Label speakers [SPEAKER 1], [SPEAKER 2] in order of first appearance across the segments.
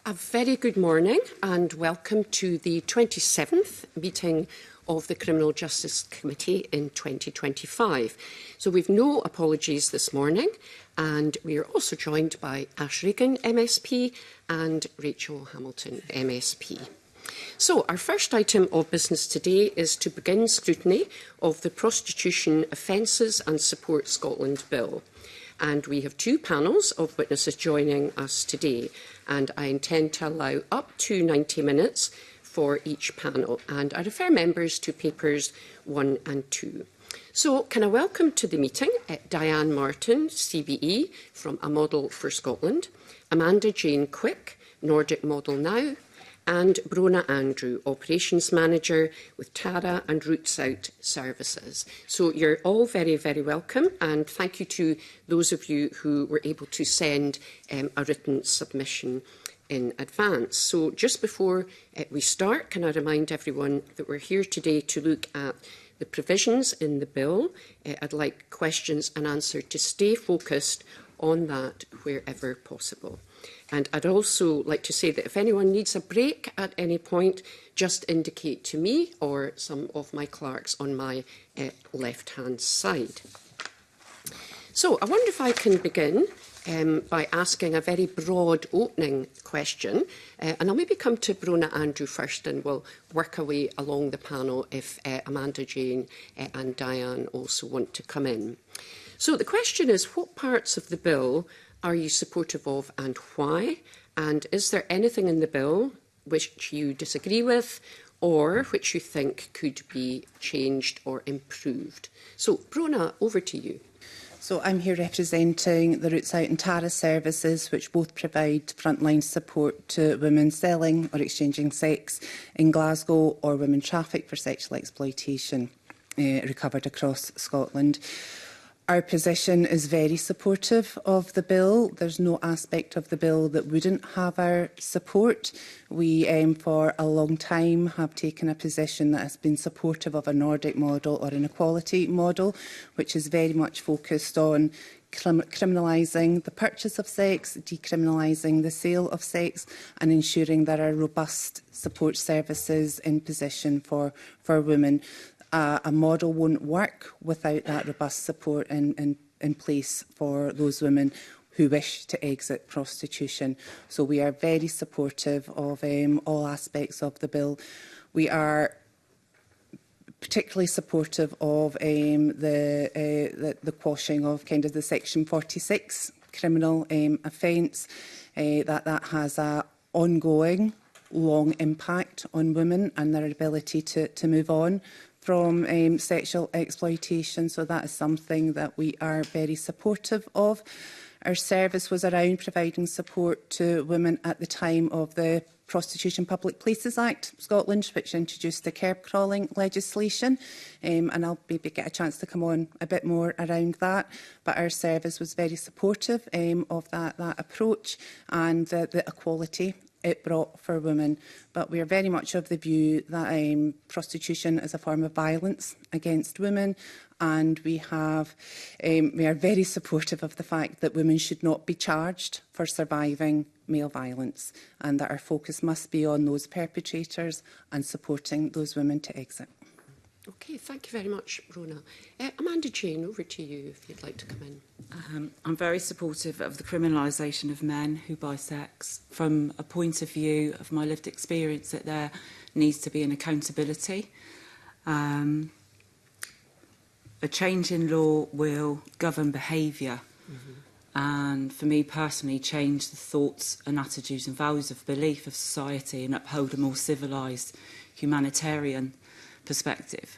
[SPEAKER 1] A very good morning and welcome to the 27th meeting of the Criminal Justice Committee in 2025. So we've no apologies this morning, and we are also joined by Ash Regan MSP and Rachel Hamilton MSP. So our first item of business today is to begin scrutiny of the Prostitution Offences and Support Scotland Bill. And we have two panels of witnesses joining us today, and I intend to allow up to 90 minutes for each panel, and I refer members to papers 1 and 2. So can I welcome to the meeting Diane Martin, CBE, from A Model for Scotland, Amanda Jane Quick, Nordic Model Now, and Brona Andrew, Operations Manager with Tara and Roots Out Services. So you're all very, very welcome, and thank you to those of you who were able to send a written submission in advance. So just before we start, can I remind everyone that we're here today to look at the provisions in the bill. I'd like questions and answers to stay focused on that wherever possible. And I'd also like to say that if anyone needs a break at any point, just indicate to me or some of my clerks on my left-hand side. So I wonder if I can begin by asking a very broad opening question. And I'll maybe come to Brona Andrew first, and we'll work our way along the panel if Amanda Jane and Diane also want to come in. So the question is, what parts of the bill are you supportive of and why? And is there anything in the bill which you disagree with or which you think could be changed or improved? So, Brona, over to you.
[SPEAKER 2] So I'm here representing the Roots Out and Tara services, which both provide frontline support to women selling or exchanging sex in Glasgow or women trafficked for sexual exploitation recovered across Scotland. Our position is very supportive of the bill. There's no aspect of the bill that wouldn't have our support. We, for a long time, have taken a position that has been supportive of a Nordic model or an equality model, which is very much focused on criminalising the purchase of sex, decriminalising the sale of sex, and ensuring there are robust support services in position for women. A model won't work without that robust support in place for those women who wish to exit prostitution. So we are very supportive of all aspects of the bill. We are particularly supportive of the quashing of kind of the Section 46 criminal offence. That has an ongoing long impact on women and their ability to move on from sexual exploitation, so that is something that we are very supportive of. Our service was around providing support to women at the time of the Prostitution Public Places Act Scotland, which introduced the kerb crawling legislation, and I'll maybe get a chance to come on a bit more around that. But our service was very supportive of that approach and the equality it brought for women. But we are very much of the view that prostitution is a form of violence against women, and we are very supportive of the fact that women should not be charged for surviving male violence, and that our focus must be on those perpetrators and supporting those women to exit.
[SPEAKER 1] Okay, thank you very much, Brona. Amanda Jane, over to you if you'd like to come in.
[SPEAKER 3] I'm very supportive of the criminalisation of men who buy sex from a point of view of my lived experience that there needs to be an accountability. A change in law will govern behaviour and, for me personally, change the thoughts and attitudes and values of belief of society and uphold a more civilised humanitarian perspective.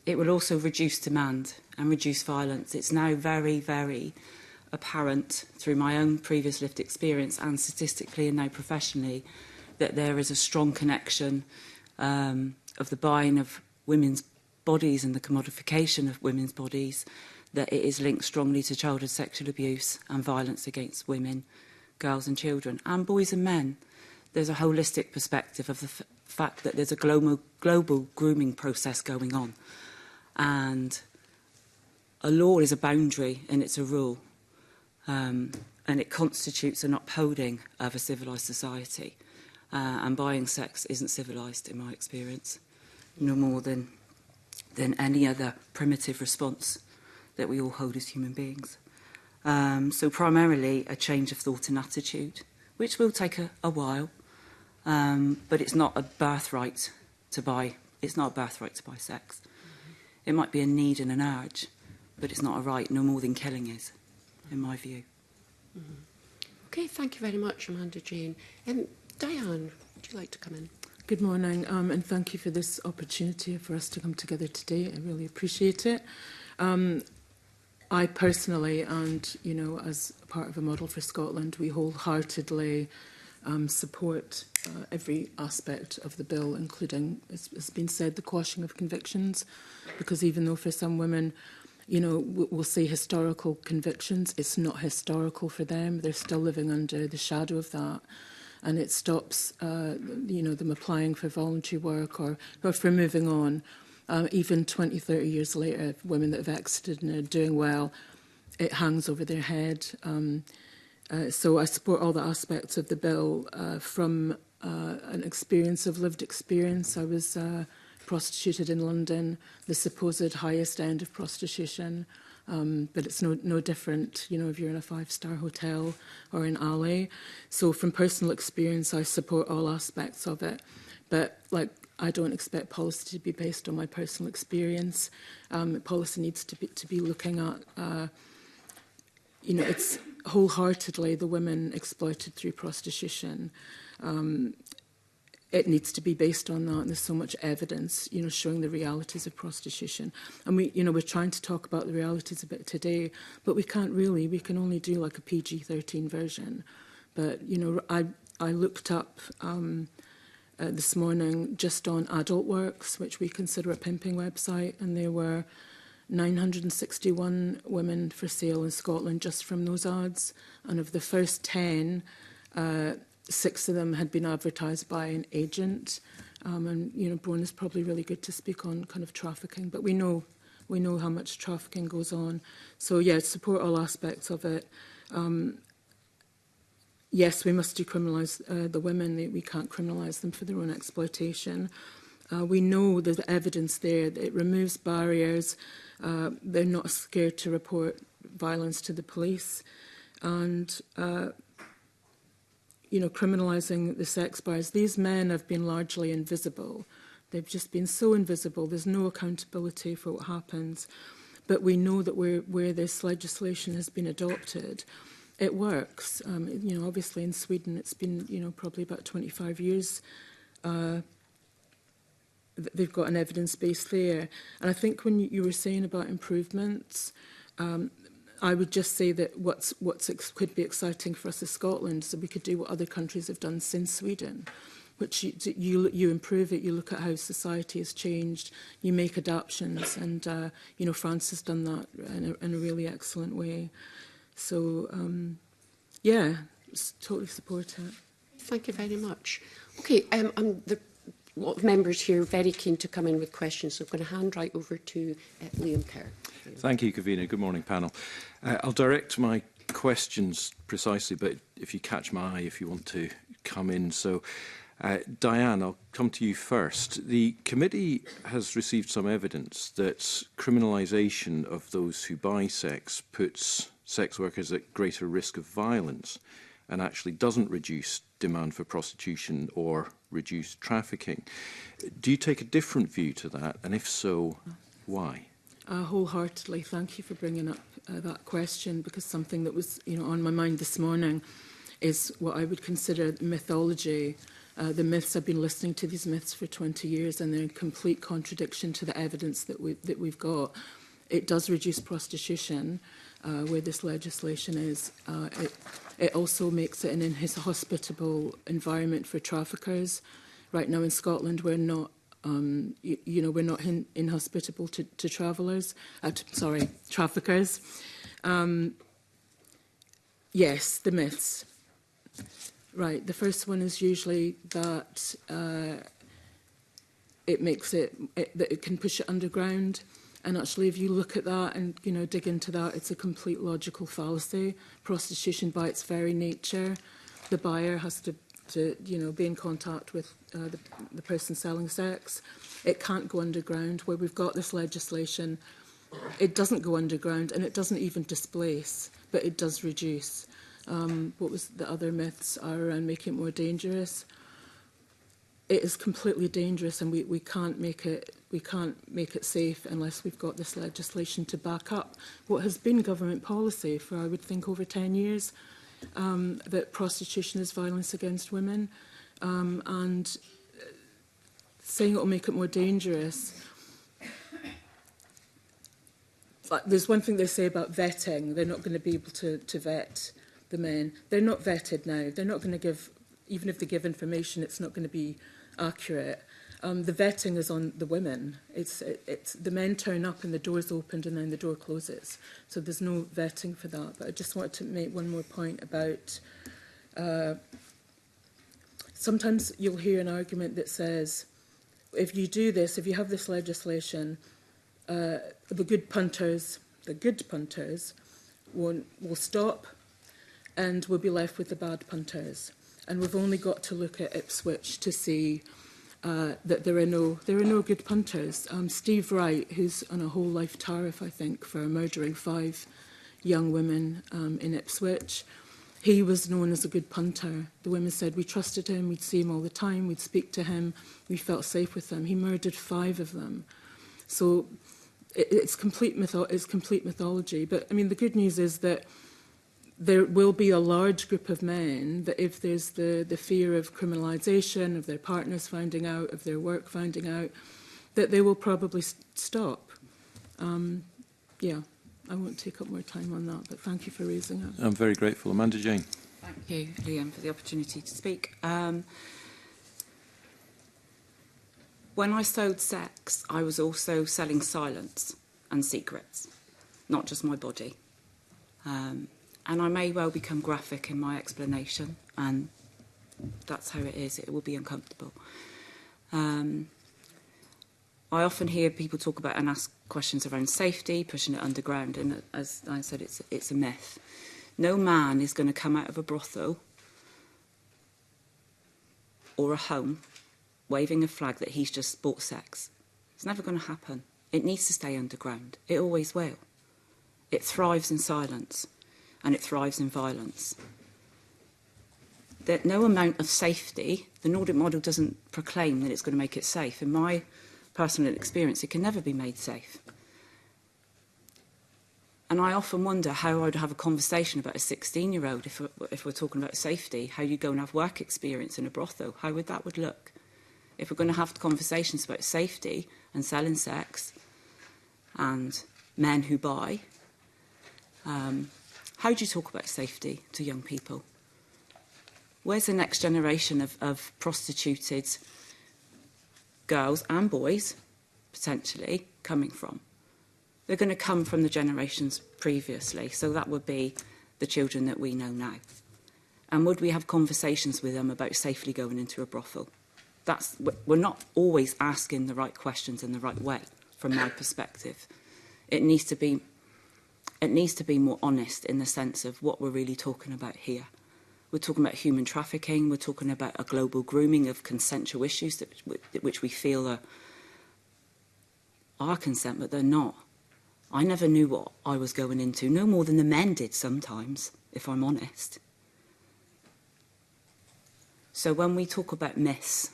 [SPEAKER 3] It will also reduce demand and reduce violence. It's now very, very apparent through my own previous lived experience and statistically and now professionally that there is a strong connection of the buying of women's bodies and the commodification of women's bodies, that it is linked strongly to childhood sexual abuse and violence against women, girls and children, and boys and men. There's a holistic perspective of the fact that there's a global grooming process going on. And a law is a boundary and it's a rule. and it constitutes an upholding of a civilised society. And buying sex isn't civilised, in my experience, no more than any other primitive response that we all hold as human beings. So primarily a change of thought and attitude, which will take a while, but it's not a birthright to buy. It's not a birthright to buy sex. It might be a need and an urge, but it's not a right, no more than killing is, in my view.
[SPEAKER 1] Okay, thank you very much, Amanda Jane. Diane, would you like to come in?
[SPEAKER 4] Good morning, and thank you for this opportunity for us to come together today. I really appreciate it. I personally, and as part of a Model for Scotland, we wholeheartedly support every aspect of the bill, including, as has been said, the quashing of convictions, because even though for some women, we'll say historical convictions, it's not historical for them. They're still living under the shadow of that. And it stops, them applying for voluntary work or for moving on. Even 20, 30 years later, women that have exited and are doing well, it hangs over their head. So I support all the aspects of the bill from an experience of lived experience. I was prostituted in London, the supposed highest end of prostitution. But it's no different, if you're in a 5-star hotel or in alley. So from personal experience, I support all aspects of it. But I don't expect policy to be based on my personal experience. Policy needs to be looking at, it's wholeheartedly the women exploited through prostitution. It needs to be based on that, and there's so much evidence, showing the realities of prostitution. And we're trying to talk about the realities a bit today, but we can't really. We can only do like a PG-13 version. But I looked up this morning just on Adult Works, which we consider a pimping website, and there were 961 women for sale in Scotland just from those ads, and of the first 10. 6 of them had been advertised by an agent, and Bron is probably really good to speak on kind of trafficking, but we know how much trafficking goes on. So yeah, support all aspects of it. Yes, we must decriminalise the women. We can't criminalise them for their own exploitation. We know there's evidence there that it removes barriers. They're not scared to report violence to the police, and criminalising the sex buyers. These men have been largely invisible. They've just been so invisible. There's no accountability for what happens. But we know that where this legislation has been adopted, it works. Obviously in Sweden, it's been, probably about 25 years. They've got an evidence base there. And I think when you were saying about improvements, I would just say that what could be exciting for us as Scotland, so we could do what other countries have done since Sweden, which you improve it, you look at how society has changed, you make adaptations, and France has done that in a really excellent way. So totally support it.
[SPEAKER 1] Thank you very much. Okay, a lot of members here very keen to come in with questions, so I'm going to hand right over to Liam Kerr.
[SPEAKER 5] Thank you, Kavina. Good morning, panel. I'll direct my questions precisely, but if you catch my eye, if you want to come in. So, Diane, I'll come to you first. The committee has received some evidence that criminalisation of those who buy sex puts sex workers at greater risk of violence and actually doesn't reduce demand for prostitution or reduce trafficking. Do you take a different view to that? And if so, why?
[SPEAKER 4] Wholeheartedly. Thank you for bringing up that question, because something that was on my mind this morning is what I would consider mythology. The myths, I've been listening to these myths for 20 years, and they're in complete contradiction to the evidence that we've got. It does reduce prostitution, where this legislation is. It also makes it an inhospitable environment for traffickers. Right now in Scotland, we're not, we're not inhospitable to travellers. Traffickers. Yes, the myths. Right. The first one is usually that it makes that it can push it underground. And actually, if you look at that and, you know, dig into that, it's a complete logical fallacy. Prostitution, by its very nature, the buyer has to you know, be in contact with the person selling sex. It can't go underground. Where we've got this legislation, it doesn't go underground, and it doesn't even displace, but it does reduce. What was the other myths are around making it more dangerous? It is completely dangerous, and we can't make it safe unless we've got this legislation to back up what has been government policy for, I would think, over 10 years, that prostitution is violence against women, and saying it will make it more dangerous. There's one thing they say about vetting. They're not going to be able to vet the men. They're not vetted now. They're not going to give, even if they give information, it's not going to be accurate. The vetting is on the women. It's the men turn up and the door's opened and then the door closes. So there's no vetting for that. But I just wanted to make one more point about sometimes you'll hear an argument that says, if you do this, if you have this legislation, the good punters will stop, and we'll be left with the bad punters. And we've only got to look at Ipswich to see that there are no good punters. Steve Wright, who's on a whole life tariff, I think, for murdering 5 young women in Ipswich, he was known as a good punter. The women said we trusted him, we'd see him all the time, we'd speak to him, we felt safe with him. He murdered 5 of them. So it's complete mythology. But I mean, the good news is that there will be a large group of men that, if there's the fear of criminalisation, of their partners finding out, of their work finding out, that they will probably stop. Yeah, I won't take up more time on that, but thank you for raising it.
[SPEAKER 5] I'm very grateful. Amanda Jane.
[SPEAKER 3] Thank you, Liam, for the opportunity to speak. When I sold sex, I was also selling silence and secrets, not just my body. And I may well become graphic in my explanation, and that's how it is. It will be uncomfortable. I often hear people talk about and ask questions around safety, pushing it underground, and as I said, it's a myth. No man is going to come out of a brothel or a home waving a flag that he's just bought sex. It's never going to happen. It needs to stay underground. It always will. It thrives in silence. And it thrives in violence. That no amount of safety, the Nordic model doesn't proclaim that it's going to make it safe. In my personal experience, it can never be made safe. And I often wonder how I'd have a conversation about a 16-year-old if we're talking about safety, how you go and have work experience in a brothel, how would look? If we're going to have conversations about safety and selling sex and men who buy, how do you talk about safety to young people? Where's the next generation of prostituted girls and boys, potentially, coming from? They're going to come from the generations previously, so that would be the children that we know now. And would we have conversations with them about safely going into a brothel? We're not always asking the right questions in the right way, from my perspective. It needs to be more honest in the sense of what we're really talking about here. We're talking about human trafficking. We're talking about a global grooming of consensual issues which we feel are consent, but they're not. I never knew what I was going into, no more than the men did sometimes, if I'm honest. So when we talk about myths,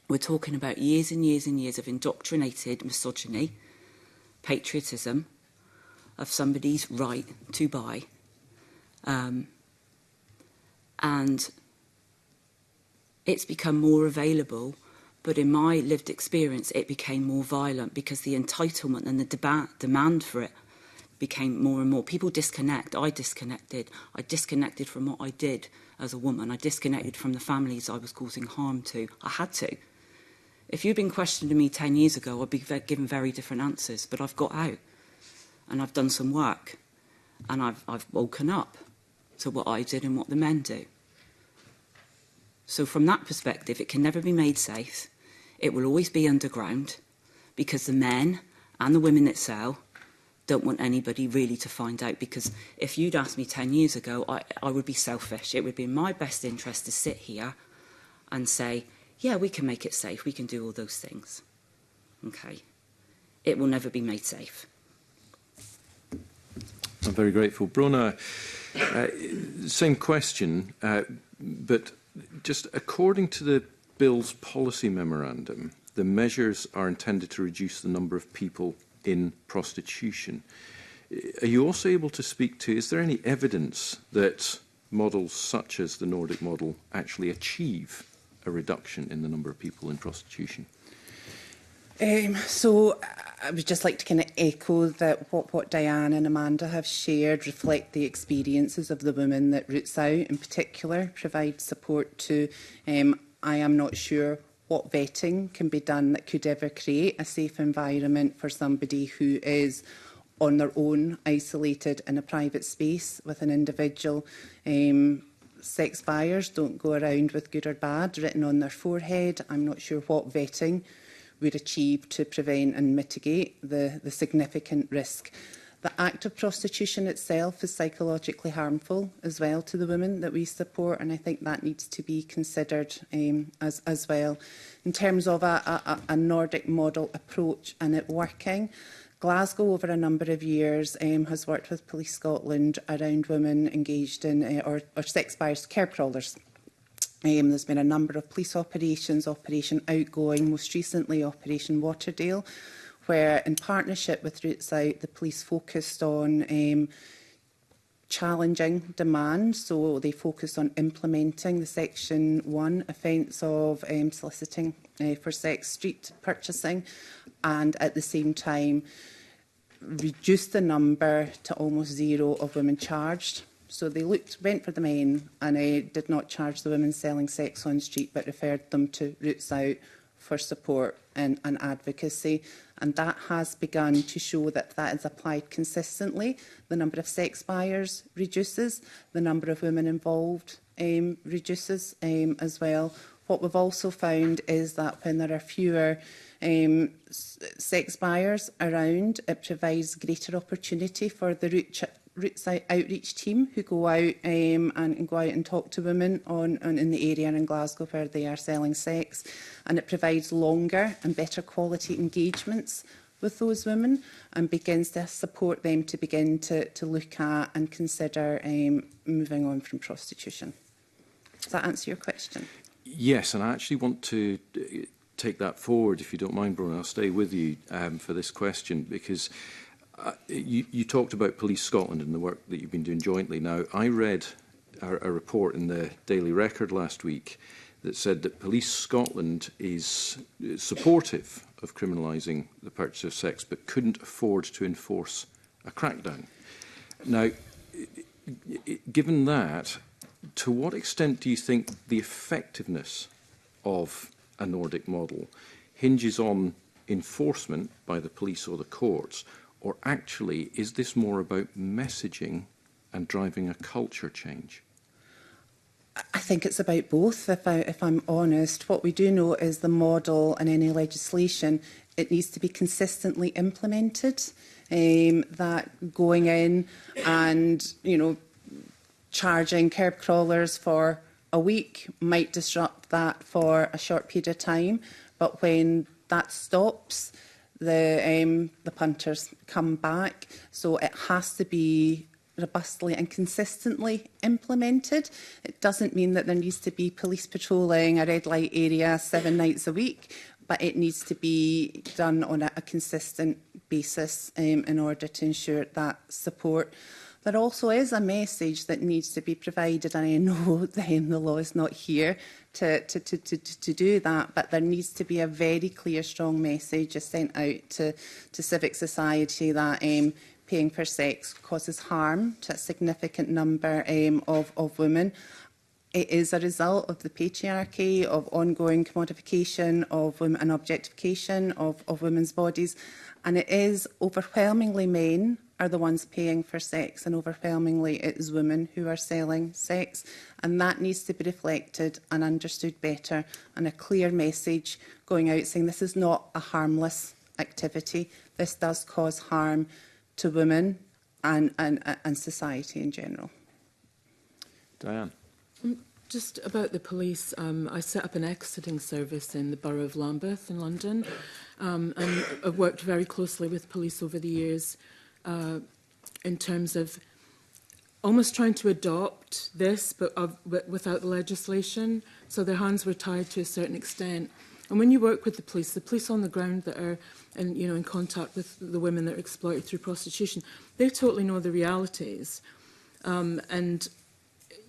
[SPEAKER 3] we're talking about years and years and years of indoctrinated misogyny, patriotism, of somebody's right to buy. And it's become more available, but in my lived experience, it became more violent because the entitlement and the demand for it became more and more. People disconnect. I disconnected. I disconnected from what I did as a woman. I disconnected from the families I was causing harm to. I had to. If you'd been questioning me 10 years ago, I'd be given very different answers, but I've got out. And I've done some work, and I've woken up to what I did and what the men do. So from that perspective, it can never be made safe. It will always be underground because the men and the women that sell don't want anybody really to find out, because if you'd asked me 10 years ago, I would be selfish. It would be in my best interest to sit here and say, yeah, we can make it safe, we can do all those things. Okay. It will never be made safe.
[SPEAKER 5] I'm very grateful. Brona, same question, but just according to the Bill's policy memorandum, the measures are intended to reduce the number of people in prostitution. Are you also able to speak to, is there any evidence that models such as the Nordic model actually achieve a reduction in the number of people in prostitution?
[SPEAKER 2] So I would just like to kind of echo that what Diane and Amanda have shared reflect the experiences of the women that Roots Out in particular provide support to. I am not sure what vetting can be done that could ever create a safe environment for somebody who is on their own, isolated in a private space with an individual. Sex buyers don't go around with good or bad written on their forehead. I'm not sure what vetting would achieve to prevent and mitigate the significant risk. The act of prostitution itself is psychologically harmful as well to the women that we support, and I think that needs to be considered as well. In terms of a Nordic model approach and it working, Glasgow over a number of years has worked with Police Scotland around women engaged in or sex buyers, care crawlers. There's been a number of police operations, Operation Outgoing, most recently Operation Waterdale, where in partnership with Roots Out, the police focused on challenging demand. So they focused on implementing the Section 1 offence of soliciting for sex street purchasing, and at the same time reduced the number to almost zero of women charged. So they went for the men and did not charge the women selling sex on street, but referred them to Roots Out for support and advocacy. And that has begun to show that that is applied consistently. The number of sex buyers reduces, the number of women involved reduces as well. What we've also found is that when there are fewer sex buyers around, it provides greater opportunity for the Roots Out outreach team who go out and go out and talk to women in the area in Glasgow where they are selling sex, and it provides longer and better quality engagements with those women and begins to support them to begin to look at and consider moving on from prostitution. Does that answer your question?
[SPEAKER 5] Yes, and I actually want to take that forward, if you don't mind, Brona. I'll stay with you for this question, because you talked about Police Scotland and the work that you've been doing jointly. Now, I read a report in the Daily Record last week that said that Police Scotland is supportive of criminalising the purchase of sex, but couldn't afford to enforce a crackdown. Now, given that, to what extent do you think the effectiveness of a Nordic model hinges on enforcement by the police or the courts, or actually is this more about messaging and driving a culture change?
[SPEAKER 2] I think it's about both, if I'm honest. What we do know is the model and any legislation, it needs to be consistently implemented. That going in and, charging curb crawlers for a week might disrupt that for a short period of time, but when that stops, the punters come back. So it has to be robustly and consistently implemented. It doesn't mean that there needs to be police patrolling a red light area 7 nights a week, but it needs to be done on a consistent basis in order to ensure that support. There also is a message that needs to be provided, and I know the law is not here to do that, but there needs to be a very clear, strong message sent out to civic society that paying for sex causes harm to a significant number of women. It is a result of the patriarchy, of ongoing commodification of women and objectification of women's bodies, and it is overwhelmingly men are the ones paying for sex, and overwhelmingly it is women who are selling sex, and that needs to be reflected and understood better, and a clear message going out saying this is not a harmless activity. this does cause harm to women and society in general.
[SPEAKER 5] Diane.
[SPEAKER 4] Just about the police, I set up an exiting service in the Borough of Lambeth in London, and I've worked very closely with police over the years in terms of almost trying to adopt this, but without the legislation. So their hands were tied to a certain extent. And when you work with the police on the ground that are in contact with the women that are exploited through prostitution, they totally know the realities. And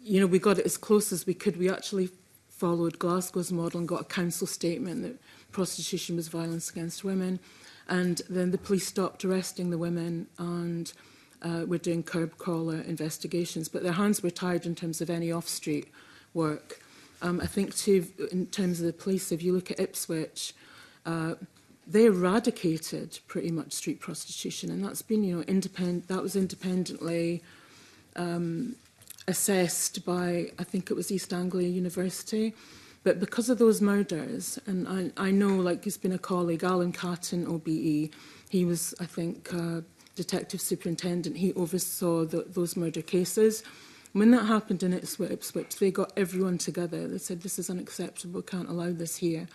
[SPEAKER 4] we got it as close as we could. We actually followed Glasgow's model and got a council statement that prostitution was violence against women. And then the police stopped arresting the women and were doing curb crawler investigations. But their hands were tied in terms of any off-street work. I think, too, in terms of the police, if you look at Ipswich, they eradicated pretty much street prostitution. And that's been, independent. That was independently assessed by, I think it was East Anglia University. But because of those murders, and I know, like, he's been a colleague, Alan Catton, OBE, he was, I think, detective superintendent, he oversaw those murder cases. When that happened in Ipswich, they got everyone together. They said, this is unacceptable, can't allow this here.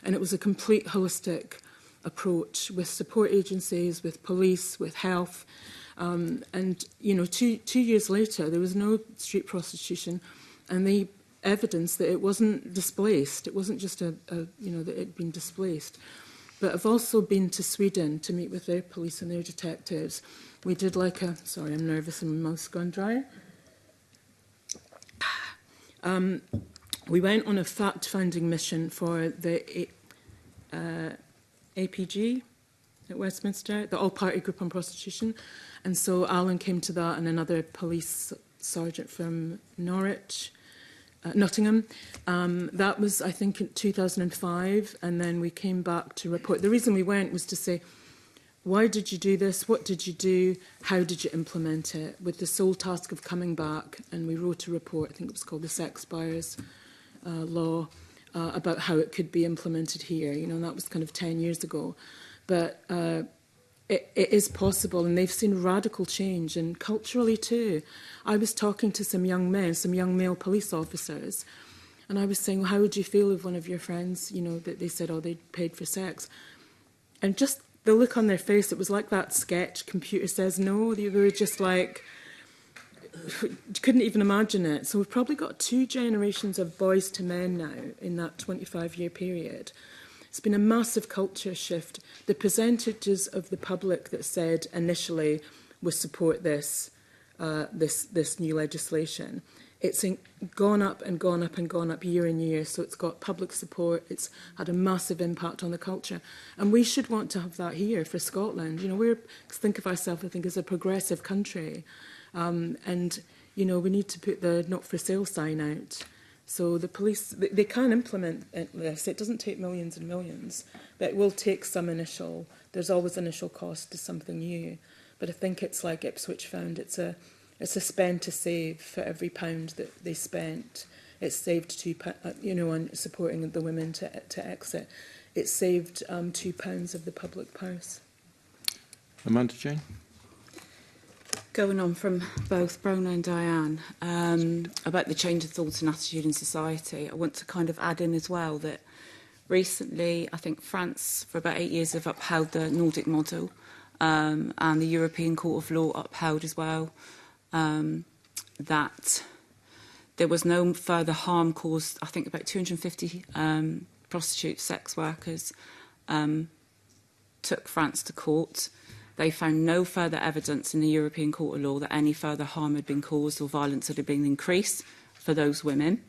[SPEAKER 4] And it was a complete holistic approach with support agencies, with police, with health. And, 2 years later, there was no street prostitution, and they evidence that it wasn't displaced. It wasn't just that it had been displaced. But I've also been to Sweden to meet with their police and their detectives. We did sorry, I'm nervous and my mouth's gone dry. We went on a fact-finding mission for the APG at Westminster, the All-Party Group on Prostitution. And so Alan came to that and another police sergeant from Nottingham. That was, I think, in 2005, and then we came back to report. The reason we went was to say, why did you do this? What did you do? How did you implement it? With the sole task of coming back, and we wrote a report, I think it was called the Sex Buyers Law, about how it could be implemented here. And that was kind of 10 years ago. But it is possible, and they've seen radical change, and culturally too. I was talking to some young men, some young male police officers, and I was saying, well, how would you feel if one of your friends, that they said, they paid for sex? And just the look on their face, it was like that sketch, Computer Says No. They were just like, couldn't even imagine it. So we've probably got 2 generations of boys to men now in that 25-year period. It's been a massive culture shift. The percentages of the public that said initially we support this new legislation, it's gone up and gone up and gone up year in year. So it's got public support. It's had a massive impact on the culture. And we should want to have that here for Scotland. Think of ourselves, I think, as a progressive country. And we need to put the not for sale sign out. So the police, they can implement this. It doesn't take millions and millions, but it will take some there's always initial cost to something new. But I think it's like Ipswich found, it's a spend to save. For every pound that they spent, it saved £2, on supporting the women to exit. It saved £2 of the public purse.
[SPEAKER 5] Amanda Jane?
[SPEAKER 3] Going on from both Brona and Diane, about the change of thought and attitude in society, I want to kind of add in as well that recently, I think France, for about 8 years, have upheld the Nordic model, and the European Court of Law upheld as well that there was no further harm caused. I think about 250 prostitute sex workers took France to court. They found no further evidence in the European Court of Law that any further harm had been caused or violence had been increased for those women.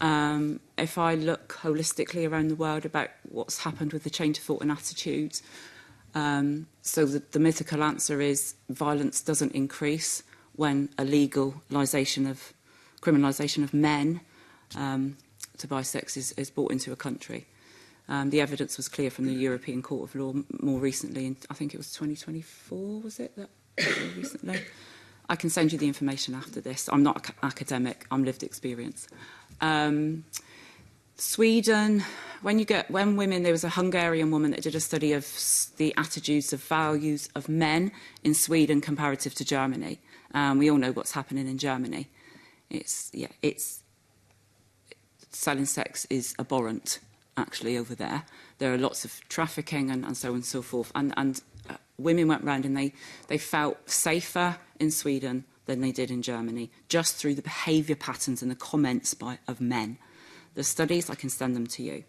[SPEAKER 3] If I look holistically around the world about what's happened with the change of thought and attitudes, so the mythical answer is violence doesn't increase when a legalisation of criminalisation of men to buy sex is brought into a country. The evidence was clear from the European Court of Law more recently, I think it was 2024, was it? That recently? I can send you the information after this. I'm not academic, I'm lived experience. Sweden, when women, there was a Hungarian woman that did a study of the attitudes of values of men in Sweden comparative to Germany. We all know what's happening in Germany. Selling sex is abhorrent, actually, over there. There are lots of trafficking and so on and so forth. And women went round and they felt safer in Sweden than they did in Germany, just through the behaviour patterns and the comments of men. The studies, I can send them to you.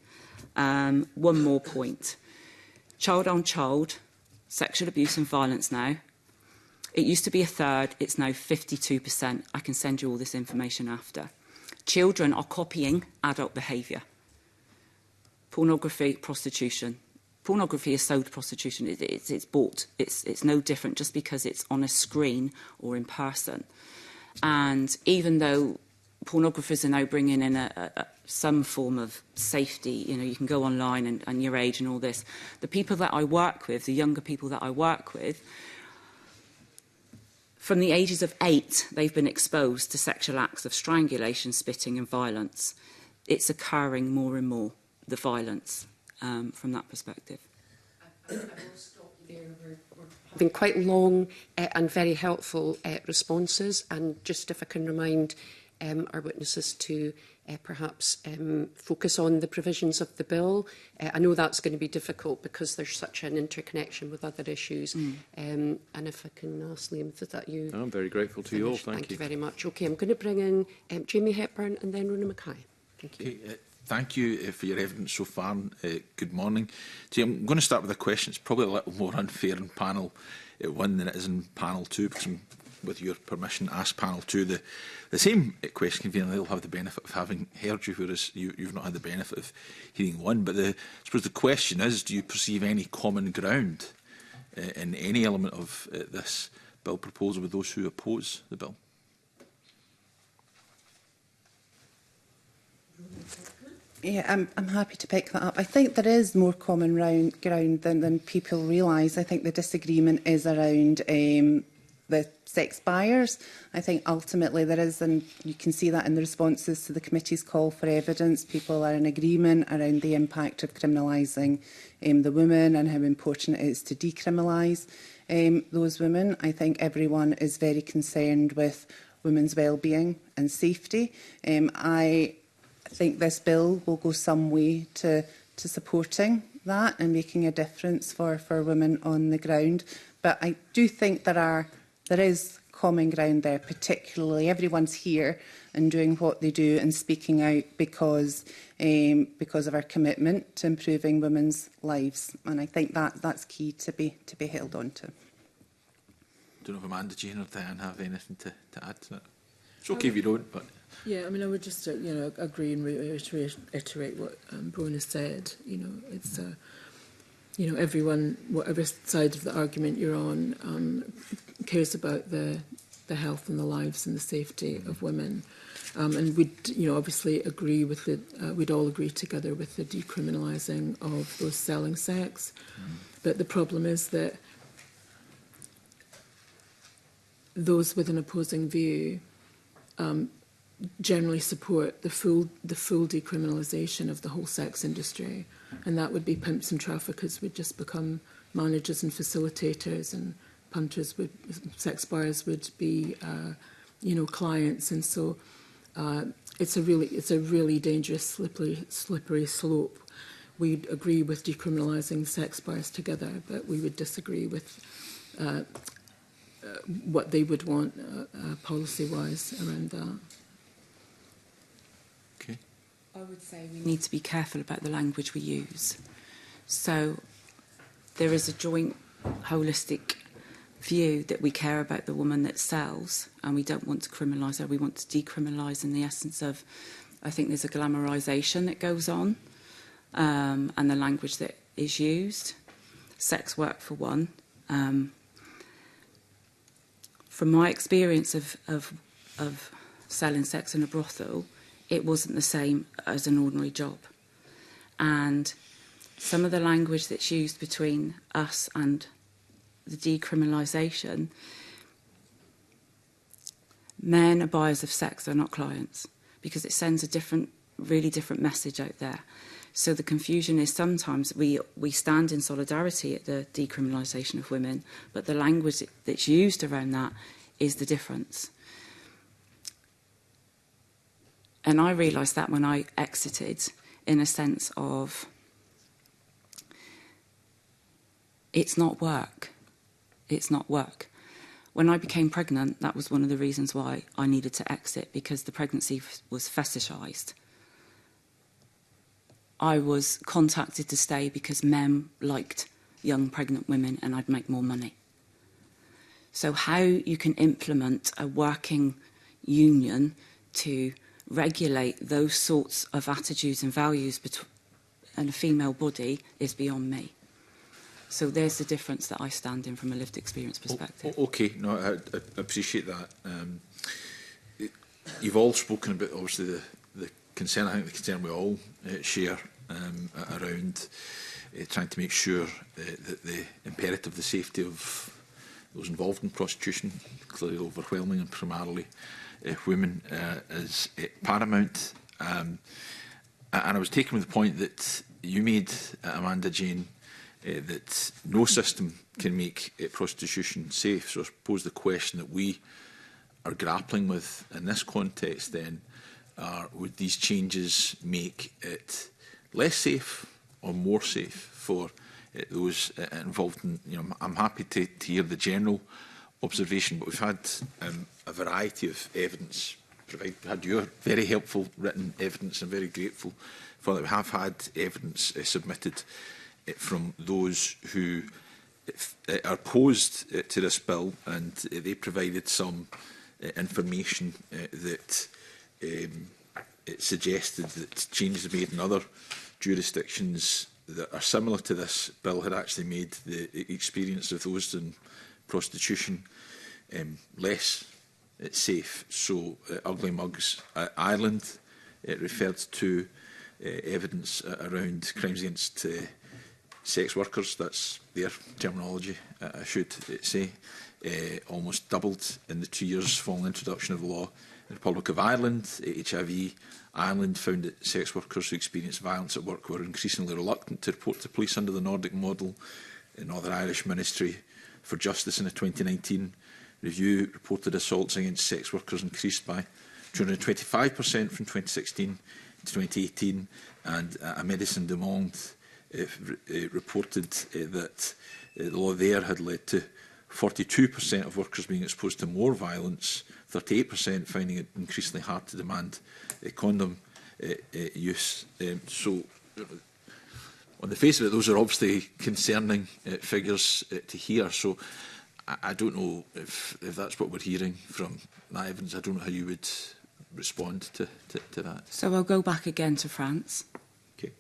[SPEAKER 3] One more point. Child on child, sexual abuse and violence now. It used to be 1/3, it's now 52%. I can send you all this information after. Children are copying adult behaviour. Pornography, prostitution. Pornography is sold prostitution. It's bought. It's no different just because it's on a screen or in person. And even though pornographers are now bringing in some form of safety, you can go online and your age and all this, the people that I work with, the younger people that I work with, from the ages of 8, they've been exposed to sexual acts of strangulation, spitting and violence. It's occurring more and more, the violence, from that perspective.
[SPEAKER 1] I will stop you there. We're having quite long and very helpful responses. And just if I can remind our witnesses to perhaps focus on the provisions of the bill. I know that's going to be difficult because there's such an interconnection with other issues. And if I can ask Liam, is that you?
[SPEAKER 5] I'm very grateful to you all. Thank you.
[SPEAKER 1] Thank you very much. OK, I'm going to bring in Jamie Hepburn and then Rona Mackay. Thank you.
[SPEAKER 6] Okay, thank you for your evidence so far. Good morning. See, I'm going to start with a question. It's probably a little more unfair in panel 1 than it is in panel 2, because I'm, with your permission, ask panel 2 the same question. Convener, they'll have the benefit of having heard you, whereas you've not had the benefit of hearing 1. But I suppose the question is, do you perceive any common ground in any element of this bill proposal with those who oppose the bill?
[SPEAKER 2] Yeah, I'm happy to pick that up. I think there is more common ground than people realise. I think the disagreement is around the sex buyers. I think ultimately there is, and you can see that in the responses to the committee's call for evidence, people are in agreement around the impact of criminalising the women and how important it is to decriminalise those women. I think everyone is very concerned with women's well-being and safety. I think this bill will go some way to supporting that and making a difference for women on the ground. But I do think there is common ground there, particularly everyone's here and doing what they do and speaking out because of our commitment to improving women's lives. And I think that's key to be held on to.
[SPEAKER 6] I don't know if Amanda, Jane or Diane have anything to add to that. It's okay if you don't, but...
[SPEAKER 4] Yeah, I mean, I would just, agree and reiterate what Bron said. It's, everyone, whatever side of the argument you're on, cares about the health and the lives and the safety of women. And we'd, obviously agree with we'd all agree together with the decriminalising of those selling sex. But the problem is that those with an opposing view generally support the full decriminalisation of the whole sex industry, and that would be pimps and traffickers would just become managers and facilitators, and punters would, sex buyers would be, clients, and so it's a really dangerous, slippery slope. We'd agree with decriminalising sex buyers together, but we would disagree with what they would want policy-wise around that.
[SPEAKER 6] Okay.
[SPEAKER 3] I would say we need to be careful about the language we use. So there is a joint holistic view that we care about the woman that sells and we don't want to criminalise her. We want to decriminalise in the essence of, I think there's a glamorisation that goes on and the language that is used. Sex work for one. From my experience of selling sex in a brothel, it wasn't the same as an ordinary job. And some of the language that's used between us and the decriminalisation, men are buyers of sex, they're not clients, because it sends a different really different message out there. So the confusion is sometimes we stand in solidarity at the decriminalisation of women, but the language that's used around that is the difference. And I realised that when I exited, in a sense of, it's not work. It's not work. When I became pregnant, that was one of the reasons why I needed to exit, because the pregnancy was fetishised. I was contacted to stay because men liked young pregnant women and I'd make more money. So how you can implement a working union to regulate those sorts of attitudes and values in a female body is beyond me. So there's the difference that I stand in from a lived experience perspective.
[SPEAKER 6] Okay, no, I appreciate that. You've all spoken about, obviously, the concern, I think the concern we all share around trying to make sure that the imperative, the safety of those involved in prostitution, clearly overwhelming and primarily women, is paramount. And I was taken with the point that you made, Amanda Jane, that no system can make prostitution safe. So I suppose the question that we are grappling with in this context then are, would these changes make it less safe or more safe for those involved in, I'm happy to hear the general observation, but we've had a variety of evidence provided. We had your very helpful written evidence. I'm very grateful for that. We have had evidence submitted from those who are opposed to this bill, and they provided some information that it suggested that changes made in other jurisdictions that are similar to this bill had actually made the experience of those in prostitution less safe. So Ugly Mugs Ireland referred to evidence around crimes against sex workers, that's their terminology, I should say, almost doubled in the 2 years following the introduction of the law. In the Republic of Ireland, HIV Ireland found that sex workers who experienced violence at work were increasingly reluctant to report to police under the Nordic model. The Northern Irish Ministry for Justice in a 2019 review reported assaults against sex workers increased by 225% from 2016 to 2018, and a Médecins du Monde reported that the law there had led to 42% of workers being exposed to more violence, 38% finding it increasingly hard to demand condom use. So, on the face of it, those are obviously concerning figures to hear. So, I don't know if that's what we're hearing from that evidence. I don't know how you would respond to that.
[SPEAKER 3] So I'll go back again to France.
[SPEAKER 6] Okay.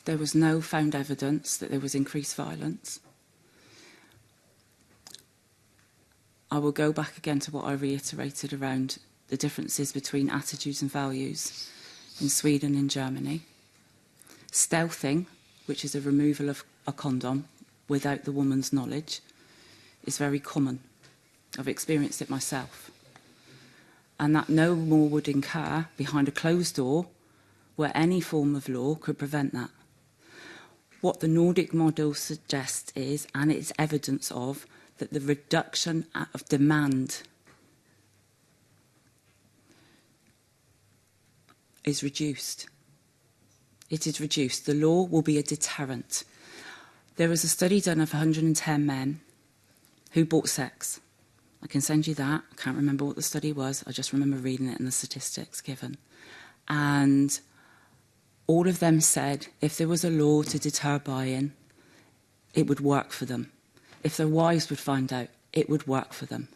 [SPEAKER 3] There was no found evidence that there was increased violence. I will go back again to what I reiterated around the differences between attitudes and values in Sweden and Germany. Stealthing, which is a removal of a condom without the woman's knowledge, is very common. I've experienced it myself. And that no more would incur behind a closed door where any form of law could prevent that. What the Nordic model suggests is, and it's evidence of, that the reduction of demand is reduced. It is reduced. The law will be a deterrent. There was a study done of 110 men who bought sex. I can send you that. I can't remember what the study was. I just remember reading it in the statistics given. And all of them said if there was a law to deter buy-in, it would work for them. If their wives would find out, it would work for them.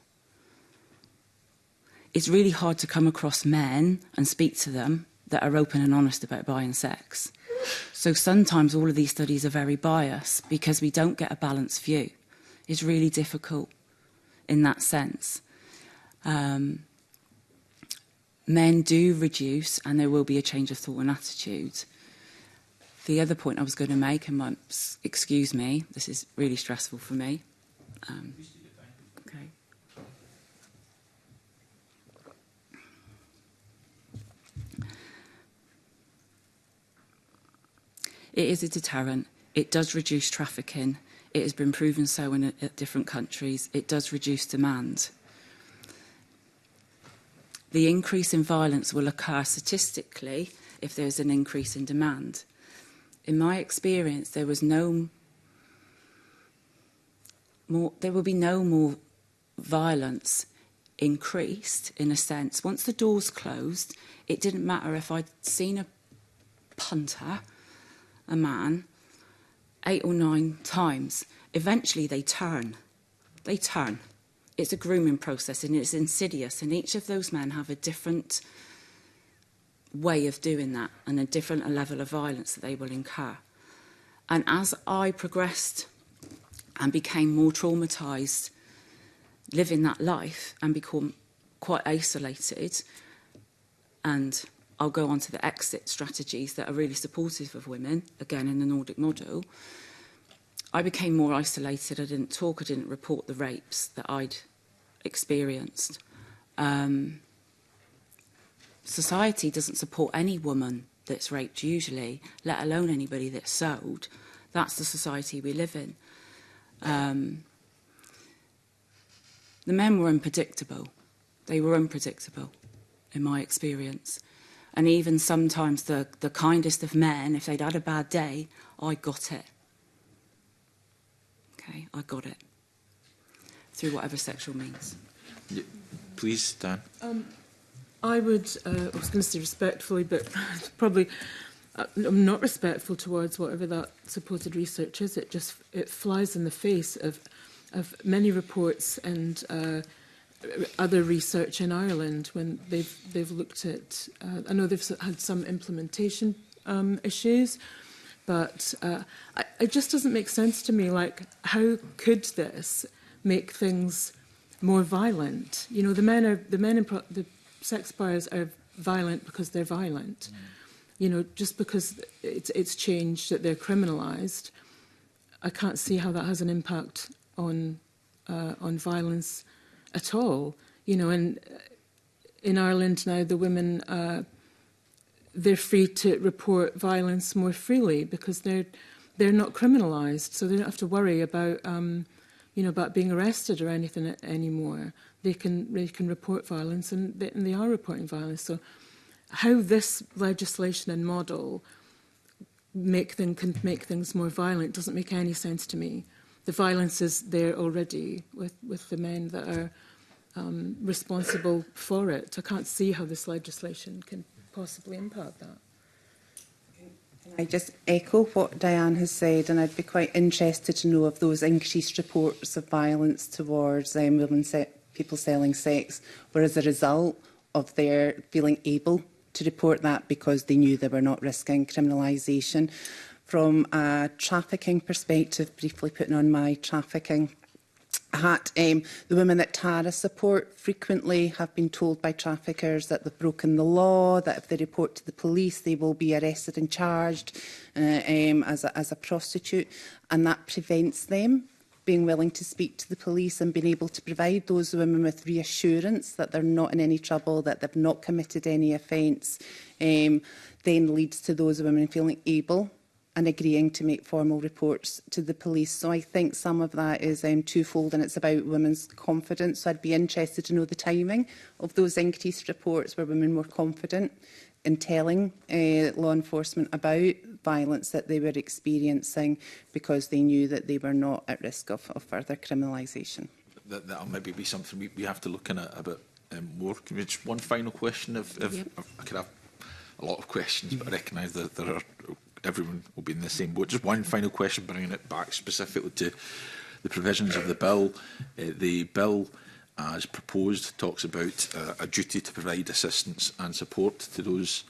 [SPEAKER 3] It's really hard to come across men and speak to them that are open and honest about buying sex. So sometimes all of these studies are very biased because we don't get a balanced view. It's really difficult in that sense. Men do reduce, and there will be a change of thought and attitude. The other point I was going to make, and excuse me, this is really stressful for me. Okay. It is a deterrent. It does reduce trafficking. It has been proven so in different countries. It does reduce demand. The increase in violence will occur statistically if there's an increase in demand. In my experience, there will be no more violence increased, in a sense. Once the doors closed, it didn't matter if I'd seen a punter, a man, 8 or 9 times. Eventually they turn. They turn. It's a grooming process and it's insidious, and each of those men have a different way of doing that and a different level of violence that they will incur. And as I progressed and became more traumatised living that life and become quite isolated, and I'll go on to the exit strategies that are really supportive of women, again in the Nordic model, I became more isolated. I didn't talk, I didn't report the rapes that I'd experienced. Society doesn't support any woman that's raped usually, let alone anybody that's sold. That's the society we live in. The men were unpredictable. They were unpredictable, in my experience. And even sometimes the kindest of men, if they'd had a bad day, I got it. Okay, I got it. Through whatever sexual means.
[SPEAKER 6] Yeah, please, Dan.
[SPEAKER 4] I would, I was going to say respectfully, but probably I'm not respectful towards whatever that supposed research is. It flies in the face of many reports and other research in Ireland when they've looked at. I know they've had some implementation issues, but it just doesn't make sense to me. Like, how could this make things more violent? You know, the sex buyers are violent because they're violent. You know, just because it's changed that they're criminalised, I can't see how that has an impact on violence at all. You know, and in Ireland now, the women they're free to report violence more freely because they're not criminalised, so they don't have to worry about about being arrested or anything anymore. They can report violence, and they are reporting violence. So, how this legislation and model can make things more violent doesn't make any sense to me. The violence is there already with the men that are responsible for it. I can't see how this legislation can possibly impact that.
[SPEAKER 2] I just echo what Diane has said, and I'd be quite interested to know if those increased reports of violence towards people selling sex were as a result of their feeling able to report that because they knew they were not risking criminalisation. From a trafficking perspective, briefly putting on my trafficking hat, the women that Tara support frequently have been told by traffickers that they've broken the law, that if they report to the police they will be arrested and charged as a prostitute, and that prevents them being willing to speak to the police and being able to provide those women with reassurance that they're not in any trouble, that they've not committed any offence, then leads to those women feeling able and agreeing to make formal reports to the police. So I think some of that is twofold, and it's about women's confidence. So I'd be interested to know the timing of those increased reports where women were confident in telling law enforcement about violence that they were experiencing because they knew that they were not at risk of further criminalisation.
[SPEAKER 6] That'll maybe be something we have to look in at a bit more. Can we just one final question? Yep. I could have a lot of questions, but I recognise that there are. Everyone will be in the same boat. Just one final question, bringing it back specifically to the provisions of the bill. The bill, as proposed, talks about a duty to provide assistance and support to those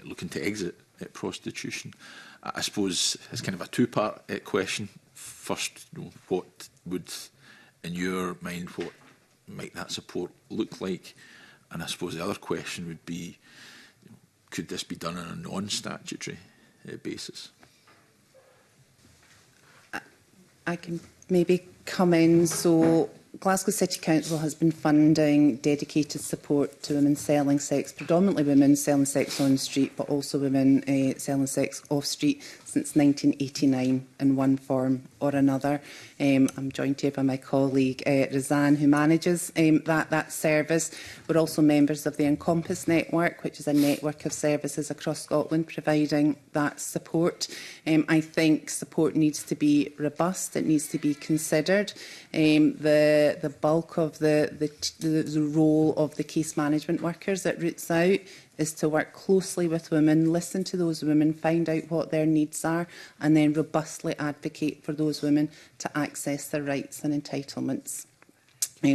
[SPEAKER 6] looking to exit prostitution. I suppose it's kind of a two-part question. First, what would, in your mind, what might that support look like? And I suppose the other question would be, could this be done on a non-statutory basis?
[SPEAKER 2] I can maybe come in. So Glasgow City Council has been funding dedicated support to women selling sex, predominantly women selling sex on the street, but also women selling sex off street, since 1989 in one form or another. I'm joined here by my colleague Razan, who manages that service. We're also members of the Encompass Network, which is a network of services across Scotland providing that support. I think support needs to be robust, it needs to be considered. The bulk of the role of the case management workers at Roots Out is to work closely with women, listen to those women, find out what their needs are, and then robustly advocate for those women to access their rights and entitlements.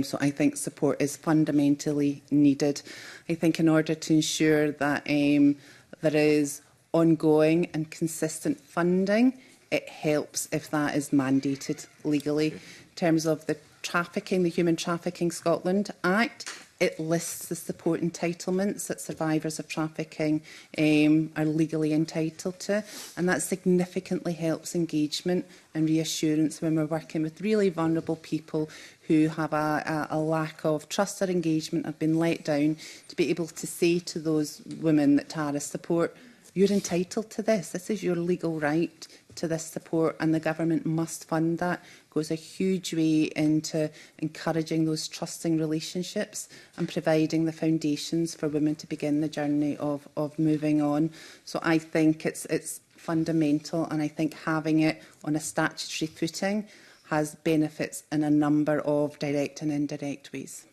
[SPEAKER 2] So I think support is fundamentally needed. I think in order to ensure that there is ongoing and consistent funding, it helps if that is mandated legally. In terms of the Human Trafficking Scotland Act, it lists the support entitlements that survivors of trafficking are legally entitled to, and that significantly helps engagement and reassurance when we're working with really vulnerable people who have a lack of trust or engagement, have been let down, to be able to say to those women that Tara support, you're entitled to this. This is your legal right to this support, and the government must fund that. Goes a huge way into encouraging those trusting relationships and providing the foundations for women to begin the journey of moving on. So I think it's fundamental, and I think having it on a statutory footing has benefits in a number of direct and indirect ways.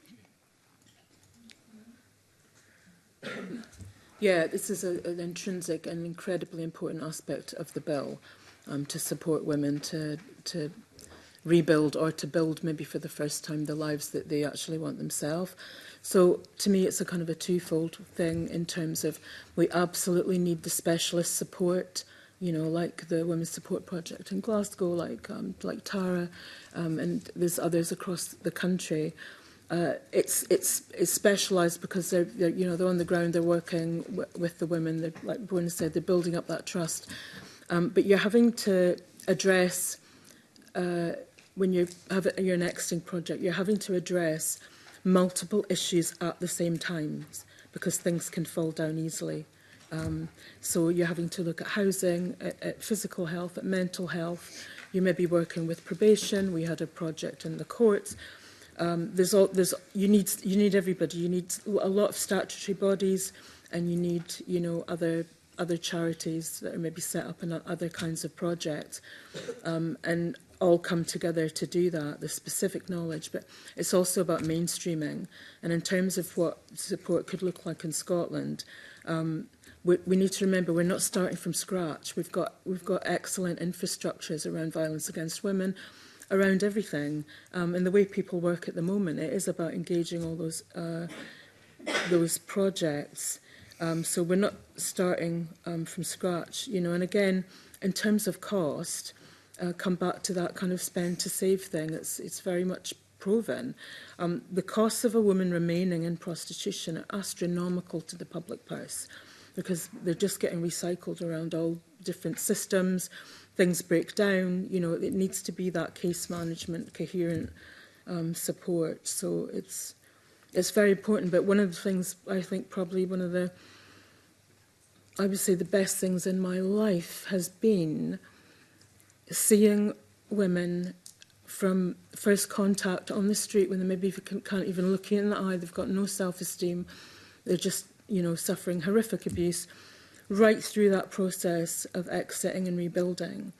[SPEAKER 4] Yeah, this is an intrinsic and incredibly important aspect of the bill, to support women to rebuild, or to build maybe for the first time, the lives that they actually want themselves. So to me, it's a kind of a twofold thing in terms of we absolutely need the specialist support, you know, like the Women's Support Project in Glasgow, like Tara, and there's others across the country. It's specialised because they're on the ground, they're working with the women. They're, like Bwona said, they're building up that trust. But you're having to address, when you have your nexting project, you're having to address multiple issues at the same time, because things can fall down easily. So you're having to look at housing, at physical health, at mental health. You may be working with probation. We had a project in the courts. You need everybody. You need a lot of statutory bodies, and you need, you know, other charities that are maybe set up in other kinds of projects, and all come together to do that, the specific knowledge. But it's also about mainstreaming. And in terms of what support could look like in Scotland, we need to remember we're not starting from scratch. We've got excellent infrastructures around violence against women, around everything. And the way people work at the moment, it is about engaging all those projects. So we're not starting from scratch, you know. And again, in terms of cost, come back to that kind of spend to save thing. It's very much proven. The costs of a woman remaining in prostitution are astronomical to the public purse, because they're just getting recycled around all different systems. Things break down. You know, it needs to be that case management, coherent support. So it's very important. But one of the things, I think probably one of the, I would say the best things in my life has been seeing women from first contact on the street, when they maybe can't even look you in the eye, they've got no self-esteem, they're just, you know, suffering horrific abuse, right through that process of exiting and rebuilding.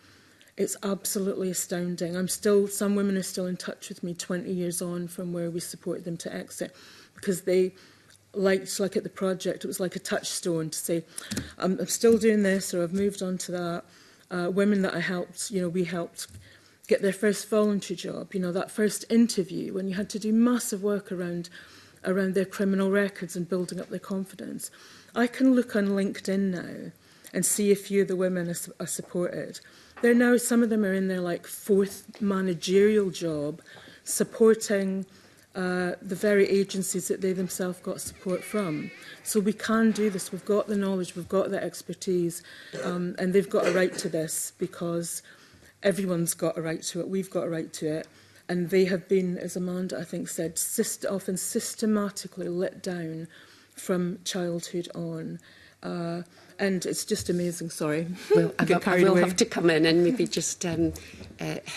[SPEAKER 4] It's absolutely astounding. Some women are still in touch with me 20 years on from where we supported them to exit, because they liked, like at the project, it was like a touchstone to say, I'm still doing this, or I've moved on to that. Women that I helped, you know, we helped get their first voluntary job, you know, that first interview, when you had to do massive work around their criminal records and building up their confidence. I can look on LinkedIn now and see a few of the women are supported. They're now, some of them are in their like fourth managerial job, supporting the very agencies that they themselves got support from. So we can do this. We've got the knowledge, we've got the expertise, and they've got a right to this, because everyone's got a right to it. We've got a right to it. And they have been, as Amanda, I think, said, often systematically let down from childhood on. And it's just amazing. Sorry.
[SPEAKER 1] Well, I will have to come in and maybe just
[SPEAKER 4] I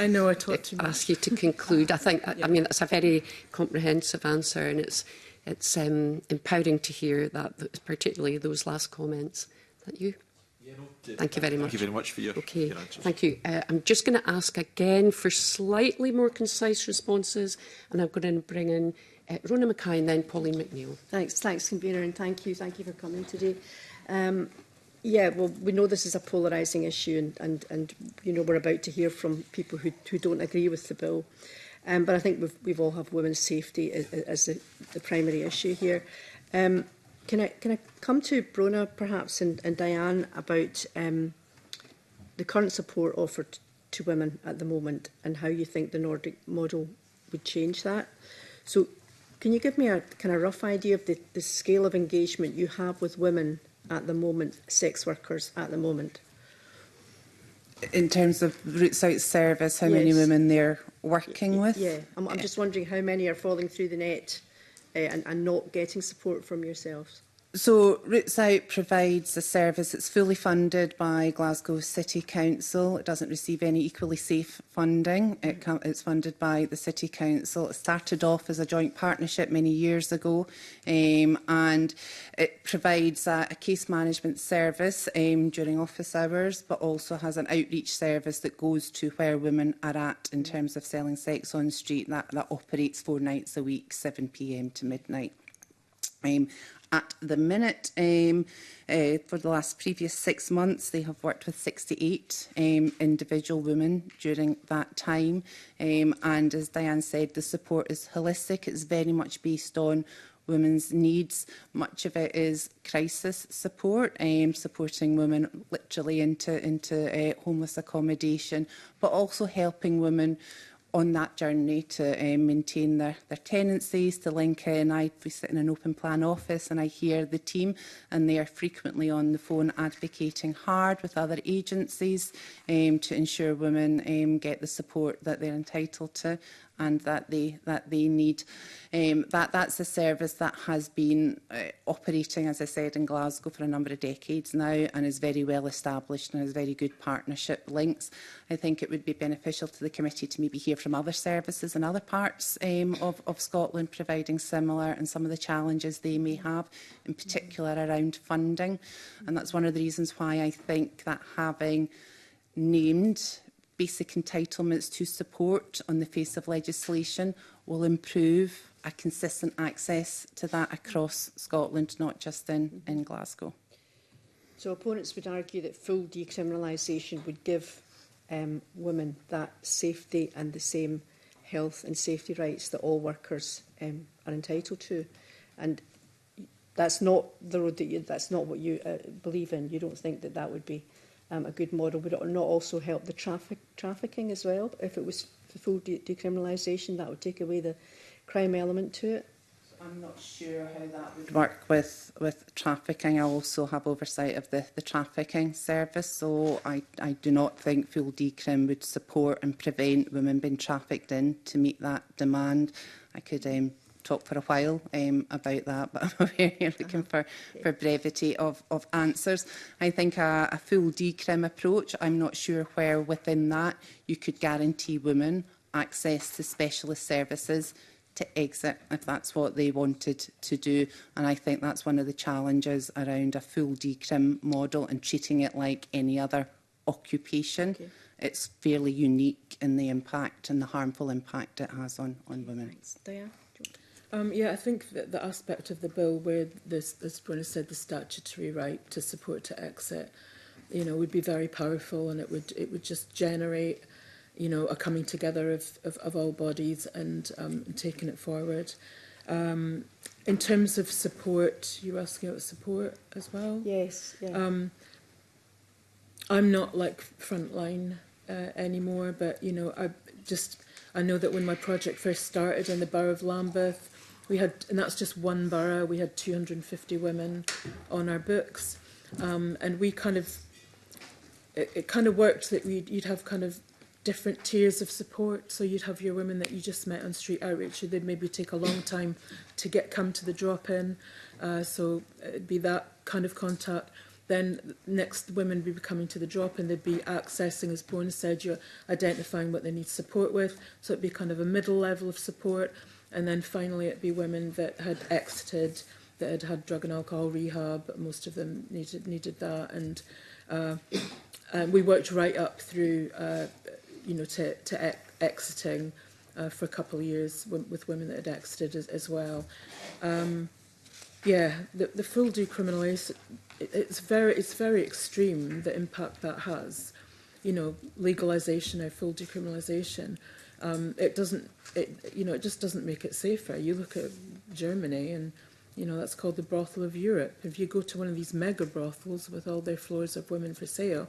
[SPEAKER 4] know I talked too much.
[SPEAKER 1] ask you to conclude. I think, I mean, that's a very comprehensive answer, and it's empowering to hear that, particularly those last comments. Is that you? Thank you very much.
[SPEAKER 6] Thank you very much for your, your answers.
[SPEAKER 1] Thank you. I'm just going to ask again for slightly more concise responses, and I'm going to bring in Rona Mackay and then Pauline McNeill.
[SPEAKER 7] Thanks, convener, and thank you for coming today. Yeah, well, we know this is a polarising issue, and you know, we're about to hear from people who don't agree with the bill. But I think we've all have women's safety as the primary issue here. Can I come to Brona perhaps and Diane about the current support offered to women at the moment and how you think the Nordic model would change that? So can you give me a kind of rough idea of the scale of engagement you have with women at the moment, sex workers at the moment?
[SPEAKER 2] In terms of Roots Out service, how many women they're working with?
[SPEAKER 7] Yeah, I'm just wondering how many are falling through the net and not getting support from yourselves.
[SPEAKER 2] So Roots Out provides a service that's fully funded by Glasgow City Council. It doesn't receive any Equally Safe funding. It's funded by the City Council. It started off as a joint partnership many years ago, and it provides a case management service during office hours, but also has an outreach service that goes to where women are at in terms of selling sex on street. That operates 4 nights a week, 7 p.m. to midnight. At the minute, for the previous 6 months, they have worked with 68 individual women during that time. And as Diane said, the support is holistic. It's very much based on women's needs. Much of it is crisis support, supporting women literally into homeless accommodation, but also helping women on that journey to maintain their tenancies, to link in. We sit in an open plan office and I hear the team, and they are frequently on the phone advocating hard with other agencies to ensure women get the support that they're entitled to and that they need. That's a service that has been operating, as I said, in Glasgow for a number of decades now and is very well established and has very good partnership links. I think it would be beneficial to the committee to maybe hear from other services in other parts of Scotland providing similar and some of the challenges they may have, in particular around funding. And that's one of the reasons why I think that having named basic entitlements to support on the face of legislation will improve a consistent access to that across Scotland, not just in Glasgow.
[SPEAKER 7] So opponents would argue that full decriminalisation would give women that safety and the same health and safety rights that all workers are entitled to. And that's not the road that that's not what you believe in. You don't think that would be a good model. Would it not also help the trafficking as well? If it was full decriminalisation, that would take away the crime element to it.
[SPEAKER 2] I'm not sure how that would work with trafficking. I also have oversight of the trafficking service, so I do not think full decrim would support and prevent women being trafficked in to meet that demand. I could talk for a while about that, but I'm aware you're looking for brevity of answers. I think a full decrim approach, I'm not sure where within that you could guarantee women access to specialist services to exit if that's what they wanted to do. And I think that's one of the challenges around a full decrim model and treating it like any other occupation. Okay. It's fairly unique in the impact and the harmful impact it has on women.
[SPEAKER 7] Thanks. Diane?
[SPEAKER 4] Yeah, I think that the aspect of the bill where this, as Brona said, the statutory right to support to exit, you know, would be very powerful, and it would just generate, you know, a coming together of all bodies and taking it forward. In terms of support, you were asking about support as well?
[SPEAKER 7] Yes. Yeah.
[SPEAKER 4] I'm not like frontline anymore, but, you know, I know that when my project first started in the borough of Lambeth, we had, and that's just one borough, we had 250 women on our books, and we kind of, it kind of worked that you'd have kind of different tiers of support. So you'd have your women that you just met on street outreach, who they'd maybe take a long time to come to the drop-in. So it'd be that kind of contact. Then next women would be coming to the drop-in, they'd be accessing, as Bron said, you're identifying what they need support with. So it'd be kind of a middle level of support. And then finally it'd be women that had exited, that had had drug and alcohol rehab. Most of them needed that. And we worked right up through, to exiting for a couple of years with women that had exited as well. The full decriminalisation, it's very extreme, the impact that has. Legalisation or full decriminalisation, it just doesn't make it safer. You look at Germany, and that's called the brothel of Europe. If you go to one of these mega brothels with all their floors of women for sale,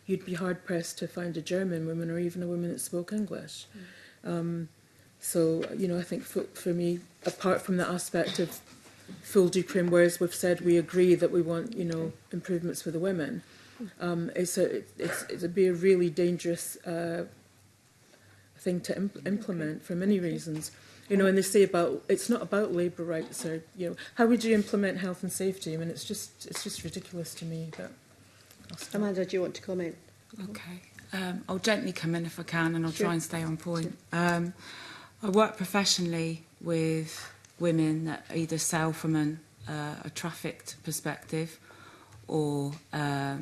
[SPEAKER 4] you'd be hard pressed to find a German woman or even a woman that spoke English. So I think for me, apart from the aspect of full decrim, whereas we've said we agree that we want improvements for the women, it'd be a really dangerous thing to implement for many reasons. And they say it's not about labour rights, or how would you implement health and safety? I mean, it's just ridiculous to me. But
[SPEAKER 7] Amanda, do you want to comment?
[SPEAKER 3] Okay, I'll gently come in if I can, and I'll try and stay on point. I work professionally with women that either sell from a trafficked perspective or a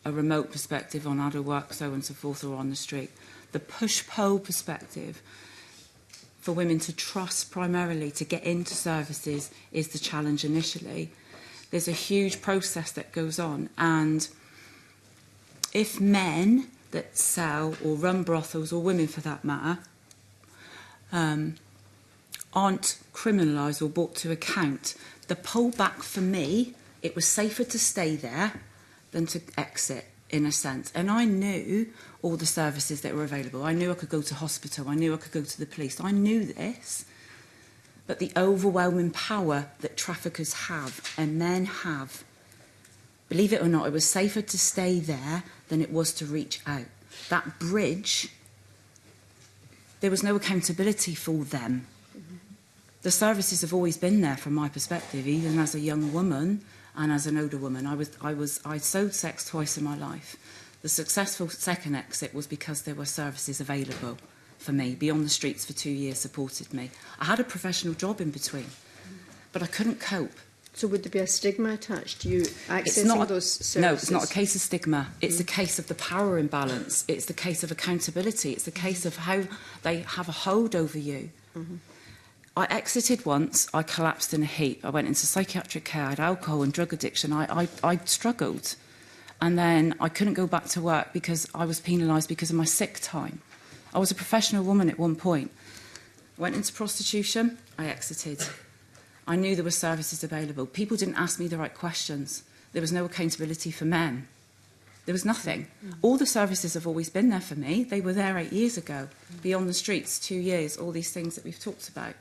[SPEAKER 3] remote perspective on other work, so on and so forth, or on the street. The push-pull perspective for women to trust primarily to get into services is the challenge initially. There's a huge process that goes on, and if men that sell or run brothels, or women for that matter, aren't criminalised or brought to account, the pullback for me, it was safer to stay there than to exit, in a sense. And I knew all the services that were available. I knew I could go to hospital. I knew I could go to the police. I knew this. But the overwhelming power that traffickers have and men have, believe it or not, it was safer to stay there than it was to reach out. That bridge, there was no accountability for them. The services have always been there from my perspective, even as a young woman and as an older woman. I sold sex twice in my life. The successful second exit was because there were services available for me. Beyond the Streets for 2 years supported me. I had a professional job in between, but I couldn't cope.
[SPEAKER 7] So would there be a stigma attached to you accessing those services?
[SPEAKER 3] No, it's not a case of stigma. It's a case of the power imbalance. It's the case of accountability. It's the case of how they have a hold over you. I exited once, I collapsed in a heap. I went into psychiatric care, I had alcohol and drug addiction. I struggled. And then I couldn't go back to work because I was penalised because of my sick time. I was a professional woman at one point. Went into prostitution, I exited. I knew there were services available. People didn't ask me the right questions. There was no accountability for men. There was nothing. All the services have always been there for me. They were there 8 years ago. Beyond the Streets, 2 years, all these things that we've talked about.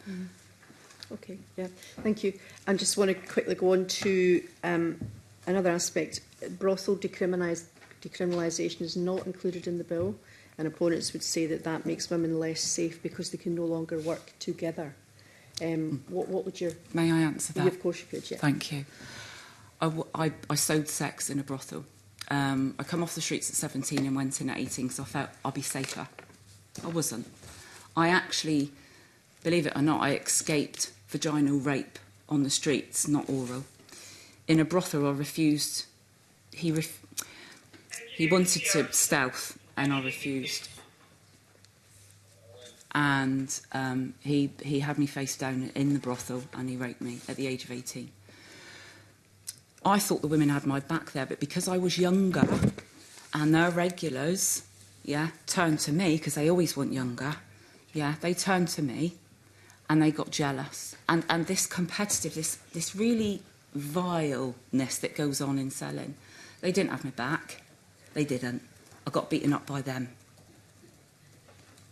[SPEAKER 7] Okay, yeah, thank you. I just want to quickly go on to another aspect. Brothel decriminalisation is not included in the bill, and opponents would say that that makes women less safe because they can no longer work together. What would your...
[SPEAKER 3] May I answer that?
[SPEAKER 7] Yeah, of course you could, yeah.
[SPEAKER 3] Thank you. I sold sex in a brothel. I come off the streets at 17 and went in at 18 because I felt I'll be safer. I wasn't. I actually, believe it or not, I escaped vaginal rape on the streets, not oral. In a brothel, I refused. He wanted to stealth, and I refused. And he had me face down in the brothel, and he raped me at the age of 18. I thought the women had my back there, but because I was younger and their regulars, turned to me, because they always want younger, they turned to me and they got jealous. And this competitive, this really vileness that goes on in selling, they didn't have my back. They didn't. I got beaten up by them.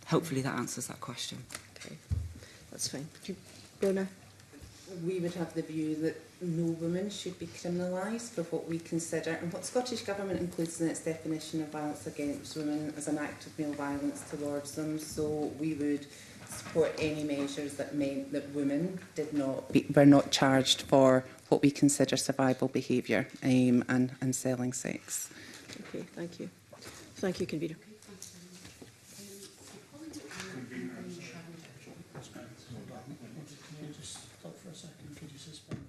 [SPEAKER 3] Hopefully that answers that question.
[SPEAKER 7] Okay, that's fine. Do you, Rona?
[SPEAKER 2] We would have the view that no woman should be criminalised for what we consider, and what the Scottish Government includes in its definition of violence against women as an act of male violence towards them. So we would support any measures that meant that women were not charged for what we consider survival behaviour and selling sex.
[SPEAKER 7] Okay, thank you. Thank you, Convener.
[SPEAKER 8] Stop for a second. Could you suspend?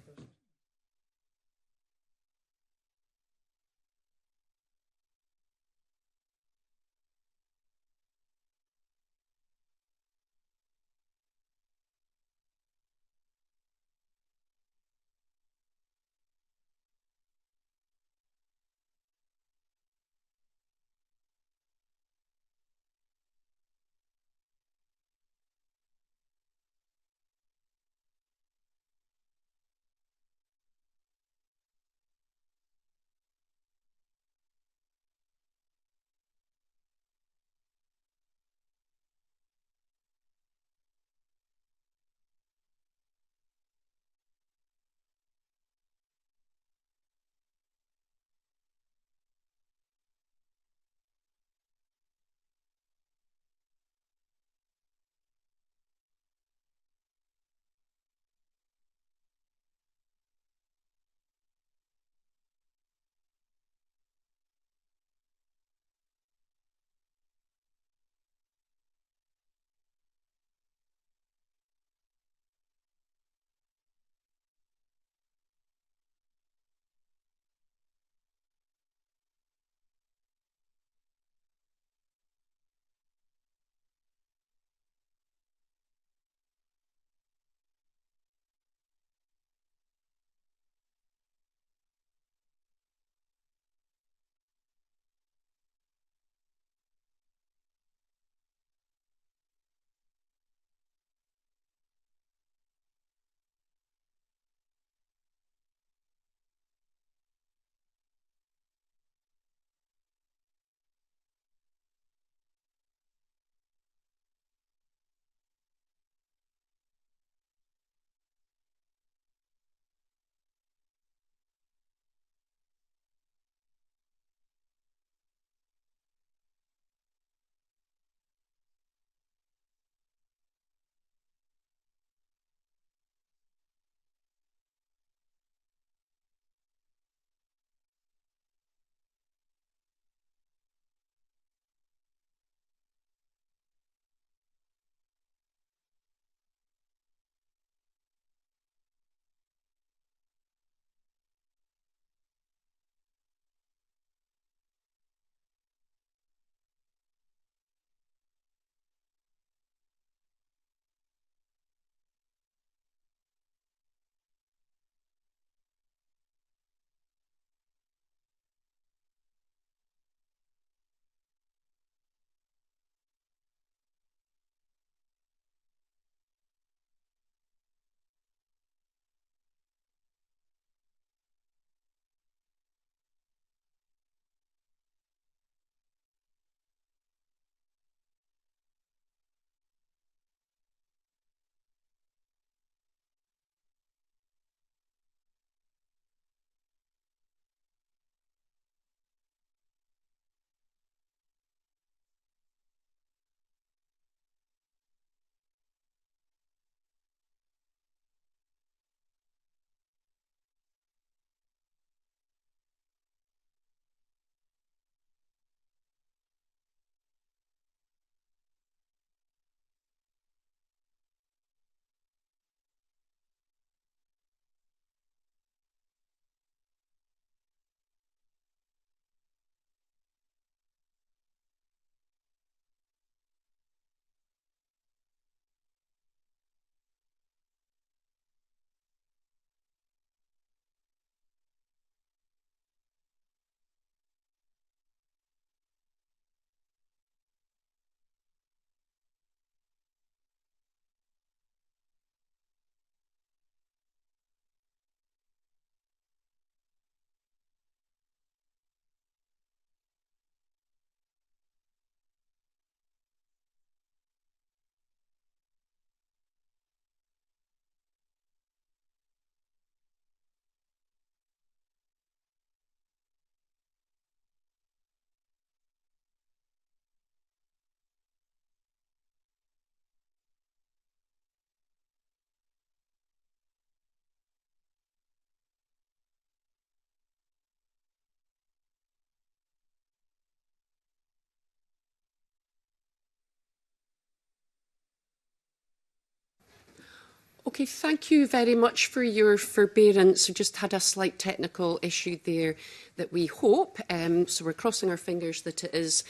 [SPEAKER 1] Okay, thank you very much for your forbearance. We just had a slight technical issue there that we hope, so we're crossing our fingers that it is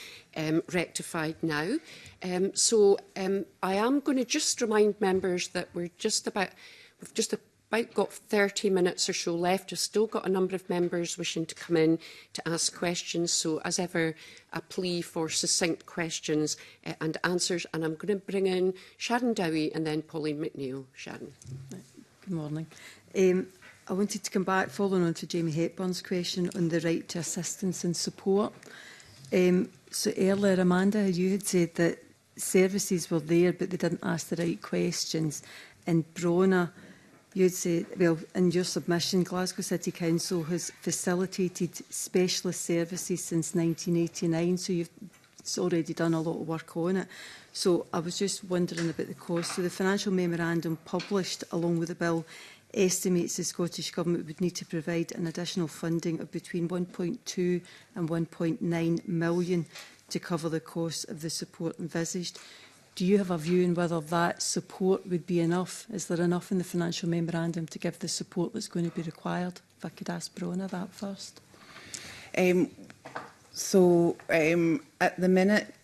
[SPEAKER 1] rectified now. I am going to just remind members that we've just about got 30 minutes or so left. We've still got a number of members wishing to come in to ask questions. So, as ever, a plea for succinct questions and answers. And I'm going to bring in Sharon Dowie and then Pauline McNeill. Sharon.
[SPEAKER 9] Good morning. I wanted to come back, following on to Jamie Hepburn's question on the right to assistance and support. So earlier, Amanda, you had said that services were there, but they didn't ask the right questions. And Brona, you'd say, well, in your submission, Glasgow City Council has facilitated specialist services since 1989, so you've already done a lot of work on it. So I was just wondering about the cost. So the financial memorandum published along with the bill estimates the Scottish Government would need to provide an additional funding of between 1.2 and 1.9 million to cover the cost of the support envisaged. Do you have a view on whether that support would be enough? Is there enough in the financial memorandum to give the support that's going to be required? If I could ask Brona that first.
[SPEAKER 2] At the minute,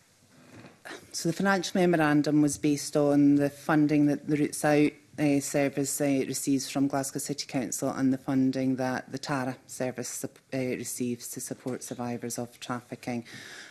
[SPEAKER 2] so the financial memorandum was based on the funding that the Roots Out service receives from Glasgow City Council and the funding that the TARA service receives to support survivors of trafficking.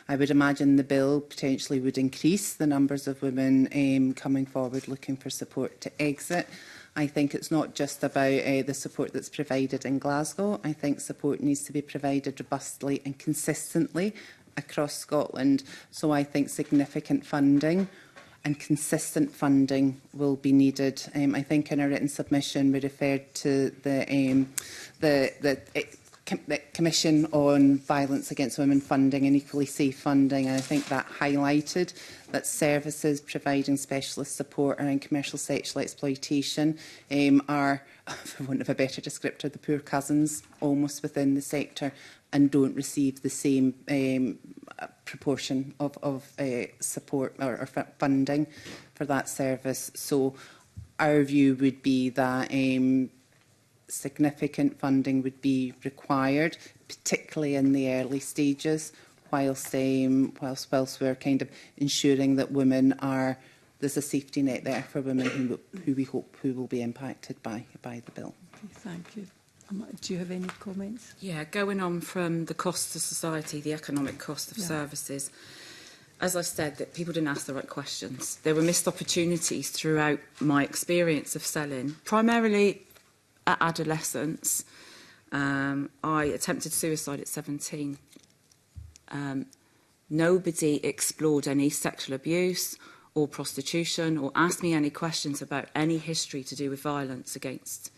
[SPEAKER 2] I would imagine the bill potentially would increase the numbers of women coming forward looking for support to exit. I think it's not just about the support that's provided in Glasgow. I think support needs to be provided robustly and consistently across Scotland. So I think significant funding and consistent funding will be needed. I think in our written submission we referred to the Commission on Violence Against Women funding and Equally Safe funding, and I think that highlighted that services providing specialist support around commercial sexual exploitation are, for want of a better descriptor, the poor cousins almost within the sector and don't receive the same proportion of support or funding for that service. So our view would be that significant funding would be required, particularly in the early stages, whilst we're kind of ensuring that there's a safety net there for women who we hope will be impacted by the bill.
[SPEAKER 9] Okay, thank you. Do you have any comments?
[SPEAKER 3] Yeah, going on from the cost to society, the economic cost of services. As I said, that people didn't ask the right questions. There were missed opportunities throughout my experience of selling, primarily at adolescence. I attempted suicide at 17. Nobody explored any sexual abuse or prostitution or asked me any questions about any history to do with violence against.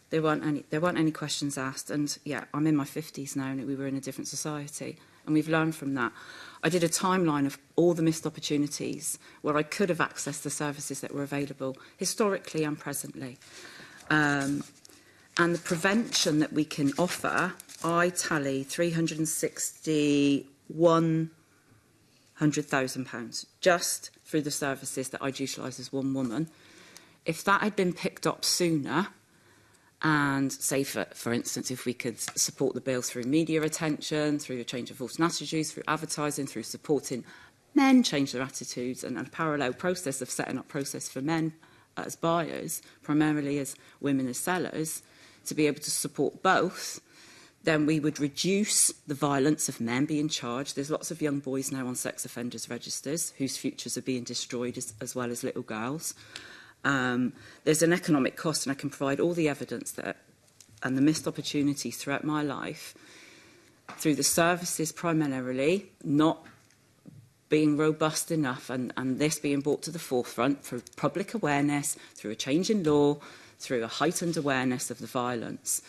[SPEAKER 3] There weren't any questions asked, and yeah, I'm in my 50s now, and we were in a different society, and we've learned from that. I did a timeline of all the missed opportunities where I could have accessed the services that were available, historically and presently. And the prevention that we can offer, I tally £361,000 just through the services that I'd utilise as one woman. If that had been picked up sooner, and say, for instance, if we could support the bill through media attention, through a change of thoughts and attitudes, through advertising, through supporting men change their attitudes, and a parallel process of setting up process for men as buyers, primarily as women as sellers, to be able to support both, then we would reduce the violence of men being charged. There's lots of young boys now on sex offenders registers whose futures are being destroyed as well as little girls. There's an economic cost, and I can provide all the evidence that, and the missed opportunities throughout my life, through the services primarily not being robust enough, and this being brought to the forefront through public awareness, through a change in law, through a heightened awareness of the violence.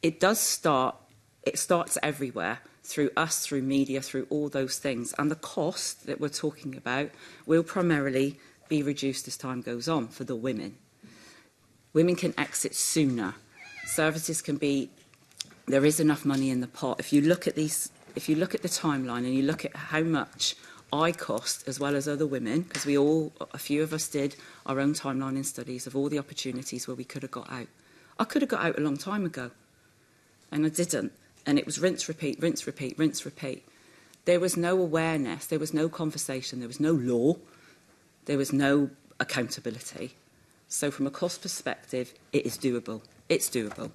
[SPEAKER 3] It starts everywhere, through us, through media, through all those things. And the cost that we're talking about will primarily be reduced as time goes on for the women. Women can exit sooner. Services can be, there is enough money in the pot. If you look at the timeline and you look at how much I cost, as well as other women, because a few of us did our own timelining studies of all the opportunities where we could have got out. I could have got out a long time ago, and I didn't. And it was rinse, repeat, rinse, repeat, rinse, repeat. There was no awareness, there was no conversation, there was no law, there was no accountability. So from a cost perspective, it is doable. It's doable.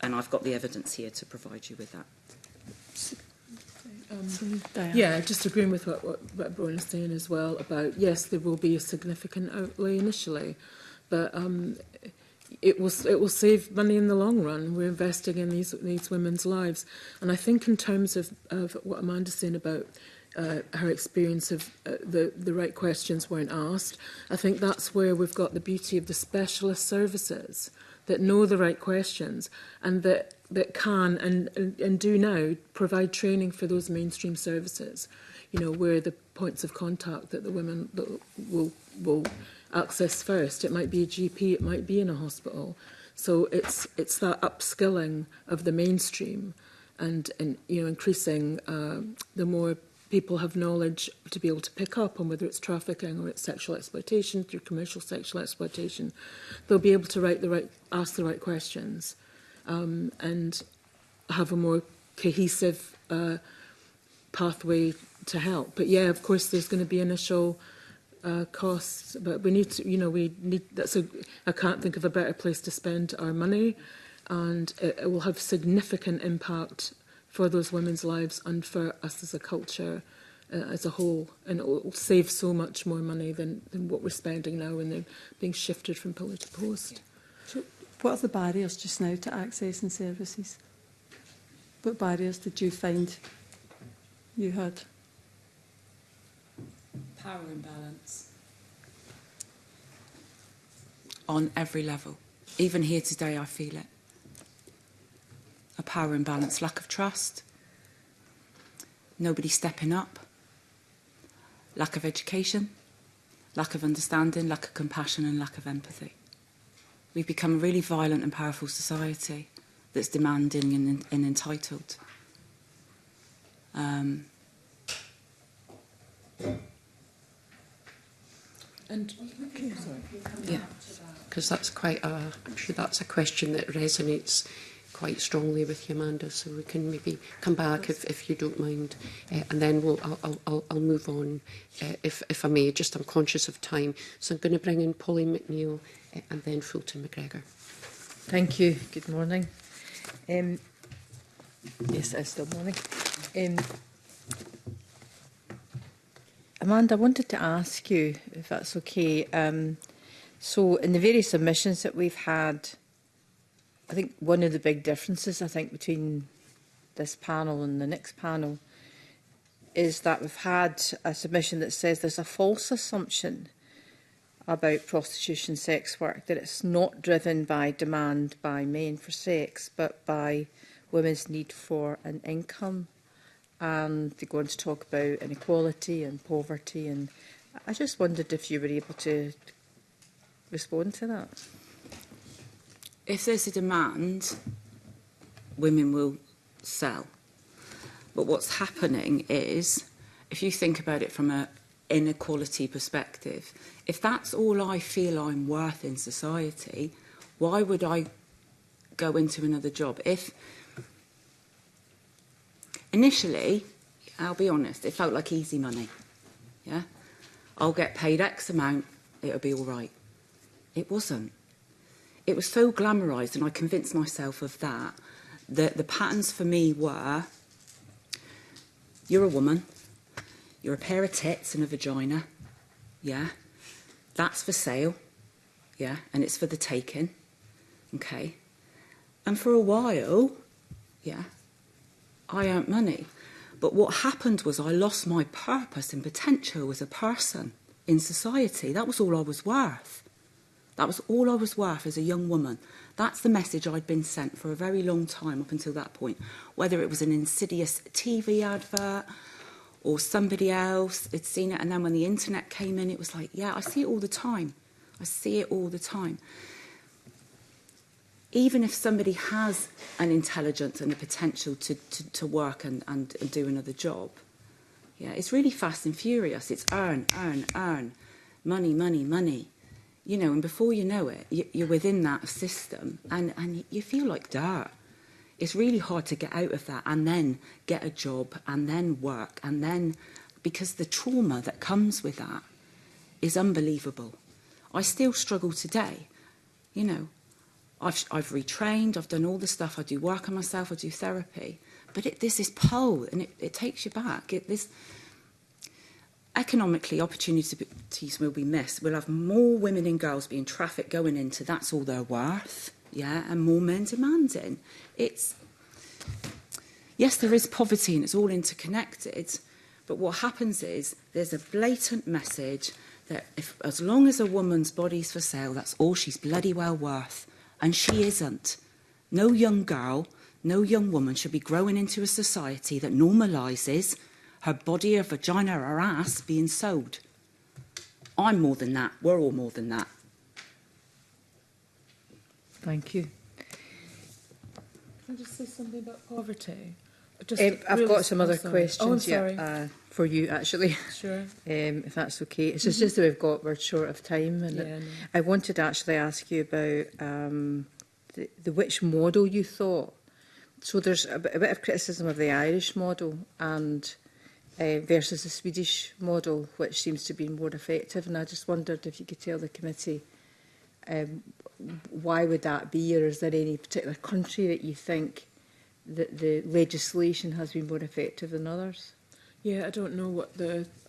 [SPEAKER 3] And I've got the evidence here to provide you with that.
[SPEAKER 4] Yeah, just agreeing with what Brian is saying as well about, yes, there will be a significant outlay initially, but it will save money in the long run. We're investing in these women's lives. And I think in terms of what Amanda's saying about her experience of the right questions weren't asked, I think that's where we've got the beauty of the specialist services that know the right questions and that can and do now provide training for those mainstream services, you know, where the points of contact that the women will access first. It might be a GP, it might be in a hospital. So it's that upskilling of the mainstream and you know, increasing the more people have knowledge to be able to pick up on whether it's trafficking or it's sexual exploitation, through commercial sexual exploitation. They'll be able to ask the right questions and have a more cohesive pathway to help. But yeah, of course, there's going to be initial costs, but we need to, you know, I can't think of a better place to spend our money, and it will have significant impact for those women's lives and for us as a culture as a whole, and it will save so much more money than what we're spending now when they're being shifted from pillar to post.
[SPEAKER 9] So what are the barriers just now to accessing services? What barriers did you find you had?
[SPEAKER 3] Power imbalance. On every level. Even here today, I feel it. A power imbalance, lack of trust, nobody stepping up, lack of education, lack of understanding, lack of compassion and lack of empathy. We've become a really violent and powerful society that's demanding and entitled.
[SPEAKER 4] And
[SPEAKER 1] yeah, because that's I'm sure that's a question that resonates quite strongly with you, Amanda, so we can maybe come back if you don't mind, and then I'll move on if I may. Just I'm conscious of time, so I'm going to bring in Pauline McNeill and then Fulton McGregor.
[SPEAKER 10] Thank you. Good morning. Yes, it's still morning. Amanda, I wanted to ask you, if that's okay. So in the various submissions that we've had, I think one of the big differences, between this panel and the next panel is that we've had a submission that says there's a false assumption about prostitution sex work, that it's not driven by demand by men for sex, but by women's need for an income. And they go on to talk about inequality and poverty. And I just wondered if you were able to respond to that.
[SPEAKER 3] If there's a demand, women will sell. But what's happening is, if you think about it from an inequality perspective, if that's all I feel I'm worth in society, why would I go into another job? If initially, I'll be honest, it felt like easy money. Yeah, I'll get paid X amount, it'll be all right. It wasn't. It was so glamorised, and I convinced myself of that, that the patterns for me were, you're a woman, you're a pair of tits and a vagina, yeah, that's for sale, yeah, and it's for the taking, okay, and for a while, yeah, I earned money, but what happened was I lost my purpose and potential as a person in society. That was all I was worth. That was all I was worth as a young woman. That's the message I'd been sent for a very long time up until that point. Whether it was an insidious TV advert or somebody else had seen it, and then when the internet came in, it was like, yeah, I see it all the time. I see it all the time. Even if somebody has an intelligence and a potential to work and do another job, Yeah, it's really fast and furious. It's earn, earn, earn, money, money, money. You know, and before you know it, you're within that system and you feel like dirt. It's really hard to get out of that and then get a job and then work and then, because the trauma that comes with that is unbelievable. I still struggle today. You know, I've retrained, I've done all the stuff, I do work on myself, I do therapy, but this is pull and it takes you back. Economically, opportunities will be missed. We'll have more women and girls being trafficked going into that's all they're worth, yeah, and more men demanding. Yes, there is poverty and it's all interconnected, but what happens is there's a blatant message that as long as a woman's body's for sale, that's all she's bloody well worth. And she isn't. No young girl, no young woman should be growing into a society that normalises her body, her vagina, her ass being sold. I'm more than that. We're all more than that.
[SPEAKER 10] Thank you.
[SPEAKER 4] Can I just say something about poverty?
[SPEAKER 10] I've got some other questions
[SPEAKER 4] Oh, I'm sorry.
[SPEAKER 10] For you, actually.
[SPEAKER 4] Sure.
[SPEAKER 10] If that's okay. It's just that we're short of time. And
[SPEAKER 4] Yeah, no.
[SPEAKER 10] I wanted to actually ask you about the which model you thought. So there's a bit of criticism of the Irish model and versus the Swedish model, which seems to be more effective. And I just wondered if you could tell the committee why would that be, or is there any particular country that you think that the legislation has been more effective than others?
[SPEAKER 4] Yeah, I don't know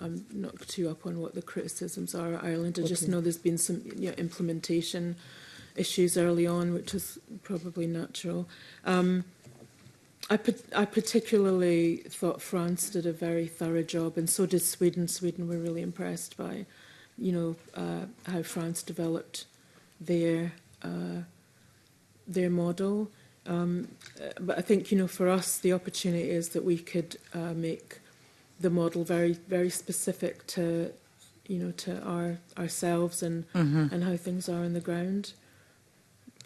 [SPEAKER 4] I'm not too up on what the criticisms are at Ireland. I just know there's been some implementation issues early on, which is probably natural. I particularly thought France did a very thorough job, and so did Sweden. Sweden were really impressed by, how France developed their model. But I think, for us, the opportunity is that we could make the model very, very specific to, to ourselves and how things are on the ground.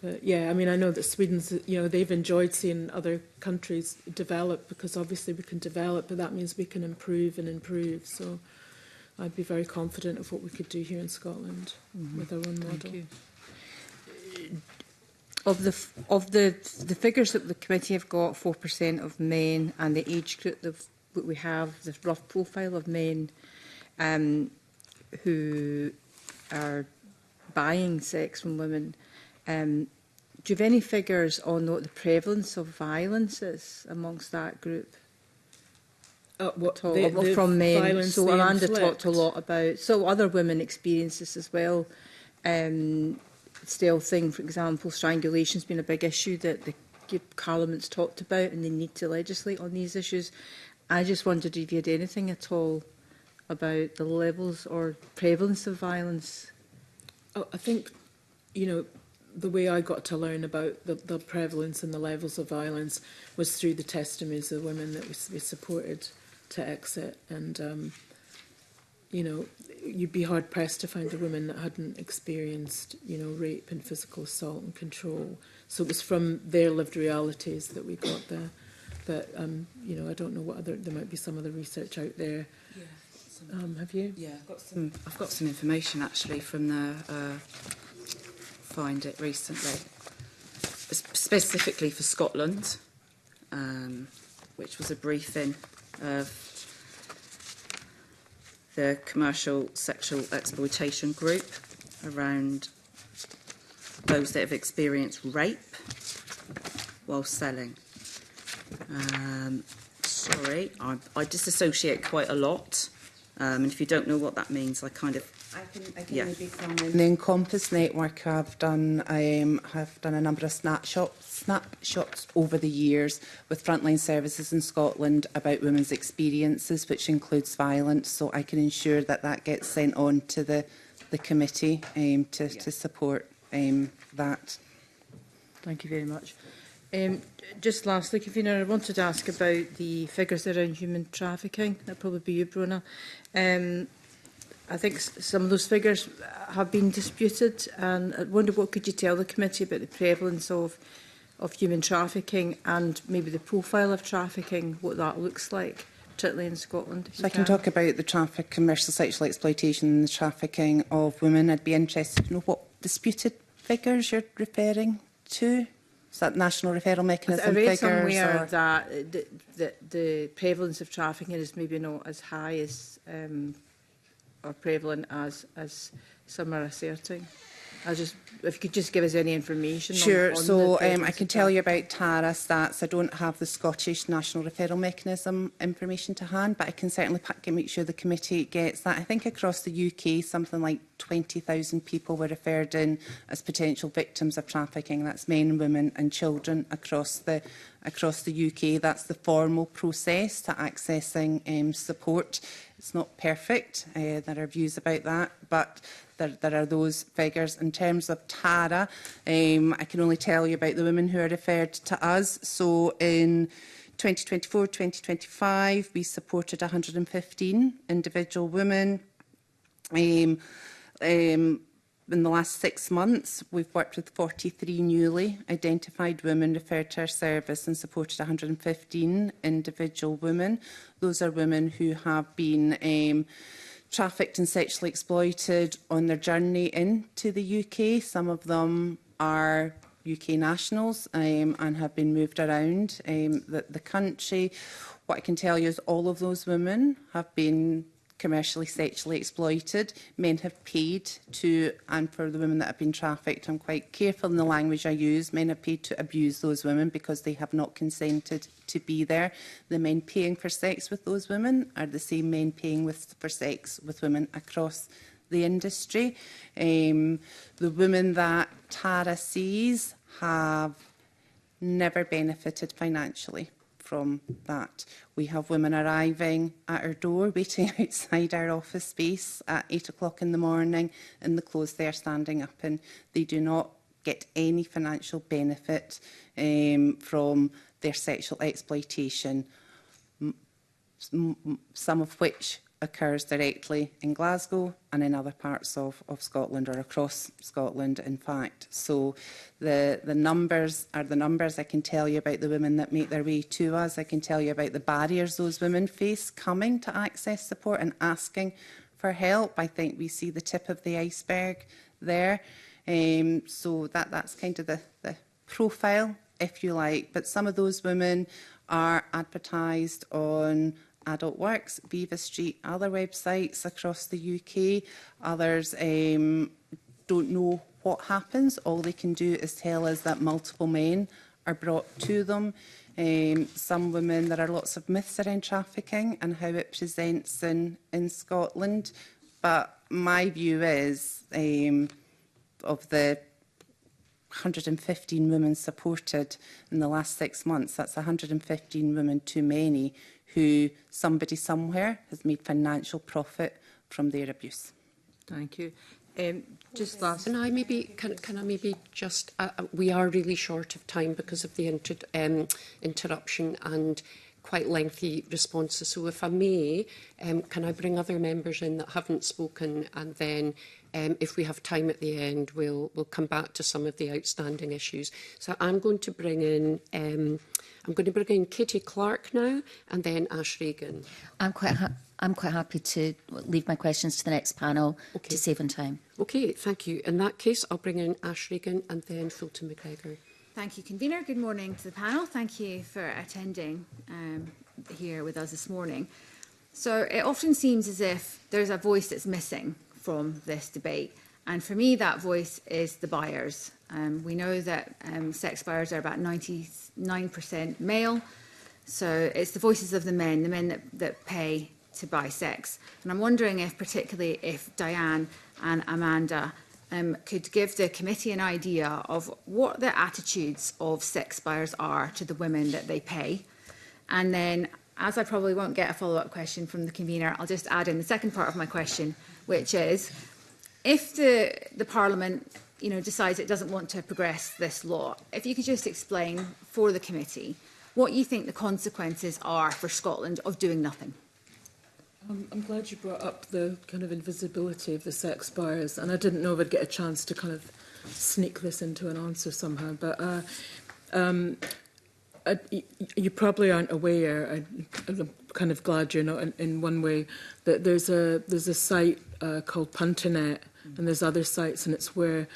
[SPEAKER 4] But yeah, I mean, I know that Sweden's, they've enjoyed seeing other countries develop, because obviously we can develop, but that means we can improve and improve. So I'd be very confident of what we could do here in Scotland with our own model.
[SPEAKER 10] Thank you. Of the figures that the committee have got, 4% of men, and the age group that we have, the rough profile of men who are buying sex from women, do you have any figures on what the prevalence of violence is amongst that group? From men. So Amanda talked a lot about, so other women experience this as well. Stealthing, for example, strangulation has been a big issue that the Parliament's talked about, and they need to legislate on these issues. I just wondered if you had anything at all about the levels or prevalence of violence.
[SPEAKER 4] Oh, I think, the way I got to learn about the prevalence and the levels of violence was through the testimonies of women that we supported to exit. And, you'd be hard-pressed to find a woman that hadn't experienced, rape and physical assault and control. So it was from their lived realities that we got there. But, I don't know what there might be some other research out there. Yeah. Have you?
[SPEAKER 3] Yeah, I've got some information actually from the Find It recently, specifically for Scotland, which was a briefing of the Commercial Sexual Exploitation Group around those that have experienced rape while selling. Sorry, I disassociate quite a lot, and if you don't know what that means, I can
[SPEAKER 2] maybe come in. The Encompass Network have done a number of snapshots over the years with frontline services in Scotland about women's experiences, which includes violence. So I can ensure that gets sent on to the committee to support that.
[SPEAKER 10] Thank you very much. Just lastly, Convener, I wanted to ask about the figures around human trafficking. That'll probably be you, Brona. I think some of those figures have been disputed, and I wonder what could you tell the committee about the prevalence of human trafficking and maybe the profile of trafficking, what that looks like, particularly in Scotland?
[SPEAKER 2] So I can talk about the traffic, commercial sexual exploitation and the trafficking of women. I'd be interested to know what disputed figures you're referring to. Is that national referral mechanism
[SPEAKER 10] I read
[SPEAKER 2] figures?
[SPEAKER 10] somewhere
[SPEAKER 2] Or?
[SPEAKER 10] that the prevalence of trafficking is maybe not as high as or prevalent as some are asserting. If you could just give us any information.
[SPEAKER 2] Sure.
[SPEAKER 10] On
[SPEAKER 2] so
[SPEAKER 10] the
[SPEAKER 2] I can tell you about TARA stats. I don't have the Scottish National Referral Mechanism information to hand, but I can certainly make sure the committee gets that. I think across the UK, something like 20,000 people were referred in as potential victims of trafficking. That's men, women and children across the UK. That's the formal process to accessing support. It's not perfect. There are views about that, but there are those figures. In terms of TARA, I can only tell you about the women who are referred to us. So in 2024-2025, we supported 115 individual women. In the last 6 months, we've worked with 43 newly identified women referred to our service and supported 115 individual women. Those are women who have been trafficked and sexually exploited on their journey into the UK. Some of them are UK nationals and have been moved around the country. What I can tell you is all of those women have been commercially sexually exploited. Men have paid to, and for the women that have been trafficked, I'm quite careful in the language I use, men have paid to abuse those women because they have not consented to be there. The men paying for sex with those women are the same men paying for sex with women across the industry. The women that TARA sees have never benefited financially from that. We have women arriving at our door, waiting outside our office space at 8 o'clock in the morning, in the clothes they are standing up in. They do not get any financial benefit from their sexual exploitation, some of which occurs directly in Glasgow and in other parts of Scotland, or across Scotland, in fact. So the numbers are the numbers. I can tell you about the women that make their way to us. I can tell you about the barriers those women face coming to access support and asking for help. I think we see the tip of the iceberg there. So that's kind of the profile, if you like. But some of those women are advertised on Adult Works, Viva Street, other websites across the UK. Others don't know what happens. All they can do is tell us that multiple men are brought to them. Some women, there are lots of myths around trafficking and how it presents in Scotland. But my view is, of the 115 women supported in the last 6 months, that's 115 women too many, who somebody somewhere has made financial profit from their abuse.
[SPEAKER 10] Thank you. Just last.
[SPEAKER 1] Can I maybe just? We are really short of time because of the interruption and quite lengthy responses. So, if I may, can I bring other members in that haven't spoken, and then, if we have time at the end, we'll come back to some of the outstanding issues. So, I'm going to bring in. I'm going to bring in Katie Clark now, and then Ash Regan.
[SPEAKER 11] I'm quite happy to leave my questions to the next panel to save on time.
[SPEAKER 1] Okay, thank you. In that case, I'll bring in Ash Regan and then Fulton McGregor.
[SPEAKER 12] Thank you, Convener. Good morning to the panel. Thank you for attending here with us this morning. So it often seems as if there's a voice that's missing from this debate. And for me, that voice is the buyers. We know that sex buyers are about 99% male. So it's the voices of the men that pay to buy sex. And I'm wondering if, particularly if Diane and Amanda could give the committee an idea of what the attitudes of sex buyers are to the women that they pay. And then, as I probably won't get a follow-up question from the convener, I'll just add in the second part of my question, which is, if the Parliament decides it doesn't want to progress this law, if you could just explain for the committee what you think the consequences are for Scotland of doing nothing.
[SPEAKER 4] I'm glad you brought up the kind of invisibility of the sex buyers, and I didn't know if I'd get a chance to kind of sneak this into an answer somehow. But you probably aren't aware, I'm kind of glad you're not in one way, that there's a site called Punternet, and there's other sites, and it's where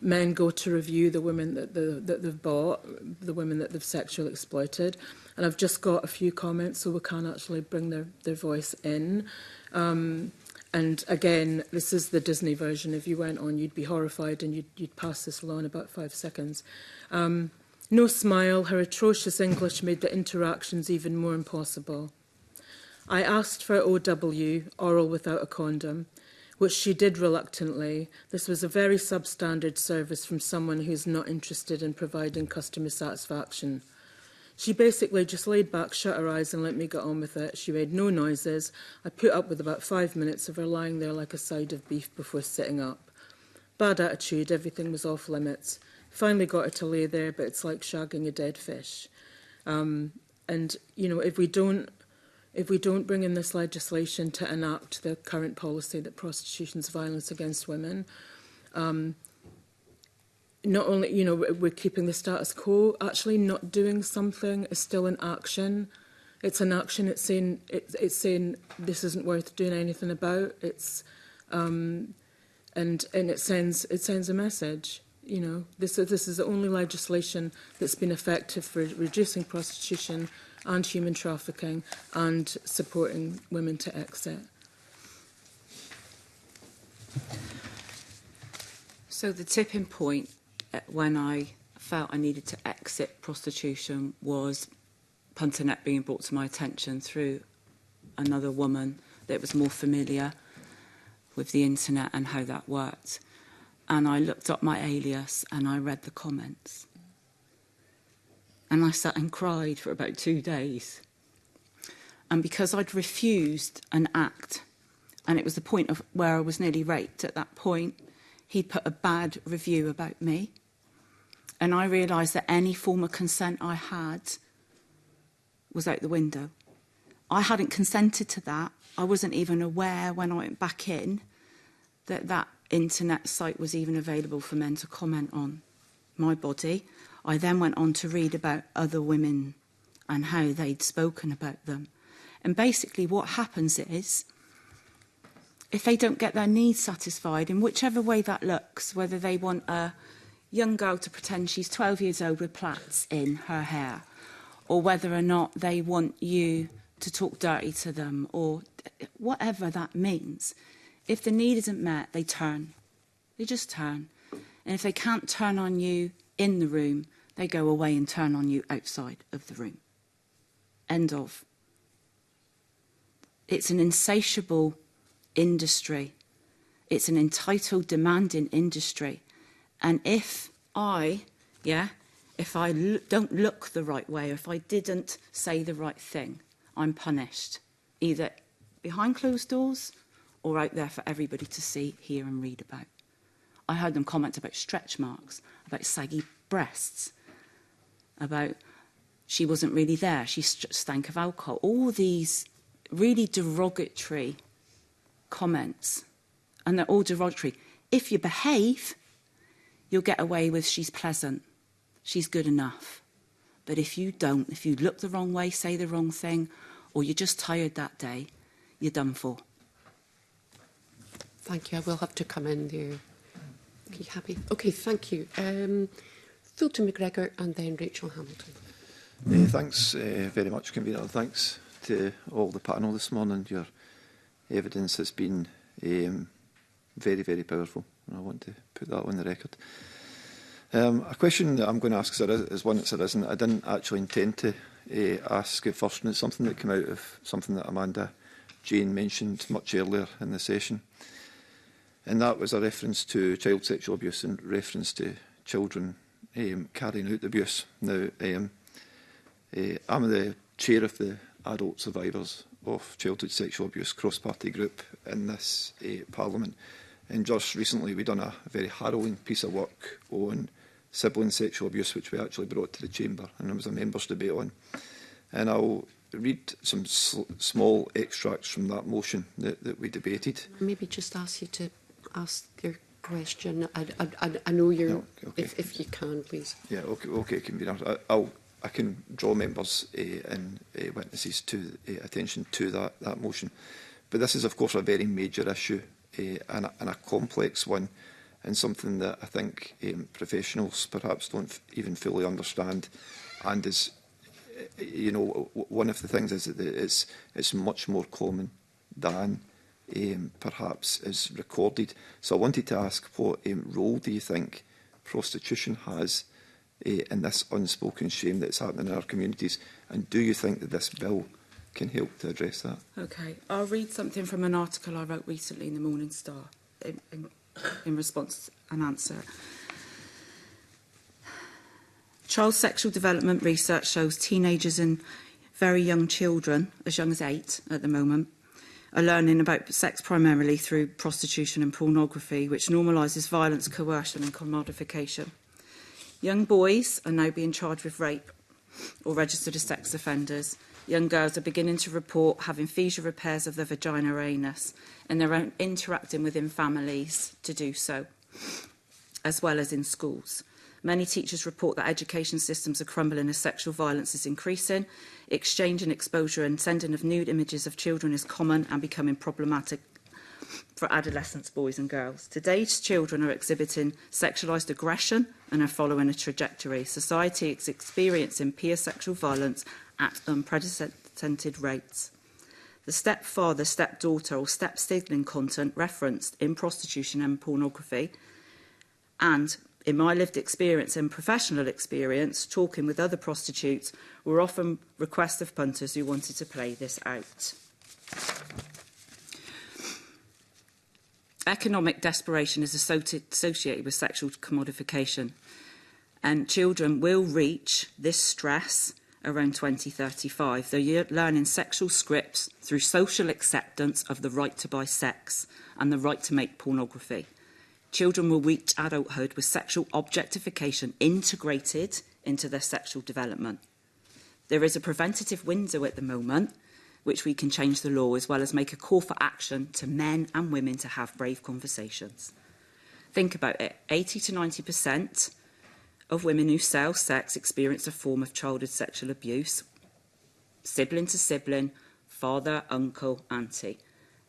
[SPEAKER 4] men go to review the women that they've bought, the women that they've sexually exploited. And I've just got a few comments, so we can actually bring their voice in. And again, this is the Disney version. If you went on, you'd be horrified, and you'd pass this law in about 5 seconds. No smile, her atrocious English made the interactions even more impossible. I asked for OW, oral without a condom, which she did reluctantly. This was a very substandard service from someone who's not interested in providing customer satisfaction. She basically just laid back, shut her eyes and let me get on with it. She made no noises. I put up with about 5 minutes of her lying there like a side of beef before sitting up. Bad attitude, everything was off limits. Finally got her to lay there, but it's like shagging a dead fish. And, you know, if we don't bring in this legislation to enact the current policy that prostitution is violence against women, not only, you know, we're keeping the status quo, actually not doing something is still an action. It's an action. It's saying this isn't worth doing anything about. It's and it sends a message. You know, this is the only legislation that's been effective for reducing prostitution and human trafficking and supporting women to exit.
[SPEAKER 3] So the tipping point when I felt I needed to exit prostitution was Punternet being brought to my attention through another woman that was more familiar with the internet and how that worked. And I looked up my alias and I read the comments. And I sat and cried for about 2 days. And because I'd refused an act, and it was the point of where I was nearly raped at that point, he'd put a bad review about me. And I realised that any form of consent I had was out the window. I hadn't consented to that. I wasn't even aware when I went back in that internet site was even available for men to comment on my body. I then went on to read about other women and how they'd spoken about them. And basically what happens is, if they don't get their needs satisfied, in whichever way that looks, whether they want a young girl to pretend she's 12 years old with plaits in her hair, or whether or not they want you to talk dirty to them, or whatever that means, if the need isn't met, they turn. They just turn. And if they can't turn on you in the room, they go away and turn on you outside of the room. End of. It's an insatiable industry. It's an entitled, demanding industry. And if I don't look the right way, if I didn't say the right thing, I'm punished, either behind closed doors or out there for everybody to see, hear and read about. I heard them comment about stretch marks, about saggy breasts, about she wasn't really there, she stank of alcohol. All these really derogatory comments, and they're all derogatory. If you behave, you'll get away with she's pleasant, she's good enough. But if you don't, if you look the wrong way, say the wrong thing, or you're just tired that day, you're done for.
[SPEAKER 1] Thank you. I will have to come in there. Are you happy? OK, thank you. Fulton McGregor and then Rachel Hamilton.
[SPEAKER 13] Thanks very much, Convener. Thanks to all the panel this morning. Your evidence has been very, very powerful, and I want to put that on the record. A question that I'm going to ask is one that's arisen. I didn't actually intend to ask it first, and it's something that came out of something that Amanda Jane mentioned much earlier in the session. And that was a reference to child sexual abuse and reference to children carrying out abuse. Now, I'm the chair of the Adult Survivors of Childhood Sexual Abuse cross-party group in this Parliament. And just recently we've done a very harrowing piece of work on sibling sexual abuse, which we actually brought to the Chamber, and there was a members' debate on. And I'll read some small extracts from that motion that we debated.
[SPEAKER 1] Maybe just ask you to ask your question. I know you're,
[SPEAKER 13] no, okay.
[SPEAKER 1] if you can, please.
[SPEAKER 13] Yeah, okay, Convener. I'll I can draw members and witnesses to attention to that motion. But this is, of course, a very major issue and a complex one, and something that I think professionals perhaps don't even fully understand. And is, you know, one of the things is that it's much more common than perhaps is recorded. So I wanted to ask, what role do you think prostitution has in this unspoken shame that's happening in our communities, and do you think that this bill can help to address that?
[SPEAKER 3] Okay, I'll read something from an article I wrote recently in the Morning Star in response and answer. Child sexual development research shows teenagers and very young children, as young as 8 at the moment, are learning about sex primarily through prostitution and pornography, which normalises violence, coercion and commodification. Young boys are now being charged with rape or registered as sex offenders. Young girls are beginning to report having facial repairs of their vagina or anus, and they're interacting within families to do so, as well as in schools. Many teachers report that education systems are crumbling as sexual violence is increasing. Exchange and exposure and sending of nude images of children is common and becoming problematic for adolescents, boys and girls. Today's children are exhibiting sexualised aggression and are following a trajectory. Society is experiencing peer sexual violence at unprecedented rates. The stepfather, stepdaughter or step-sibling content referenced in prostitution and pornography, and in my lived experience and professional experience, talking with other prostitutes, were often requests of punters who wanted to play this out. Economic desperation is associated with sexual commodification, and children will reach this stress around 2035. They're learning sexual scripts through social acceptance of the right to buy sex and the right to make pornography. Children will reach adulthood with sexual objectification integrated into their sexual development. There is a preventative window at the moment which we can change the law, as well as make a call for action to men and women to have brave conversations. Think about it. 80 to 90% of women who sell sex experience a form of childhood sexual abuse. Sibling to sibling, father, uncle, auntie.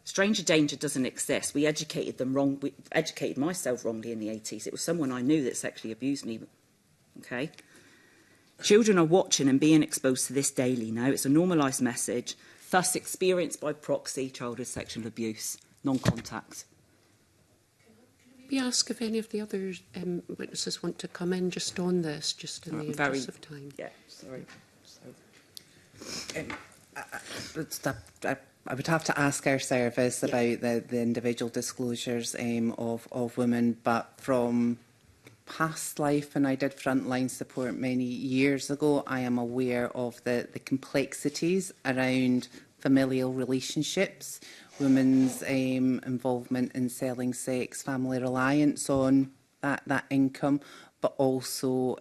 [SPEAKER 3] Stranger danger doesn't exist. We educated them wrong. We educated myself wrongly in the 80s. It was someone I knew that sexually abused me. Okay? Children are watching and being exposed to this daily now. It's a normalised message, thus experienced by proxy childhood sexual abuse, non-contact.
[SPEAKER 1] May I ask if any of the other witnesses want to come in just on this, just in the interest of time?
[SPEAKER 3] Yeah, sorry.
[SPEAKER 2] I would have to ask our service about the individual disclosures of women, but from past life, and I did frontline support many years ago, I am aware of the complexities around familial relationships, women's involvement in selling sex, family reliance on that income, but also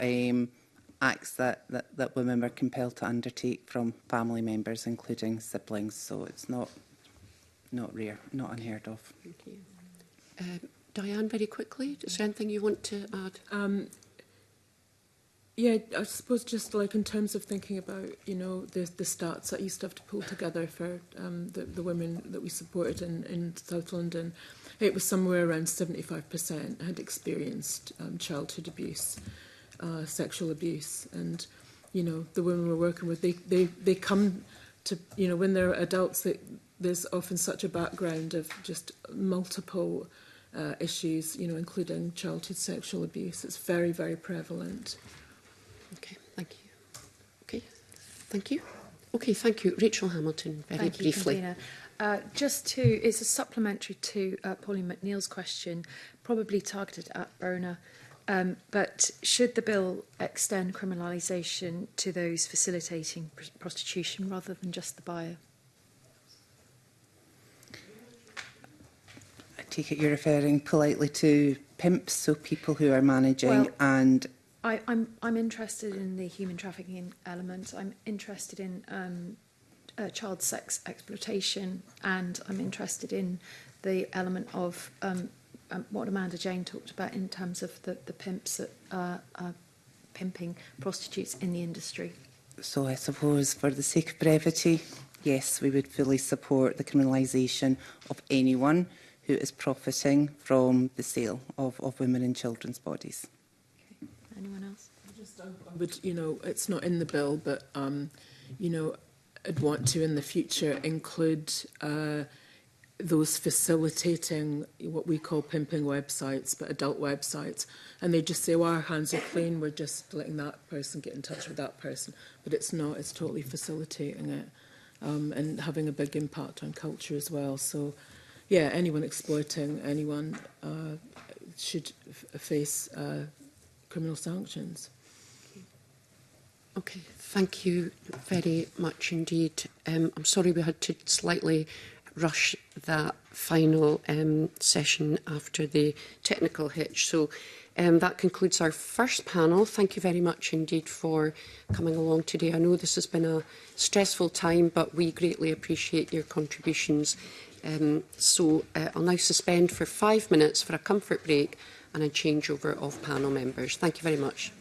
[SPEAKER 2] acts that women were compelled to undertake from family members, including siblings. So it's not rare, not unheard of.
[SPEAKER 1] Thank you. Diane, very quickly, is there anything you want to add?
[SPEAKER 4] Yeah, I suppose just like in terms of thinking about, you know, the stats that you used to have to pull together for the women that we supported in South London, it was somewhere around 75% had experienced childhood abuse, sexual abuse. And, you know, the women we're working with, they come to, you know, when they're adults, there's often such a background of just multiple issues, you know, including childhood sexual abuse. It's very, very prevalent.
[SPEAKER 1] Okay, thank you. Okay, thank you. Okay, thank you. Rachel Hamilton, very briefly.
[SPEAKER 14] It's a supplementary to Pauline McNeill's question, probably targeted at Berna. But should the bill extend criminalisation to those facilitating prostitution rather than just the buyer?
[SPEAKER 2] I take it you're referring politely to pimps, so people who are managing and...
[SPEAKER 14] I'm interested in the human trafficking element. I'm interested in child sex exploitation, and I'm interested in the element of what Amanda Jane talked about in terms of the pimps that pimping prostitutes in the industry?
[SPEAKER 2] So I suppose for the sake of brevity, yes, we would fully support the criminalisation of anyone who is profiting from the sale of women and children's bodies.
[SPEAKER 14] Okay. Anyone else?
[SPEAKER 4] I would, you know, it's not in the bill, but, you know, I'd want to in the future include those facilitating what we call pimping websites, but adult websites. And they just say, well, our hands are clean, we're just letting that person get in touch with that person. But it's not, it's totally facilitating it and having a big impact on culture as well. So, yeah, anyone exploiting anyone should face criminal sanctions.
[SPEAKER 1] Okay, thank you very much indeed. I'm sorry we had to slightly rush that final session after the technical hitch. So that concludes our first panel. Thank you very much indeed for coming along today. I know this has been a stressful time, but we greatly appreciate your contributions. I'll now suspend for 5 minutes for a comfort break and a changeover of panel members. Thank you very much.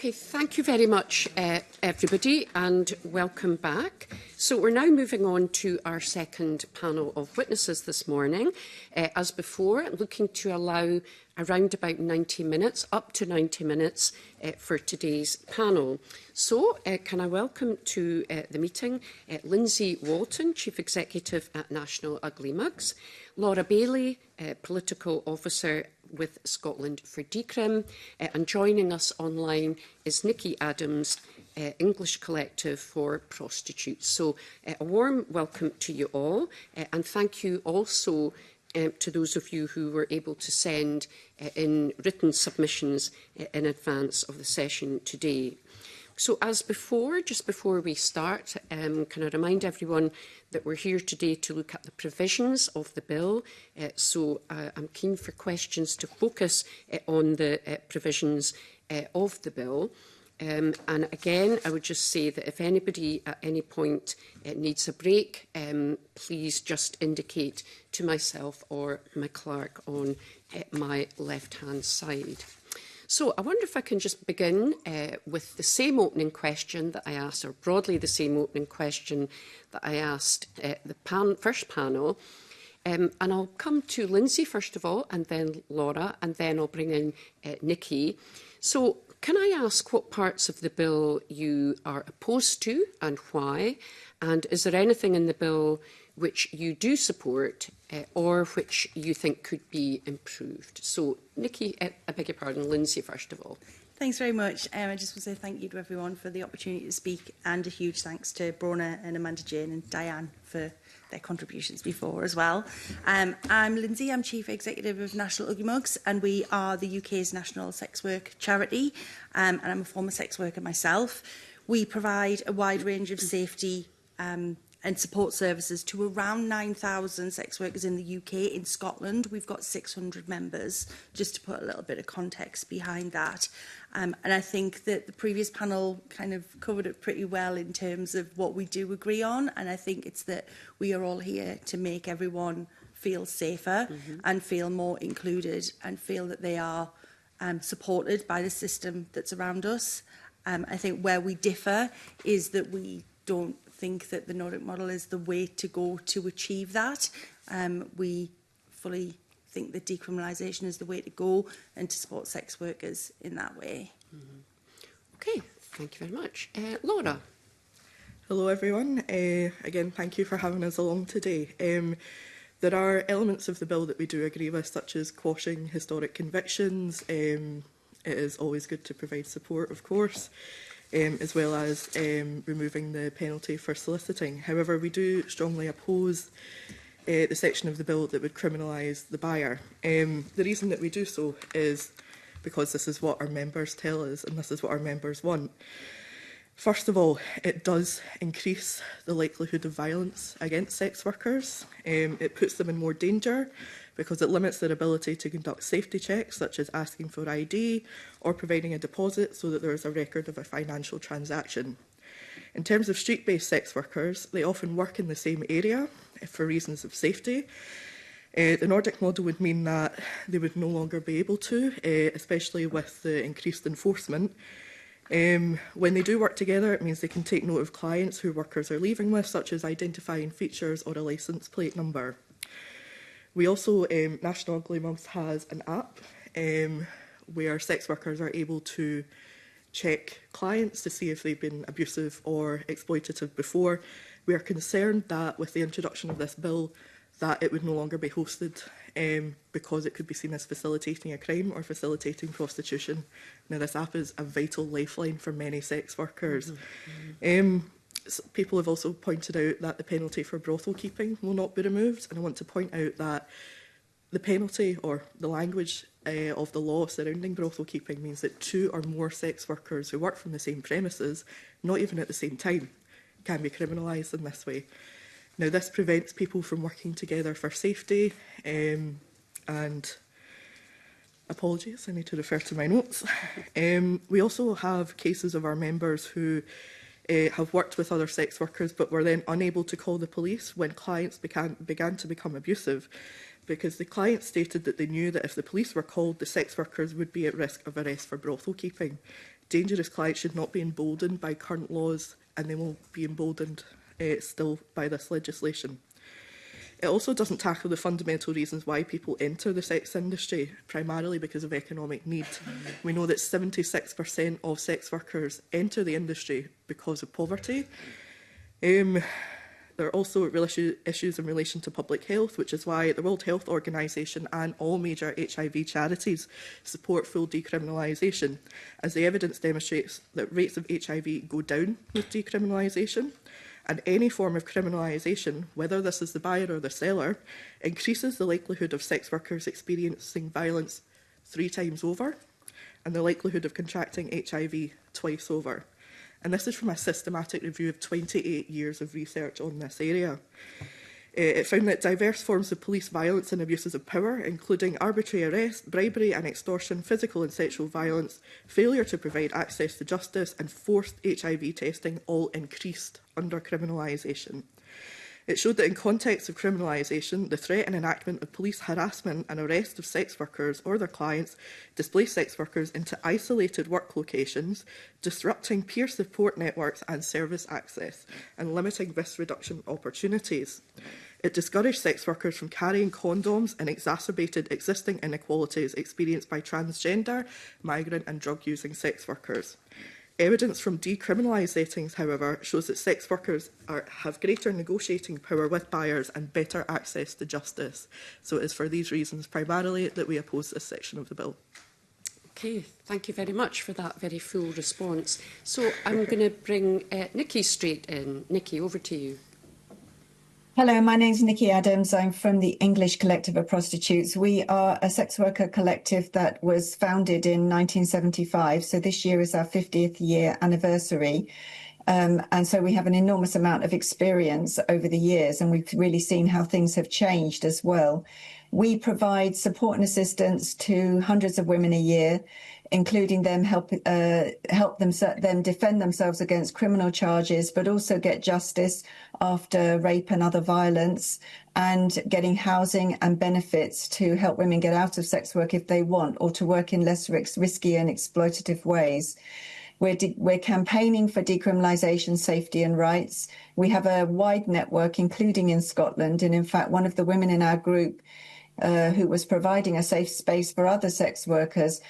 [SPEAKER 1] Okay, thank you very much, everybody, and welcome back. So we're now moving on to our second panel of witnesses this morning. As before, looking to allow around about 90 minutes, up to 90 minutes for today's panel. So can I welcome to the meeting Lindsay Walton, Chief Executive at National Ugly Mugs, Laura Bailey, Political Officer with Scotland for DCRIM, and joining us online is Nikki Adams, English Collective for Prostitutes. So a warm welcome to you all, and thank you also to those of you who were able to send in written submissions in advance of the session today. So as before, just before we start, can I remind everyone that we're here today to look at the provisions of the bill. I'm keen for questions to focus on the provisions of the bill. And again, I would just say that if anybody at any point needs a break, please just indicate to myself or my clerk on my left-hand side. So I wonder if I can just begin with the same opening question that I asked, or broadly the same opening question that I asked the first panel. And I'll come to Lindsay first of all, and then Laura, and then I'll bring in Nikki. So can I ask what parts of the bill you are opposed to and why? And is there anything in the bill which you do support or which you think could be improved? So, Nikki, I beg your pardon, Lindsay first of all.
[SPEAKER 15] Thanks very much. I just want to say thank you to everyone for the opportunity to speak, and a huge thanks to Brona and Amanda Jane and Diane for their contributions before as well. I'm Lindsay, I'm Chief Executive of National Ugly Mugs, and we are the UK's national sex work charity, and I'm a former sex worker myself. We provide a wide range of safety and support services to around 9,000 sex workers in the UK. In Scotland, we've got 600 members, just to put a little bit of context behind that. And I think that the previous panel kind of covered it pretty well in terms of what we do agree on. And I think it's that we are all here to make everyone feel safer and feel more included and feel that they are supported by the system that's around us. I think where we differ is that we don't think that the Nordic model is the way to go to achieve that. We fully think that decriminalisation is the way to go and to support sex workers in that way.
[SPEAKER 1] Okay, thank you very much. Laura.
[SPEAKER 16] Hello everyone. Again, thank you for having us along today. There are elements of the bill that we do agree with, such as quashing historic convictions. It is always good to provide support, of course. As well as removing the penalty for soliciting. However, we do strongly oppose the section of the bill that would criminalise the buyer. The reason that we do so is because this is what our members tell us and this is what our members want. First of all, it does increase the likelihood of violence against sex workers. It puts them in more danger because it limits their ability to conduct safety checks, such as asking for ID or providing a deposit so that there is a record of a financial transaction. In terms of street-based sex workers, they often work in the same area for reasons of safety. The Nordic model would mean that they would no longer be able to, especially with the increased enforcement. When they do work together, it means they can take note of clients who workers are leaving with, such as identifying features or a licence plate number. We also, National Ugly Mugs has an app where sex workers are able to check clients to see if they've been abusive or exploitative before. We are concerned that with the introduction of this bill, that it would no longer be hosted because it could be seen as facilitating a crime or facilitating prostitution. Now, this app is a vital lifeline for many sex workers. People have also pointed out that the penalty for brothel keeping will not be removed, and I want to point out that the penalty or the language of the law surrounding brothel keeping means that 2 or more sex workers who work from the same premises, not even at the same time, can be criminalised in this way. Now, this prevents people from working together for safety, and apologies, I need to refer to my notes. We also have cases of our members who have worked with other sex workers but were then unable to call the police when clients began to become abusive, because the clients stated that they knew that if the police were called, the sex workers would be at risk of arrest for brothel keeping. dangerous clients should not be emboldened by current laws, and they will be emboldened still by this legislation. It also doesn't tackle the fundamental reasons why people enter the sex industry, primarily because of economic need. We know that 76% of sex workers enter the industry because of poverty. There are also real issues in relation to public health, which is why the World Health Organization and all major HIV charities support full decriminalisation, as the evidence demonstrates that rates of HIV go down with decriminalisation. And any form of criminalisation, whether this is the buyer or the seller, increases the likelihood of sex workers experiencing violence 3 times over, and the likelihood of contracting HIV twice over. And this is from a systematic review of 28 years of research on this area. It found that diverse forms of police violence and abuses of power, including arbitrary arrest, bribery and extortion, physical and sexual violence, failure to provide access to justice and forced HIV testing all increased under criminalisation. It showed that in context of criminalisation, the threat and enactment of police harassment and arrest of sex workers or their clients displaced sex workers into isolated work locations, disrupting peer support networks and service access, and limiting risk reduction opportunities. It discouraged sex workers from carrying condoms and exacerbated existing inequalities experienced by transgender, migrant and drug-using sex workers. Evidence from decriminalised settings, however, shows that sex workers have greater negotiating power with buyers and better access to justice. So it is for these reasons primarily that we oppose this section of the bill.
[SPEAKER 1] Okay, thank you very much for that very full response. So I'm going to bring Nikki straight in. Nikki, over to you.
[SPEAKER 17] Hello, my name is Nikki Adams. I'm from the English Collective of Prostitutes. We are a sex worker collective that was founded in 1975. So this year is our 50th year anniversary. And so we have an enormous amount of experience over the years, and we've really seen how things have changed as well. We provide support and assistance to hundreds of women a year, including them help them defend themselves against criminal charges, but also get justice after rape and other violence, and getting housing and benefits to help women get out of sex work if they want, or to work in less risky and exploitative ways. We're campaigning for decriminalisation, safety and rights. We have a wide network, including in Scotland, and in fact, one of the women in our group who was providing a safe space for other sex workers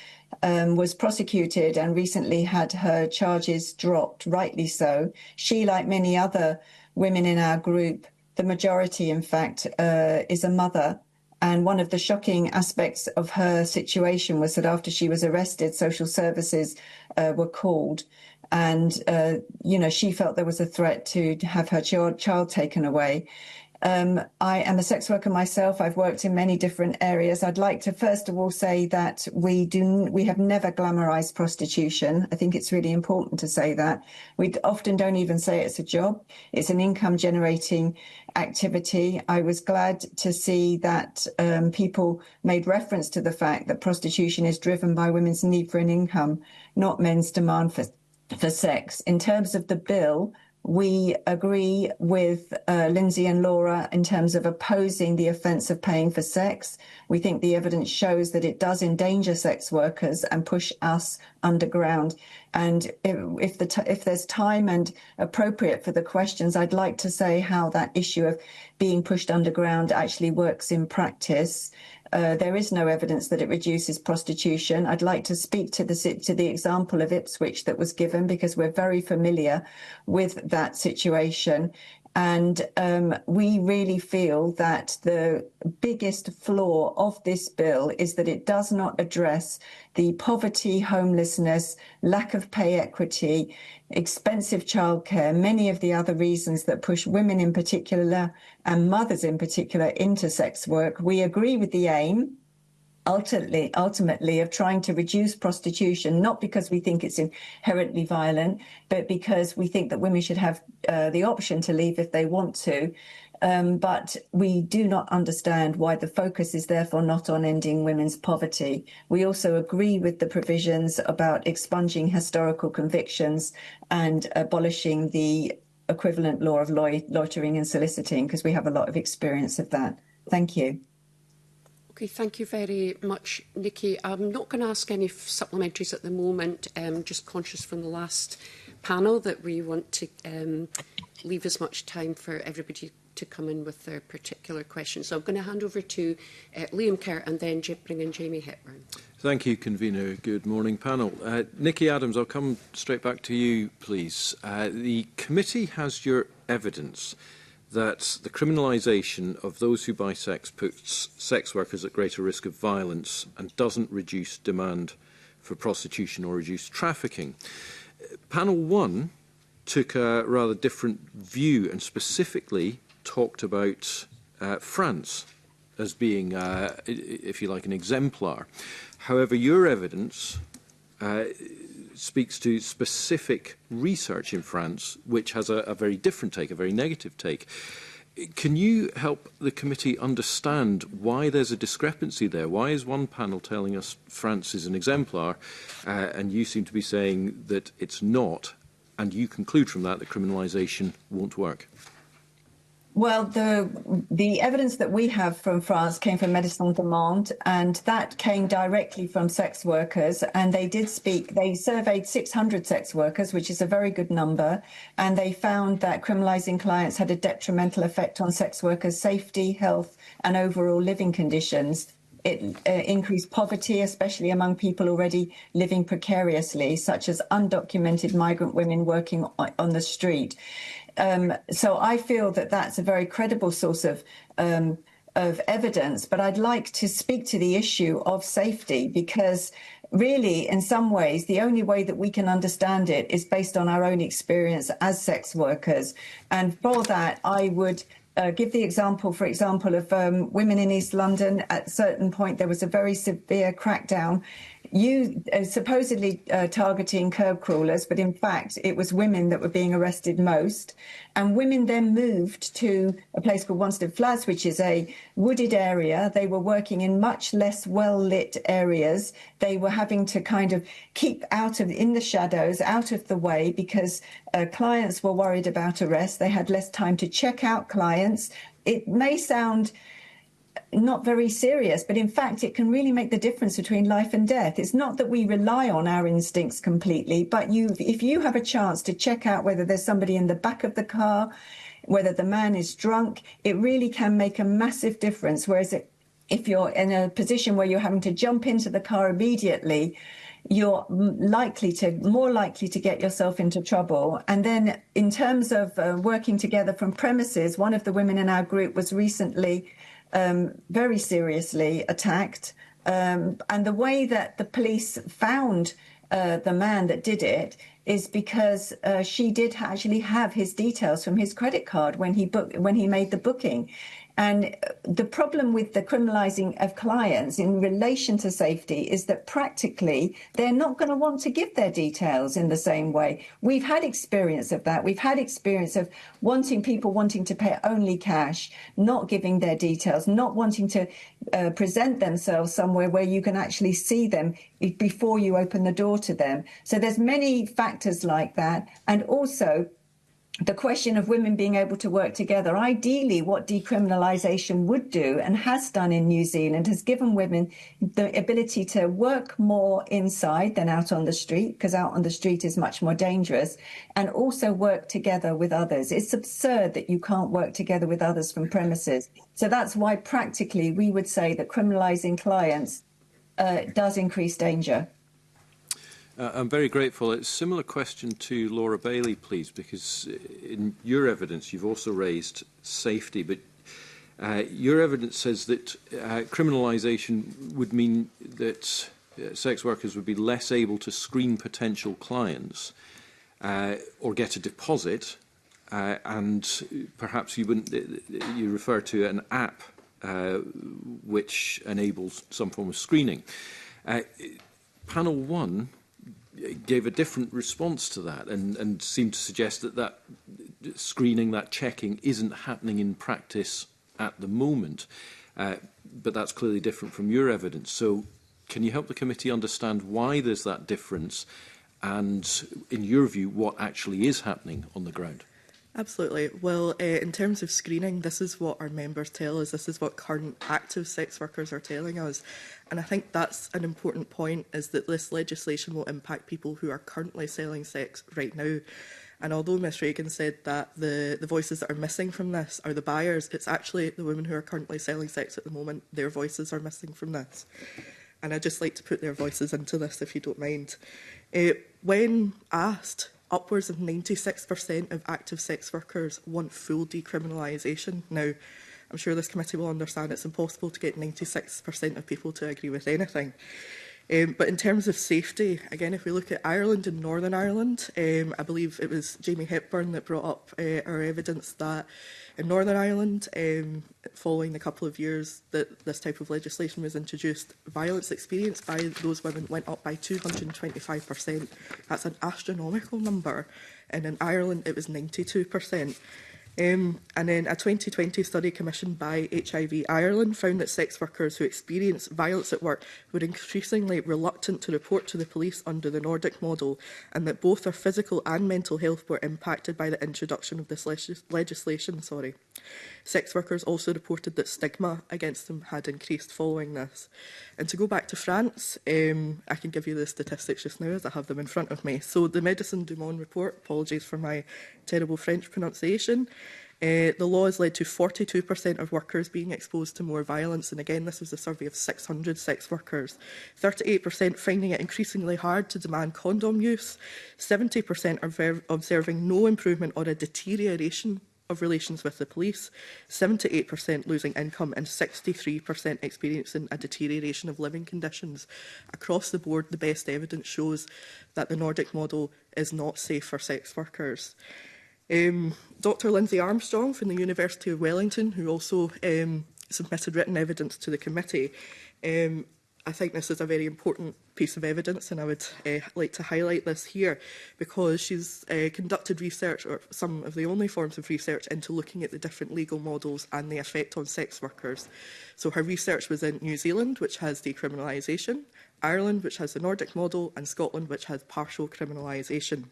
[SPEAKER 17] was prosecuted and recently had her charges dropped, rightly so. She, like many other women in our group, the majority, in fact, is a mother. And one of the shocking aspects of her situation was that after she was arrested, social services were called. And, she felt there was a threat to have her child taken away. I am a sex worker myself. I've worked in many different areas. I'd like to first of all say that we have never glamorized prostitution. I think it's really important to say that. We often don't even say it's a job. It's an income generating activity. I was glad to see that people made reference to the fact that prostitution is driven by women's need for an income, not men's demand for sex. In terms of the bill, we agree with Lindsay and Laura in terms of opposing the offence of paying for sex. We think the evidence shows that it does endanger sex workers and push us underground. And if there's time and appropriate for the questions, I'd like to say how that issue of being pushed underground actually works in practice. There is no evidence that it reduces prostitution. I'd like to speak to the example of Ipswich that was given, because we're very familiar with that situation. And we really feel that the biggest flaw of this bill is that it does not address the poverty, homelessness, lack of pay equity, expensive childcare, many of the other reasons that push women in particular and mothers in particular into sex work. We agree with the aim, ultimately, of trying to reduce prostitution, not because we think it's inherently violent, but because we think that women should have the option to leave if they want to. But we do not understand why the focus is therefore not on ending women's poverty. We also agree with the provisions about expunging historical convictions and abolishing the equivalent law of loitering and soliciting, because we have a lot of experience of that. Thank you.
[SPEAKER 1] Okay, thank you very much, Nikki. I'm not going to ask any supplementaries at the moment, just conscious from the last panel that we want to leave as much time for everybody to come in with their particular questions. So I'm going to hand over to Liam Kerr and then bring in Jamie Hepburn.
[SPEAKER 5] Thank you, Convener. Good morning, panel. Nikki Adams, I'll come straight back to you, please. The committee has your evidence that the criminalisation of those who buy sex puts sex workers at greater risk of violence and doesn't reduce demand for prostitution or reduce trafficking. Panel 1 took a rather different view and specifically talked about France as being, if you like, an exemplar. However, your evidence speaks to specific research in France, which has a very different take, a very negative take. Can you help the committee understand why there's a discrepancy there? Why is one panel telling us France is an exemplar and you seem to be saying that it's not, and you conclude from that criminalisation won't work?
[SPEAKER 17] Well, the evidence that we have from France came from Médecins du Monde, and that came directly from sex workers. And they did speak, they surveyed 600 sex workers, which is a very good number. And they found that criminalising clients had a detrimental effect on sex workers' safety, health, and overall living conditions. It increased poverty, especially among people already living precariously, such as undocumented migrant women working on the street. So I feel that that's a very credible source of evidence, but I'd like to speak to the issue of safety, because really, in some ways, the only way that we can understand it is based on our own experience as sex workers. And for that, I would give the example, for example, of women in East London. At a certain point, there was a very severe crackdown, supposedly targeting curb crawlers, but in fact, it was women that were being arrested most. And women then moved to a place called Wanstead Flats, which is a wooded area. They were working in much less well-lit areas. They were having to kind of keep in the shadows, out of the way, because clients were worried about arrest. They had less time to check out clients. It may sound not very serious, but in fact, it can really make the difference between life and death. It's not that we rely on our instincts completely, but if you have a chance to check out whether there's somebody in the back of the car, whether the man is drunk, it really can make a massive difference. Whereas if you're in a position where you're having to jump into the car immediately, you're more likely to get yourself into trouble. And then in terms of working together from premises, one of the women in our group was recently very seriously attacked. And the way that the police found the man that did it is because she did actually have his details from his credit card when he made the booking. And the problem with the criminalising of clients in relation to safety is that practically they're not going to want to give their details in the same way. We've had experience of that. We've had experience of people wanting to pay only cash, not giving their details, not wanting to present themselves somewhere where you can actually see them before you open the door to them. So there's many factors like that. And also, the question of women being able to work together. Ideally, what decriminalisation would do and has done in New Zealand has given women the ability to work more inside than out on the street, because out on the street is much more dangerous, and also work together with others. It's absurd that you can't work together with others from premises. So that's why practically we would say that criminalising clients does increase danger.
[SPEAKER 5] I'm very grateful. It's a similar question to Laura Bailey, please, because in your evidence you've also raised safety, but your evidence says that criminalisation would mean that sex workers would be less able to screen potential clients or get a deposit, and perhaps you refer to an app which enables some form of screening. Panel 1 gave a different response to that and seemed to suggest that screening, that checking, isn't happening in practice at the moment. But that's clearly different from your evidence. So can you help the committee understand why there's that difference and, in your view, what actually is happening on the ground?
[SPEAKER 16] Absolutely. Well, in terms of screening, this is what our members tell us. This is what current active sex workers are telling us. And I think that's an important point, is that this legislation will impact people who are currently selling sex right now. And although Ms Reagan said that the voices that are missing from this are the buyers, it's actually the women who are currently selling sex at the moment. Their voices are missing from this. And I'd just like to put their voices into this, if you don't mind. When asked, upwards of 96% of active sex workers want full decriminalisation. Now, I'm sure this committee will understand it's impossible to get 96% of people to agree with anything. But in terms of safety, again, if we look at Ireland and Northern Ireland, I believe it was Jamie Hepburn that brought up our evidence that in Northern Ireland, following the couple of years that this type of legislation was introduced, violence experienced by those women went up by 225%. That's an astronomical number. And in Ireland, it was 92%. And then a 2020 study commissioned by HIV Ireland found that sex workers who experience violence at work were increasingly reluctant to report to the police under the Nordic model, and that both their physical and mental health were impacted by the introduction of this legislation. Sex workers also reported that stigma against them had increased following this. And to go back to France, I can give you the statistics just now as I have them in front of me. So the Médecins du Monde report, apologies for my terrible French pronunciation, the law has led to 42% of workers being exposed to more violence. And again, this was a survey of 600 sex workers. 38% finding it increasingly hard to demand condom use. 70% are observing no improvement or a deterioration of relations with the police, 78% losing income, and 63% experiencing a deterioration of living conditions. Across the board, the best evidence shows that the Nordic model is not safe for sex workers. Dr Lindsay Armstrong from the University of Wellington, who also submitted written evidence to the committee, I think this is a very important piece of evidence, and I would like to highlight this here because she's conducted research, or some of the only forms of research, into looking at the different legal models and the effect on sex workers. So her research was in New Zealand, which has decriminalisation, Ireland, which has the Nordic model, and Scotland, which has partial criminalisation.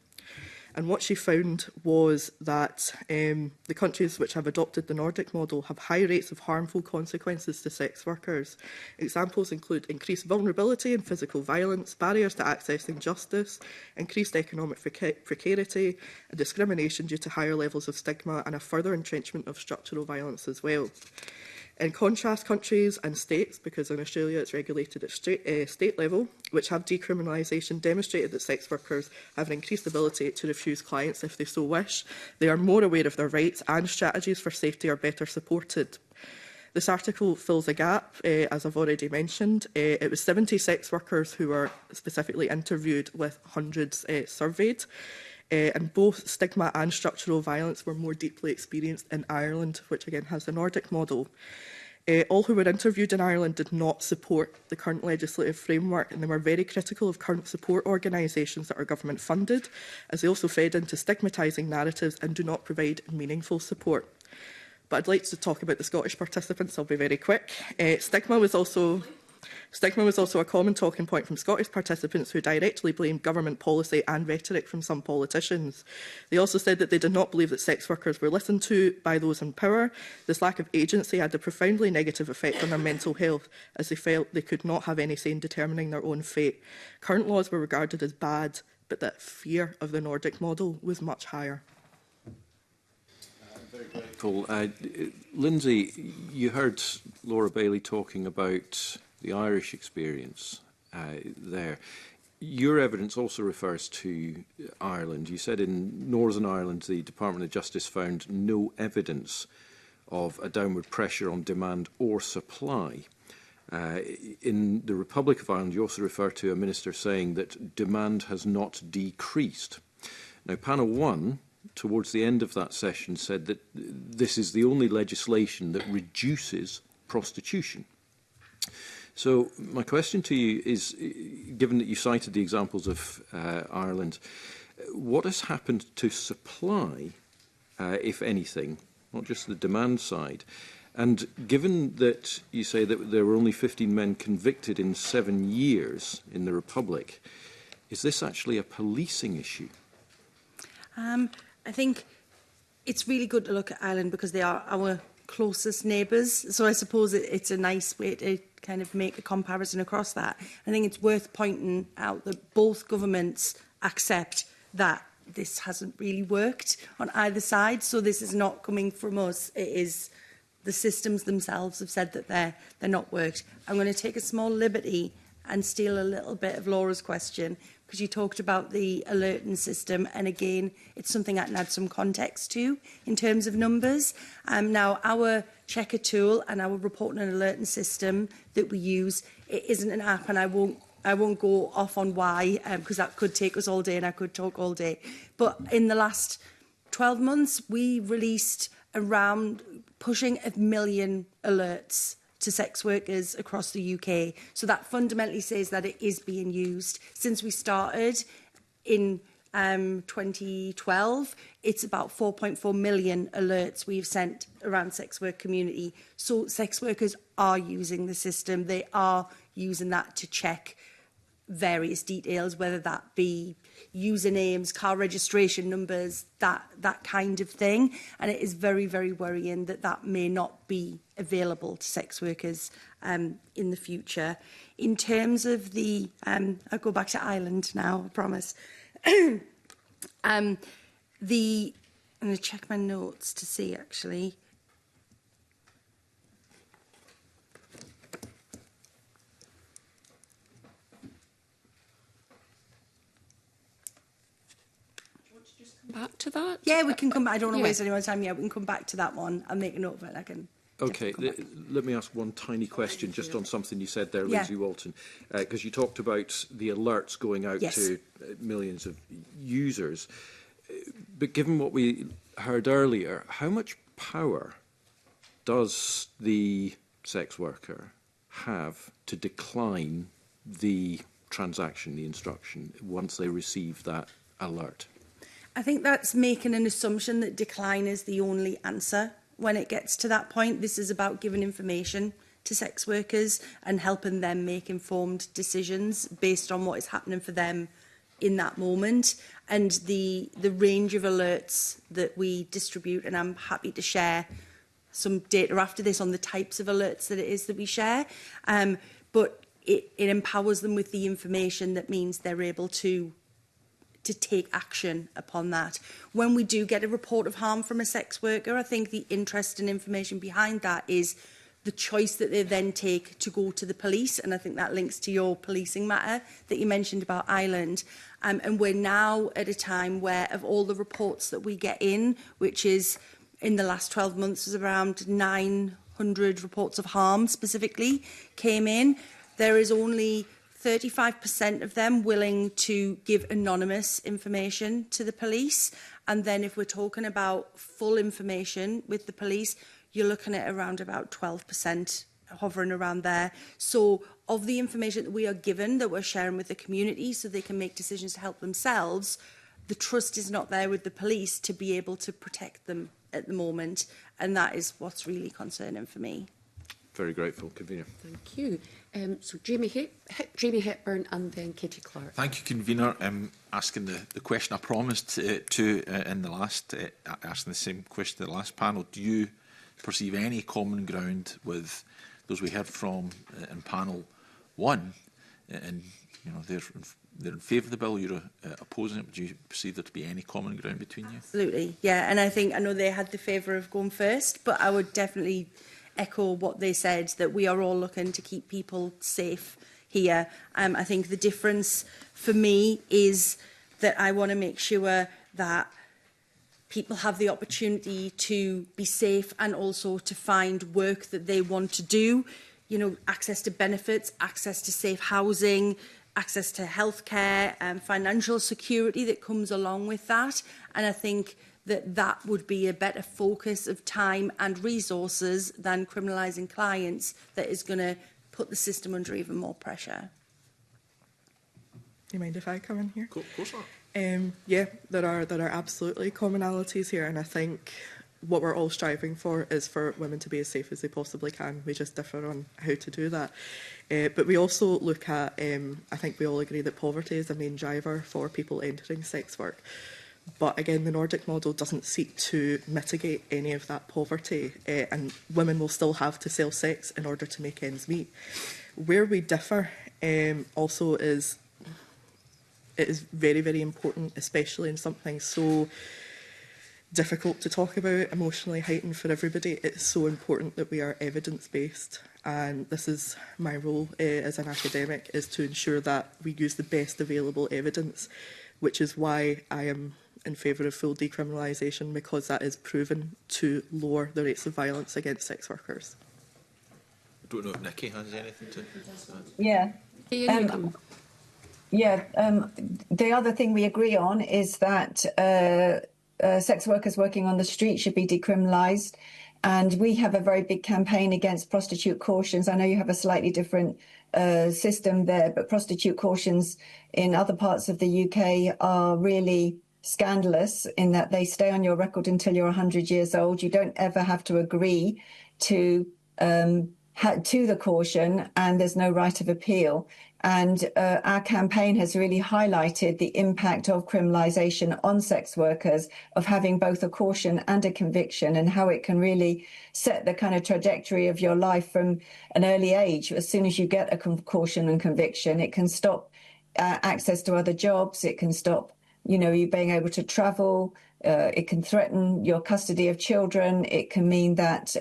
[SPEAKER 16] And what she found was that the countries which have adopted the Nordic model have high rates of harmful consequences to sex workers. Examples include increased vulnerability and physical violence, barriers to accessing justice, increased economic precarity, and discrimination due to higher levels of stigma, and a further entrenchment of structural violence as well. In contrast, countries and states, because in Australia it's regulated at state level, which have decriminalisation, demonstrated that sex workers have an increased ability to refuse clients if they so wish. They are more aware of their rights, and strategies for safety are better supported. This article fills a gap, as I've already mentioned. It was 70 sex workers who were specifically interviewed with hundreds surveyed. And both stigma and structural violence were more deeply experienced in Ireland, which again has the Nordic model. All who were interviewed in Ireland did not support the current legislative framework, and they were very critical of current support organisations that are government funded, as they also fed into stigmatising narratives and do not provide meaningful support. But I'd like to talk about the Scottish participants. I'll be very quick. Stigma was also a common talking point from Scottish participants, who directly blamed government policy and rhetoric from some politicians. They also said that they did not believe that sex workers were listened to by those in power. This lack of agency had a profoundly negative effect on their mental health, as they felt they could not have any say in determining their own fate. Current laws were regarded as bad, but that fear of the Nordic model was much higher.
[SPEAKER 5] Cool. Lindsay, you heard Laura Bailey talking about the Irish experience there. Your evidence also refers to Ireland. You said in Northern Ireland, the Department of Justice found no evidence of a downward pressure on demand or supply. In the Republic of Ireland, you also refer to a minister saying that demand has not decreased. Now, Panel 1, towards the end of that session, said that this is the only legislation that reduces prostitution. So my question to you is, given that you cited the examples of Ireland, what has happened to supply, if anything, not just the demand side? And given that you say that there were only 15 men convicted in 7 years in the Republic, is this actually a policing issue?
[SPEAKER 15] I think it's really good to look at Ireland because they are our closest neighbours. So I suppose it's a nice way to kind of make a comparison across that. I think it's worth pointing out that both governments accept that this hasn't really worked on either side. So this is not coming from us. It is the systems themselves have said that they're not worked. I'm going to take a small liberty and steal a little bit of Laura's question, because you talked about the alerting system, and again, it's something I can add some context to in terms of numbers. Now, our checker tool and our reporting and alerting system that we use, it isn't an app, and I won't go off on why, because that could take us all day and I could talk all day. But in the last 12 months, we released around pushing 1 million alerts to sex workers across the UK. So that fundamentally says that it is being used. Since we started in 2012, it's about 4.4 million alerts we've sent around sex work community. So sex workers are using the system. They are using that to check various details, whether that be usernames, car registration numbers, that kind of thing. And it is very, very worrying that that may not be available to sex workers in the future. In terms of the, I'll go back to Ireland now, I promise. I'm going to check my notes to see actually.
[SPEAKER 1] Back to that?
[SPEAKER 15] Yeah, we can come back. I don't want to waste anyone's time. Yeah, we can come back to that one. I'll make a note of it. I can.
[SPEAKER 5] Okay, let me ask one tiny question just on something you said there, Lindsay Walton, because you talked about the alerts going out to millions of users. But given what we heard earlier, how much power does the sex worker have to decline the transaction, the instruction, once they receive that alert?
[SPEAKER 15] I think that's making an assumption that decline is the only answer when it gets to that point. This is about giving information to sex workers and helping them make informed decisions based on what is happening for them in that moment. And the range of alerts that we distribute, and I'm happy to share some data after this on the types of alerts that it is that we share, but it empowers them with the information that means they're able to take action upon that. When we do get a report of harm from a sex worker, I think the interest and information behind that is the choice that they then take to go to the police. And I think that links to your policing matter that you mentioned about Ireland. And we're now at a time where, of all the reports that we get in, which is in the last 12 months was around 900 reports of harm specifically came in, there is only 35% of them willing to give anonymous information to the police. And then if we're talking about full information with the police, you're looking at around about 12%, hovering around there. So of the information that we are given, that we're sharing with the community so they can make decisions to help themselves, the trust is not there with the police to be able to protect them at the moment. And that is what's really concerning for me.
[SPEAKER 5] Very grateful. Convener.
[SPEAKER 1] Thank you. So Jamie Hepburn and then Kitty Clark.
[SPEAKER 6] Thank you, Convener. Asking the question I promised to in the last, asking the same question to the last panel. Do you perceive any common ground with those we heard from in panel 1? And you know they're in favour of the bill. You're opposing it. Do you perceive there to be any common ground between you?
[SPEAKER 15] Absolutely, yeah. And I know they had the favour of going first, but I would definitely echo what they said, that we are all looking to keep people safe here. I think the difference for me is that I want to make sure that people have the opportunity to be safe and also to find work that they want to do. You know, access to benefits, access to safe housing, access to healthcare, and financial security that comes along with that. And I think that would be a better focus of time and resources than criminalising clients that is going to put the system under even more pressure.
[SPEAKER 16] Do you mind if I come in here?
[SPEAKER 6] Of course not.
[SPEAKER 16] Yeah, there are absolutely commonalities here, and I think what we're all striving for is for women to be as safe as they possibly can. We just differ on how to do that. But we also look at, I think we all agree that poverty is a main driver for people entering sex work. But again, the Nordic model doesn't seek to mitigate any of that poverty, and women will still have to sell sex in order to make ends meet. Where we differ also is it is very, very important, especially in something so difficult to talk about, emotionally heightened for everybody. It's so important that we are evidence-based, and this is my role as an academic, is to ensure that we use the best available evidence, which is why I am in favour of full decriminalisation, because that is proven to lower the rates of violence against sex workers.
[SPEAKER 6] I don't know if Nikki has anything to add.
[SPEAKER 17] Yeah. The other thing we agree on is that sex workers working on the street should be decriminalised. And we have a very big campaign against prostitute cautions. I know you have a slightly different system there, but prostitute cautions in other parts of the UK are really scandalous in that they stay on your record until you're 100 years old. You don't ever have to agree to the caution, and there's no right of appeal. And our campaign has really highlighted the impact of criminalisation on sex workers, of having both a caution and a conviction, and how it can really set the kind of trajectory of your life from an early age. As soon as you get a caution and conviction, it can stop access to other jobs. It can stop, you being able to travel. It can threaten your custody of children. It can mean that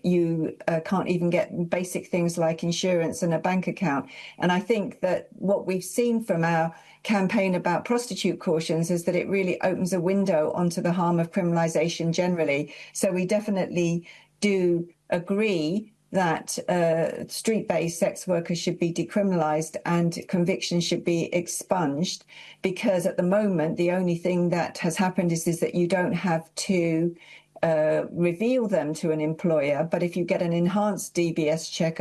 [SPEAKER 17] you can't even get basic things like insurance and a bank account. And I think that what we've seen from our campaign about prostitute cautions is that it really opens a window onto the harm of criminalisation generally. So we definitely do agree that street-based sex workers should be decriminalised and convictions should be expunged, because at the moment the only thing that has happened is that you don't have to reveal them to an employer, but if you get an enhanced DBS check,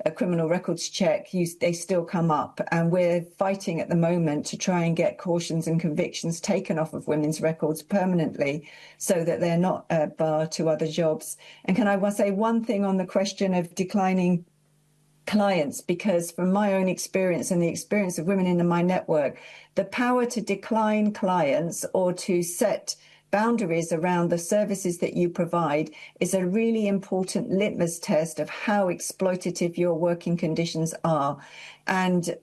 [SPEAKER 17] a criminal records check, they still come up. And we're fighting at the moment to try and get cautions and convictions taken off of women's records permanently, so that they're not a bar to other jobs. And can I say one thing on the question of declining clients? Because from my own experience and the experience of women in my network, the power to decline clients or to set boundaries around the services that you provide is a really important litmus test of how exploitative your working conditions are. And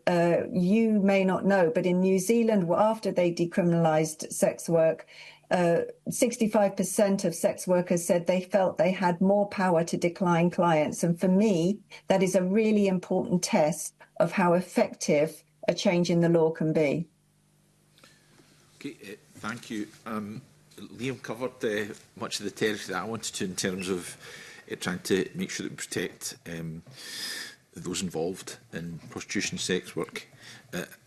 [SPEAKER 17] you may not know, but in New Zealand, after they decriminalised sex work, 65% of sex workers said they felt they had more power to decline clients. And for me, that is a really important test of how effective a change in the law can be.
[SPEAKER 6] Okay, thank you. Liam covered much of the territory that I wanted to, in terms of trying to make sure that we protect those involved in prostitution, sex work,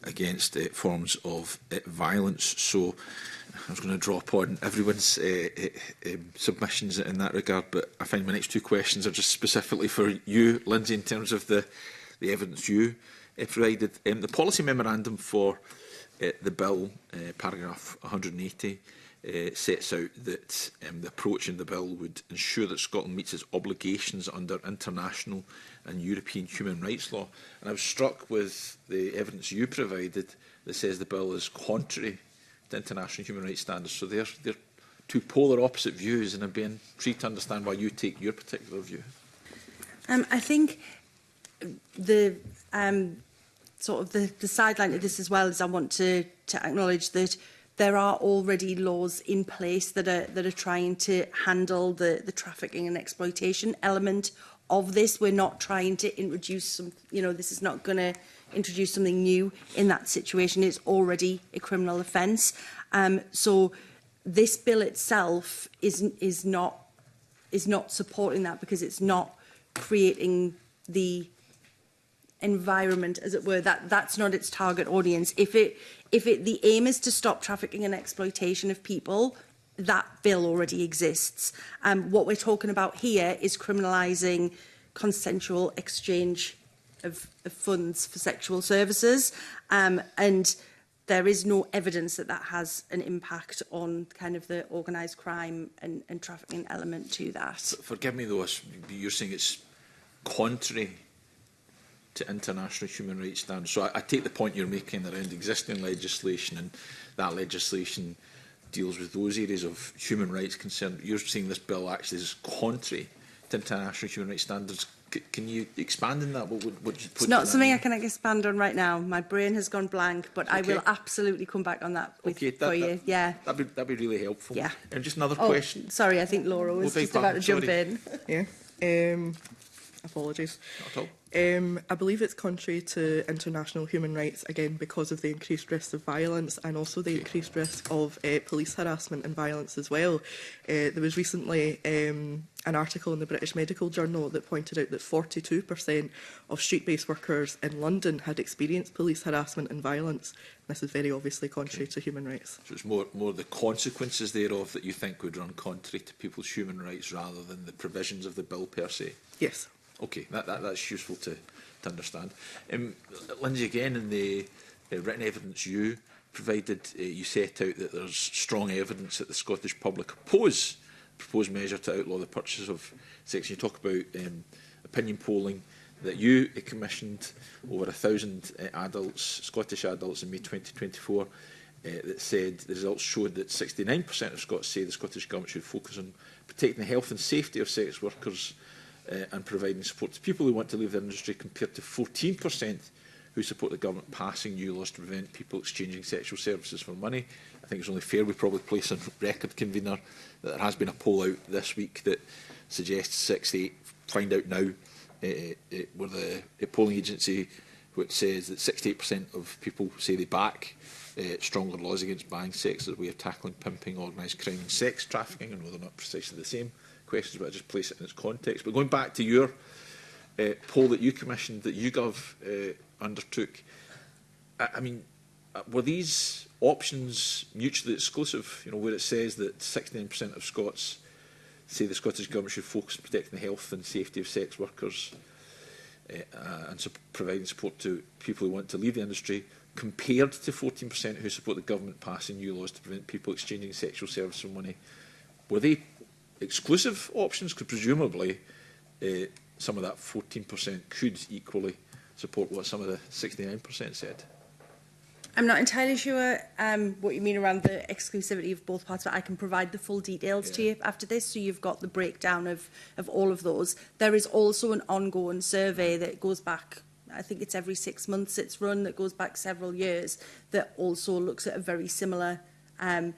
[SPEAKER 6] against forms of violence. So I was going to draw upon everyone's submissions in that regard, but I find my next two questions are just specifically for you, Lindsay, in terms of the evidence you provided. The policy memorandum for the bill, paragraph 180, sets out that the approach in the bill would ensure that Scotland meets its obligations under international and European human rights law. And I was struck with the evidence you provided that says the bill is contrary to international human rights standards. So they're two polar opposite views, and I'd be intrigued to understand why you take your particular view.
[SPEAKER 15] I think the sort of the sideline to this as well is I want to acknowledge that there are already laws in place that are trying to handle the trafficking and exploitation element of this. We're not trying to introduce some, this is not going to introduce something new in that situation. It's already a criminal offence. So this bill itself is not supporting that, because it's not creating the environment, as it were. That's not its target audience. If the aim is to stop trafficking and exploitation of people, that bill already exists. What we're talking about here is criminalising consensual exchange of funds for sexual services, and there is no evidence that has an impact on kind of the organised crime and trafficking element to that.
[SPEAKER 6] Forgive me though, you're saying it's contrary to international human rights standards. So I take the point you're making around existing legislation and that legislation deals with those areas of human rights concern. You're saying this bill actually is contrary to international human rights standards. Can you expand on that? What you put
[SPEAKER 15] it's not something
[SPEAKER 6] mean?
[SPEAKER 15] I can expand on right now. My brain has gone blank, but I will absolutely come back on that for you. Yeah,
[SPEAKER 6] that'd be really helpful.
[SPEAKER 15] Yeah.
[SPEAKER 6] And just another question.
[SPEAKER 15] Sorry, I think Laura was just about to jump in.
[SPEAKER 16] Yeah. Apologies.
[SPEAKER 6] Not at all.
[SPEAKER 16] I believe it's contrary to international human rights, again, because of the increased risk of violence and also the increased risk of police harassment and violence as well. There was recently an article in the British Medical Journal that pointed out that 42% of street-based workers in London had experienced police harassment and violence. This is very obviously contrary to human rights.
[SPEAKER 6] So it's more the consequences thereof that you think would run contrary to people's human rights rather than the provisions of the bill per se?
[SPEAKER 16] Yes.
[SPEAKER 6] Okay, that's useful to understand. Lindsay, again, in the written evidence you provided, you set out that there's strong evidence that the Scottish public oppose proposed measure to outlaw the purchase of sex. You talk about opinion polling that you commissioned over 1,000 adults, Scottish adults, in May 2024, that said the results showed that 69% of Scots say the Scottish Government should focus on protecting the health and safety of sex workers and providing support to people who want to leave the industry, compared to 14% who support the government passing new laws to prevent people exchanging sexual services for money. I think it's only fair we probably place on record, convener, that there has been a poll out this week that suggests 68, find out now, where the polling agency which says that 68% of people say they back stronger laws against buying sex as a way of tackling pimping, organised crime and sex trafficking. I know they're not precisely the same questions, but I just place it in its context. But going back to your poll that you commissioned, that YouGov undertook, I mean, were these options mutually exclusive? You know, where it says that 69% of Scots say the Scottish Government should focus on protecting the health and safety of sex workers and providing support to people who want to leave the industry, compared to 14% who support the government passing new laws to prevent people exchanging sexual services for money. Were they exclusive options? Because presumably some of that 14% could equally support what some of the 69% said.
[SPEAKER 15] I'm not entirely sure what you mean around the exclusivity of both parts, but I can provide the full details to you after this, so you've got the breakdown of all of those. There is also an ongoing survey that goes back, I think it's every 6 months it's run, that goes back several years, that also looks at a very similar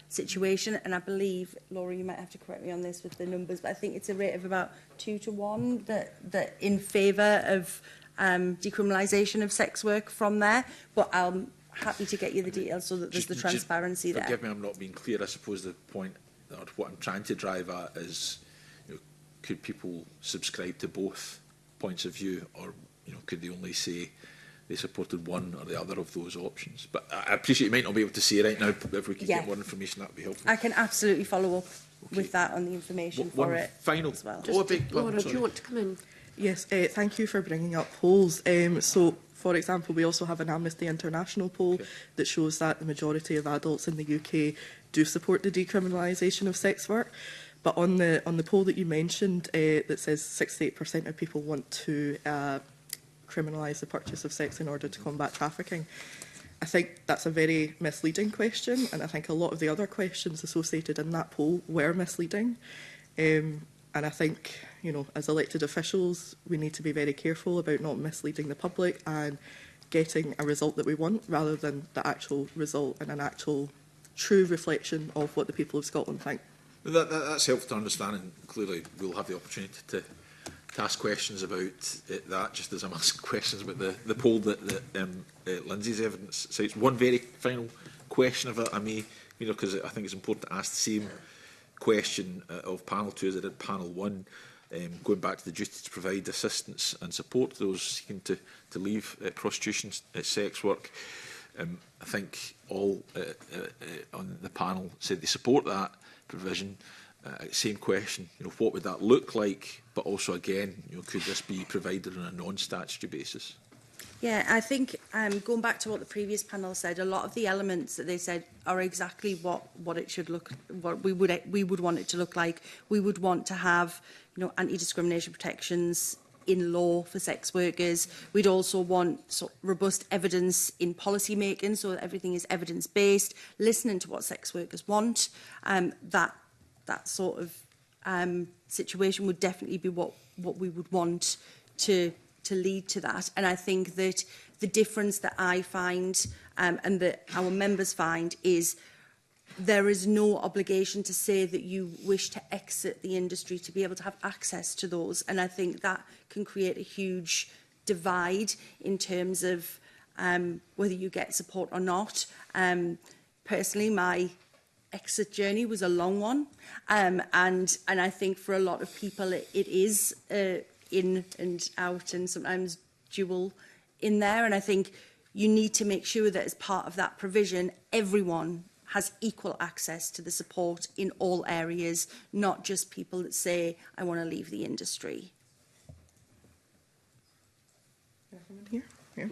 [SPEAKER 15] situation. And I believe, Laura, you might have to correct me on this with the numbers, but I think it's a rate of about 2 to 1 that in favour of decriminalisation of sex work from there. But I'm happy to get you the details so that there's the transparency there.
[SPEAKER 6] Forgive me, I'm not being clear. I suppose the point, or what I'm trying to drive at, is, you know, could people subscribe to both points of view, or, you know, could they only say they supported one or the other of those options? But I appreciate you might not be able to say right now. If we could get more information, that would be helpful.
[SPEAKER 15] I can absolutely follow up with that on the information for it
[SPEAKER 6] final
[SPEAKER 15] as well.
[SPEAKER 1] Laura, do you want to come in?
[SPEAKER 16] Yes, thank you for bringing up polls. So, for example, we also have an Amnesty International poll that shows that the majority of adults in the UK do support the decriminalisation of sex work. But on the poll that you mentioned, that says 68% of people want to criminalise the purchase of sex in order to combat trafficking, I think that's a very misleading question, and I think a lot of the other questions associated in that poll were misleading. And I think, you know, as elected officials, we need to be very careful about not misleading the public and getting a result that we want, rather than the actual result and an actual true reflection of what the people of Scotland think.
[SPEAKER 6] That's helpful to understand, and clearly we'll have the opportunity to ask questions about that, just as I'm asking questions about the poll that Lindsay's evidence cites. One very final question, if I may, you know, because I think it's important to ask the same question of panel 2 as I did panel 1, going back to the duty to provide assistance and support to those seeking to leave prostitution, sex work. I think all on the panel said they support that provision. Same question, you know, what would that look like? But also, again, you know, could this be provided on a non-statutory basis?
[SPEAKER 15] Yeah, I think going back to what the previous panel said, a lot of the elements that they said are exactly what it should look, what we would want it to look like. We would want to have, you know, anti-discrimination protections in law for sex workers. We'd also want robust evidence in policy making, so that everything is evidence-based, listening to what sex workers want. That sort of situation would definitely be what we would want to lead to that. And I think that the difference that I find and that our members find is there is no obligation to say that you wish to exit the industry to be able to have access to those. And I think that can create a huge divide in terms of whether you get support or not. Personally, my exit journey was a long one. And I think for a lot of people it is in and out and sometimes dual in there. And I think you need to make sure that as part of that provision, everyone has equal access to the support in all areas, not just people that say, I want to leave the industry.
[SPEAKER 16] Here? Yeah.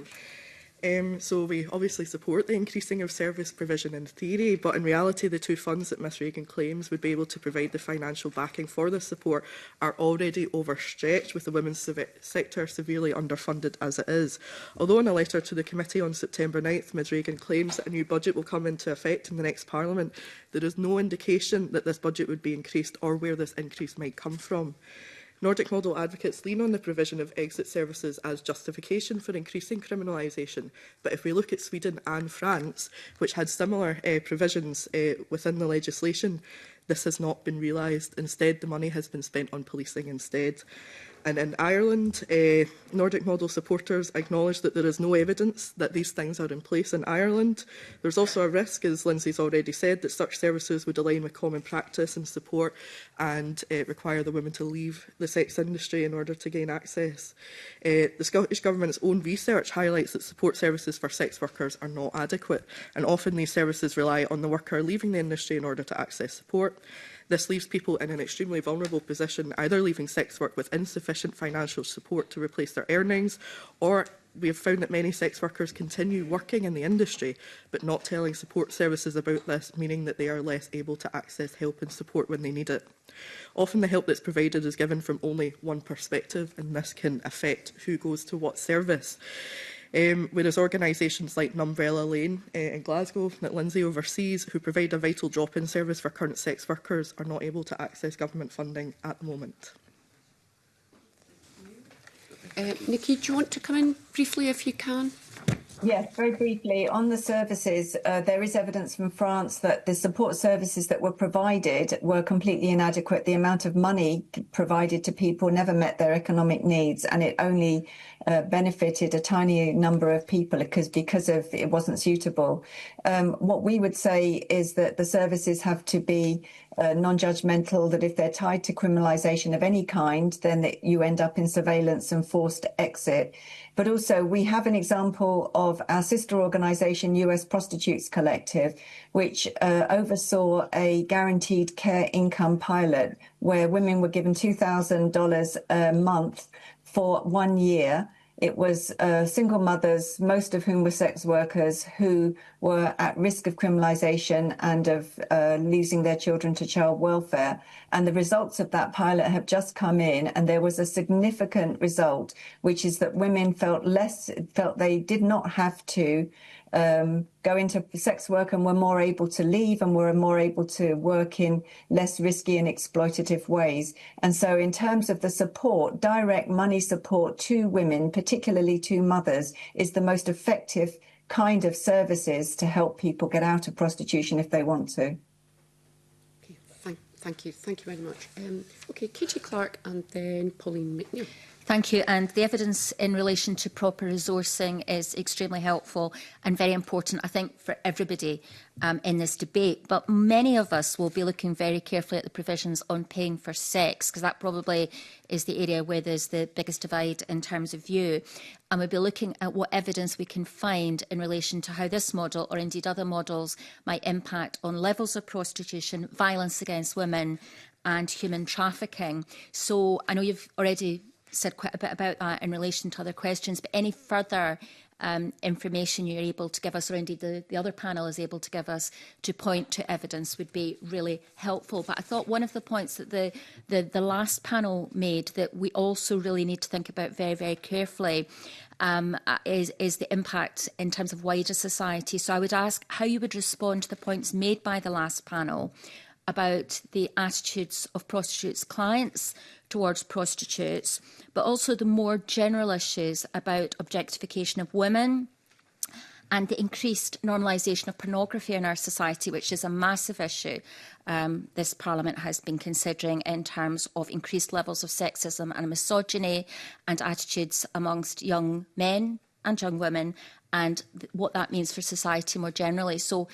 [SPEAKER 16] So we obviously support the increasing of service provision in theory, but in reality the two funds that Ms Regan claims would be able to provide the financial backing for this support are already overstretched, with the women's sector severely underfunded as it is. Although in a letter to the committee on September 9th, Ms Regan claims that a new budget will come into effect in the next Parliament, there is no indication that this budget would be increased or where this increase might come from. Nordic model advocates lean on the provision of exit services as justification for increasing criminalisation. But if we look at Sweden and France, which had similar provisions within the legislation, this has not been realised. Instead, the money has been spent on policing instead. And in Ireland, Nordic model supporters acknowledge that there is no evidence that these things are in place in Ireland. There's also a risk, as Lindsay's already said, that such services would align with common practice and support and require the women to leave the sex industry in order to gain access. The Scottish Government's own research highlights that support services for sex workers are not adequate, and often these services rely on the worker leaving the industry in order to access support. This leaves people in an extremely vulnerable position, either leaving sex work with insufficient financial support to replace their earnings, or we have found that many sex workers continue working in the industry but not telling support services about this, meaning that they are less able to access help and support when they need it. Often the help that's provided is given from only one perspective, and this can affect who goes to what service. Whereas organisations like Numbrella Lane in Glasgow, that Lindsay oversees, who provide a vital drop-in service for current sex workers, are not able to access government funding at the moment.
[SPEAKER 1] Nikki, do you want to come in briefly if you can?
[SPEAKER 17] Yes, very briefly. On the services, there is evidence from France that the support services that were provided were completely inadequate. The amount of money provided to people never met their economic needs, and it only benefited a tiny number of people because of it wasn't suitable. What we would say is that the services have to be non-judgmental, that if they're tied to criminalisation of any kind, then you end up in surveillance and forced exit. But also, we have an example of our sister organisation, US Prostitutes Collective, which oversaw a guaranteed care income pilot where women were given $2,000 a month for 1 year. It was single mothers, most of whom were sex workers, who were at risk of criminalisation and of losing their children to child welfare. And the results of that pilot have just come in, and there was a significant result, which is that women felt they did not have to go into sex work and were more able to leave and were more able to work in less risky and exploitative ways. And so in terms of the support, direct money support to women, particularly to mothers, is the most effective kind of services to help people get out of prostitution if they want to.
[SPEAKER 1] Okay, thank you very much. Okay, Katie Clark and then Pauline McNeill.
[SPEAKER 11] Thank you. And the evidence in relation to proper resourcing is extremely helpful and very important, I think, for everybody in this debate. But many of us will be looking very carefully at the provisions on paying for sex, because that probably is the area where there's the biggest divide in terms of view. And we'll be looking at what evidence we can find in relation to how this model, or indeed other models, might impact on levels of prostitution, violence against women and human trafficking. So I know you've already said quite a bit about that in relation to other questions, but any further information you're able to give us, or indeed the other panel is able to give us, to point to evidence would be really helpful. But I thought one of the points that the last panel made that we also really need to think about very, very carefully is the impact in terms of wider society. So I would ask how you would respond to the points made by the last panel about the attitudes of prostitutes' clients towards prostitutes, but also the more general issues about objectification of women and the increased normalisation of pornography in our society, which is a massive issue this Parliament has been considering in terms of increased levels of sexism and misogyny and attitudes amongst young men and young women, and what that means for society more generally. So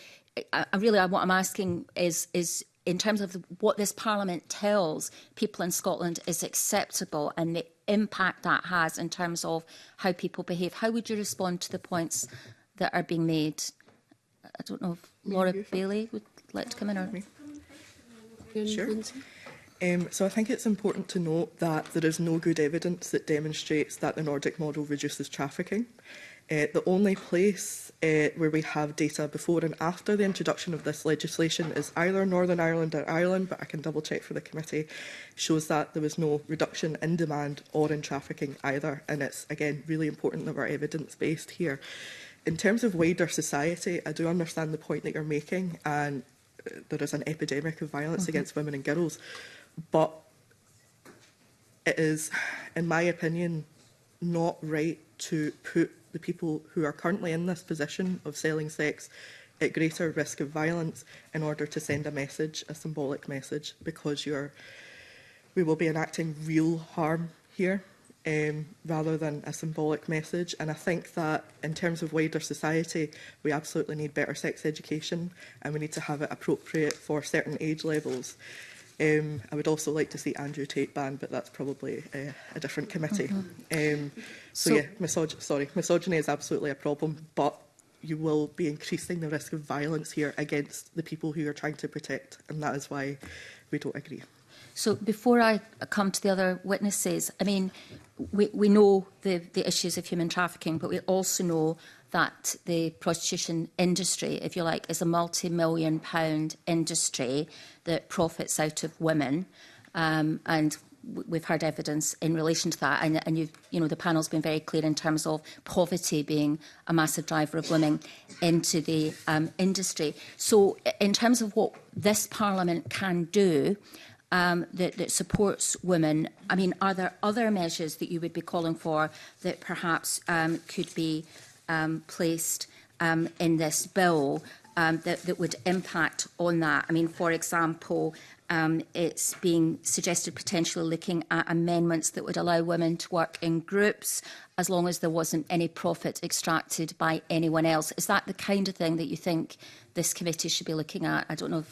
[SPEAKER 11] what I'm asking is in terms of what this Parliament tells people in Scotland is acceptable and the impact that has in terms of how people behave, how would you respond to the points that are being made? I don't know if Laura Bailey would like to come in. Or...
[SPEAKER 16] Sure. So I think it's important to note that there is no good evidence that demonstrates that the Nordic model reduces trafficking. The only place where we have data before and after the introduction of this legislation is either Northern Ireland or Ireland, but I can double check for the committee, shows that there was no reduction in demand or in trafficking either. And it's, again, really important that we're evidence-based here. In terms of wider society, I do understand the point that you're making, and there is an epidemic of violence against women and girls. But it is, in my opinion, not right to put the people who are currently in this position of selling sex at greater risk of violence in order to send a message, a symbolic message, because we will be enacting real harm here rather than a symbolic message. And I think that in terms of wider society, we absolutely need better sex education, and we need to have it appropriate for certain age levels. I would also like to see Andrew Tate banned, but that's probably a different committee. Misogyny is absolutely a problem, but you will be increasing the risk of violence here against the people who you're trying to protect, and that is why we don't agree.
[SPEAKER 11] So before I come to the other witnesses, I mean, we know the issues of human trafficking, but we also know that the prostitution industry, if you like, is a multi-million-pound industry that profits out of women, and we've heard evidence in relation to that, and the panel's been very clear in terms of poverty being a massive driver of women into the industry. So in terms of what this Parliament can do that supports women, I mean, are there other measures that you would be calling for that perhaps could be placed in this bill that would impact on that? I mean, for example, it's being suggested potentially looking at amendments that would allow women to work in groups as long as there wasn't any profit extracted by anyone else. Is that the kind of thing that you think this committee should be looking at? I don't know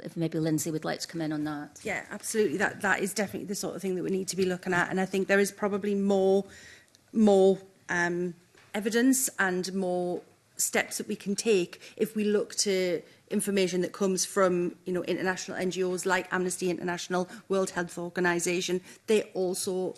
[SPEAKER 11] if maybe Lindsay would like to come in on that.
[SPEAKER 15] Yeah, absolutely. That is definitely the sort of thing that we need to be looking at. And I think there is probably more evidence and more steps that we can take if we look to information that comes from international NGOs like Amnesty International, World Health Organization. They also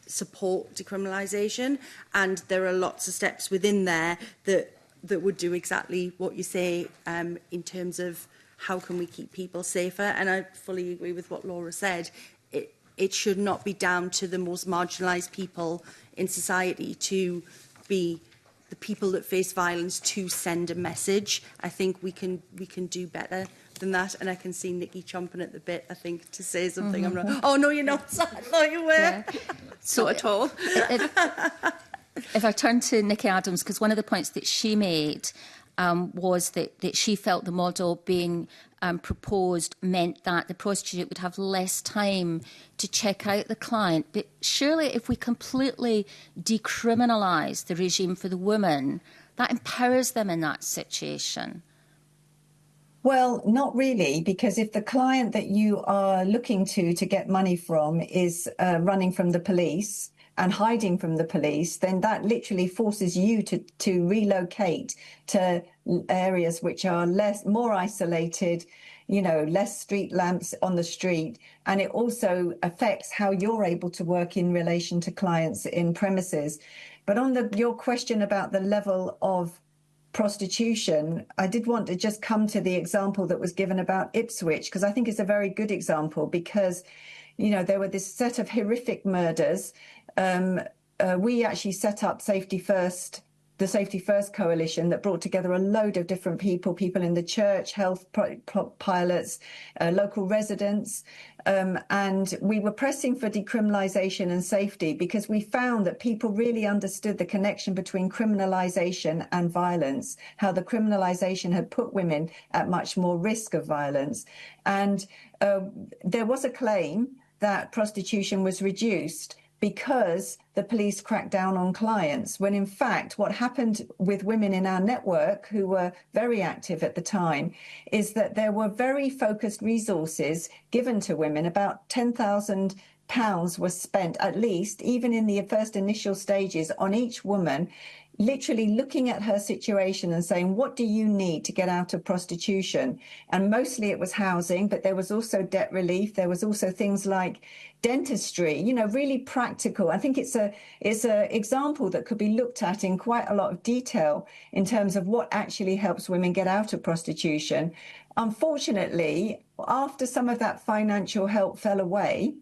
[SPEAKER 15] support decriminalisation, and there are lots of steps within there that would do exactly what you say in terms of how can we keep people safer. And I fully agree with what Laura said. It should not be down to the most marginalised people in society to be the people that face violence to send a message. I think we can do better than that. And I can see Nikki chomping at the bit, I think, to say something. I'm not. Oh no, you're not. I thought you were.
[SPEAKER 11] Yeah.
[SPEAKER 15] So at all.
[SPEAKER 11] If I turn to Nikki Adams, because one of the points that she made was that she felt the model being proposed meant that the prostitute would have less time to check out the client. But surely if we completely decriminalise the regime for the woman, that empowers them in that situation.
[SPEAKER 17] Well, not really, because if the client that you are looking to get money from is running from the police and hiding from the police, then that literally forces you to relocate to areas which are more isolated. you know, less street lamps on the street. And it also affects how you're able to work in relation to clients in premises. But on your question about the level of prostitution, I did want to just come to the example that was given about Ipswich, because I think it's a very good example, because, you know, there were this set of horrific murders. We actually set up the Safety First Coalition that brought together a load of different people in the church, health pilots, local residents, and we were pressing for decriminalisation and safety because we found that people really understood the connection between criminalisation and violence, how the criminalisation had put women at much more risk of violence. And there was a claim that prostitution was reduced because the police cracked down on clients, when in fact what happened with women in our network who were very active at the time is that there were very focused resources given to women. About £10,000 was spent, at least, even in the first initial stages, on each woman, literally looking at her situation and saying, what do you need to get out of prostitution? And mostly it was housing, but there was also debt relief. There was also things like dentistry, you know, really practical. I think it's a example that could be looked at in quite a lot of detail in terms of what actually helps women get out of prostitution. Unfortunately, after some of that financial help fell away,